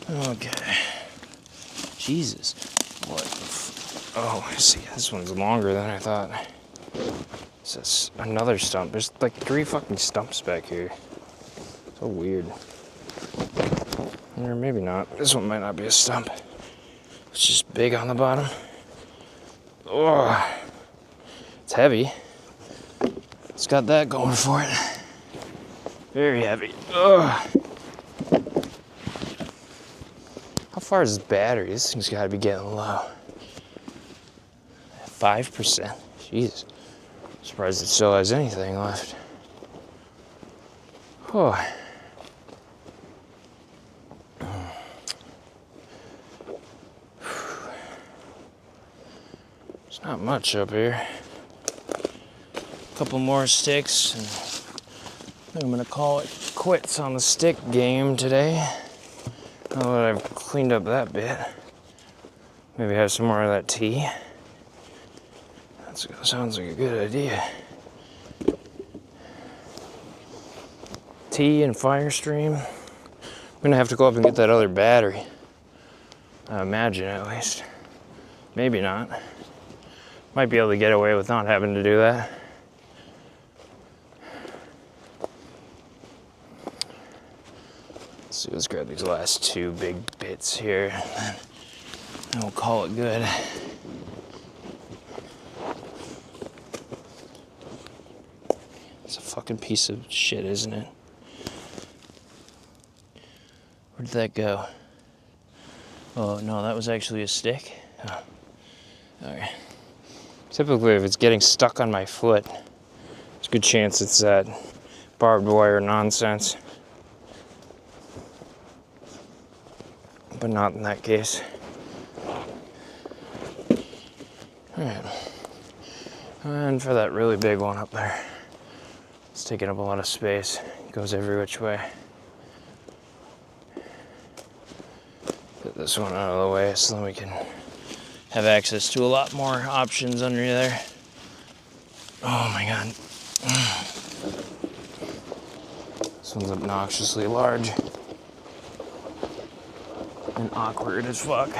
Okay. Jesus. What the oh, I see. This one's longer than I thought. This is another stump. There's like 3 fucking stumps back here. So weird. Or maybe not. This one might not be a stump. It's just big on the bottom. Oh, it's heavy. It's got that going for it. Very heavy. Ugh. How far is this battery? This thing's gotta be getting low. 5%. Jeez. Surprised it still has anything left. Oh. There's not much up here. A couple more sticks, and I think I'm gonna call it quits on the stick game today. Now that I've cleaned up that bit. Maybe have some more of that tea. That sounds like a good idea. Tea and Firestream. I'm gonna have to go up and get that other battery. I imagine, at least. Maybe not. Might be able to get away with not having to do that. So let's grab these last 2 big bits here, and we'll call it good. It's a fucking piece of shit, isn't it? Where did that go? Oh, no, that was actually a stick. Oh. Okay. Typically, if it's getting stuck on my foot, there's a good chance it's that barbed wire nonsense. But not in that case. Alright. And for that really big one up there, it's taking up a lot of space. It goes every which way. Get this one out of the way so then we can have access to a lot more options under there. Oh my god. This one's obnoxiously large. And awkward as fuck.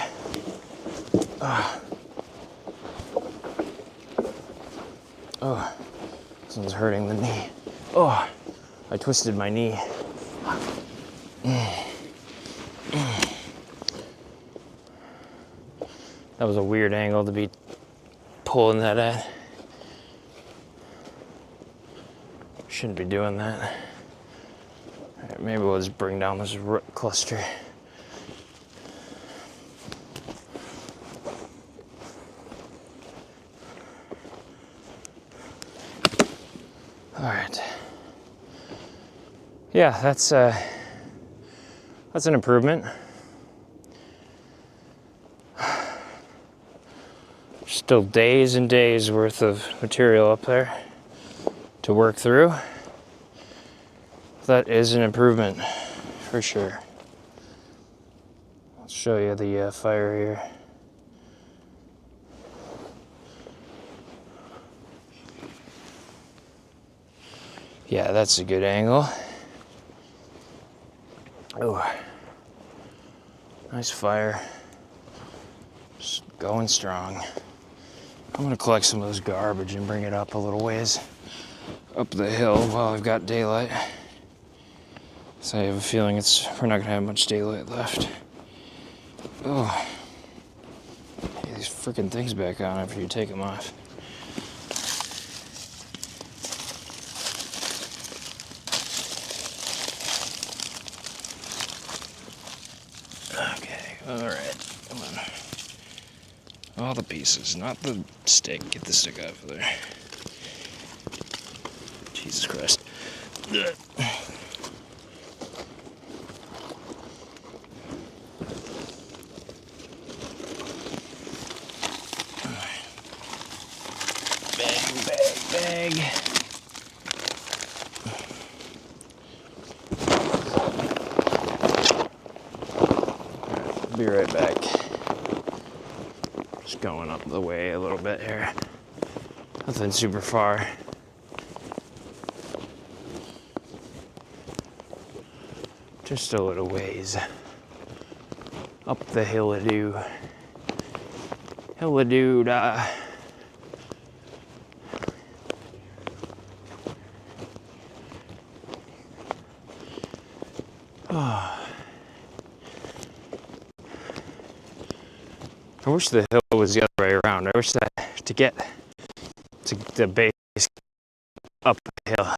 Oh, this one's hurting the knee. Oh, I twisted my knee. That was a weird angle to be pulling that at. Shouldn't be doing that. All right, maybe we'll just bring down this root cluster. All right. Yeah, that's an improvement. Still days and days worth of material up there to work through. That is an improvement for sure. I'll show you the fire here. Yeah, that's a good angle. Oh, nice fire. Just going strong. I'm gonna collect some of this garbage and bring it up a little ways up the hill while I've got daylight. So I have a feeling we're not gonna have much daylight left. Oh, get these freaking things back on after you take them off. Okay, all right, come on. All the pieces, not the stick. Get the stick off of there. Jesus Christ. Ugh. Bag. Alright, be right back. Just going up the way a little bit here. Nothing super far. Just a little ways. Up the hill-a-doo. Hill-a-doo-dah. I wish the hill was the other way around. I wish that to get to the base up the hill.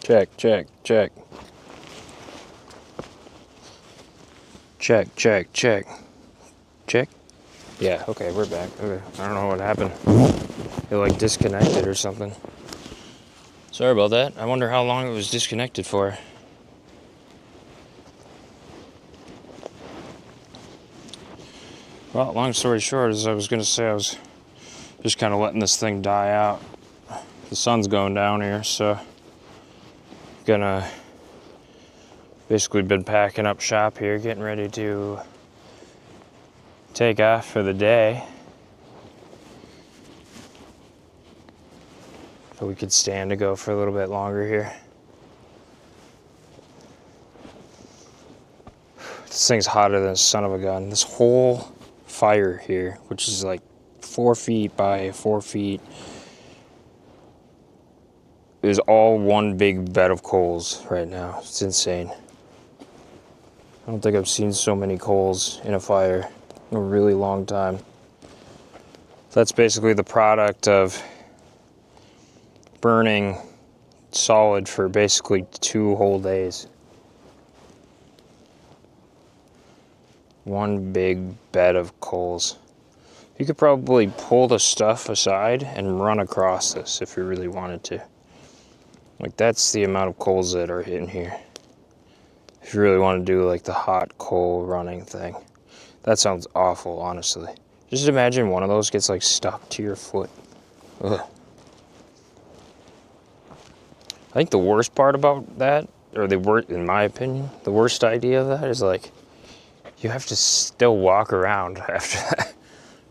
Check, check, check. Check, check, check. Check? Yeah, okay, we're back. Okay. I don't know what happened. It like disconnected or something. Sorry about that. I wonder how long it was disconnected for. Well, long story short, as I was going to say, I was just kind of letting this thing die out. The sun's going down here, so gonna basically been packing up shop here, getting ready to take off for the day. So we could stand to go for a little bit longer here. This thing's hotter than a son of a gun. This whole fire here, which is like 4 feet by 4 feet, is all one big bed of coals right now. It's insane. I don't think I've seen so many coals in a fire in a really long time. That's basically the product of burning solid for basically 2 whole days. One big bed of coals. You could probably pull the stuff aside and run across this if you really wanted to. Like, that's the amount of coals that are in here. If you really want to do like the hot coal running thing. That sounds awful, honestly. Just imagine one of those gets like stuck to your foot. Ugh. I think the worst part about that, or in my opinion, the worst idea of that is like, you have to still walk around after that.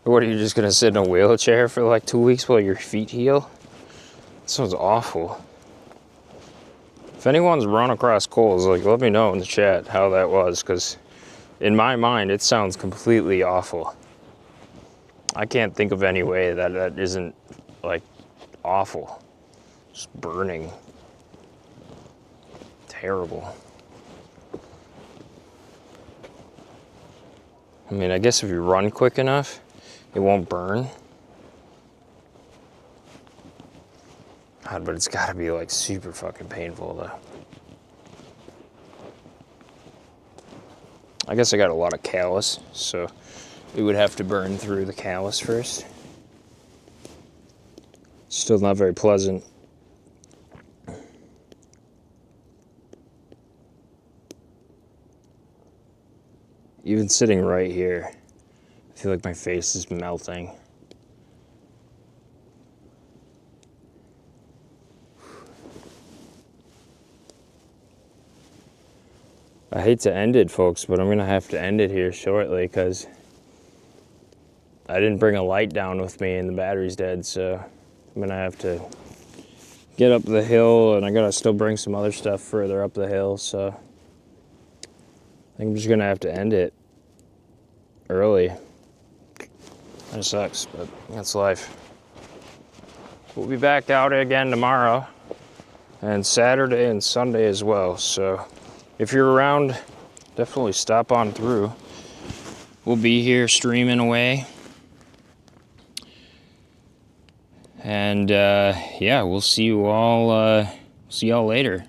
What, are you just gonna sit in a wheelchair for like 2 weeks while your feet heal? That sounds awful. If anyone's run across coals, like, let me know in the chat how that was, because in my mind, it sounds completely awful. I can't think of any way that isn't like awful. Just burning. Terrible. I mean, I guess if you run quick enough, it won't burn. God, but it's gotta be like super fucking painful though. I guess I got a lot of callus, so it would have to burn through the callus first. Still not very pleasant. Even sitting right here, I feel like my face is melting. I hate to end it, folks, but I'm gonna have to end it here shortly because I didn't bring a light down with me and the battery's dead, so I'm gonna have to get up the hill, and I gotta still bring some other stuff further up the hill, so I think I'm just gonna have to end it early. That sucks, but that's life. We'll be back out again tomorrow, and Saturday and Sunday as well, so if you're around, definitely stop on through. We'll be here streaming away. And yeah, we'll see you all later.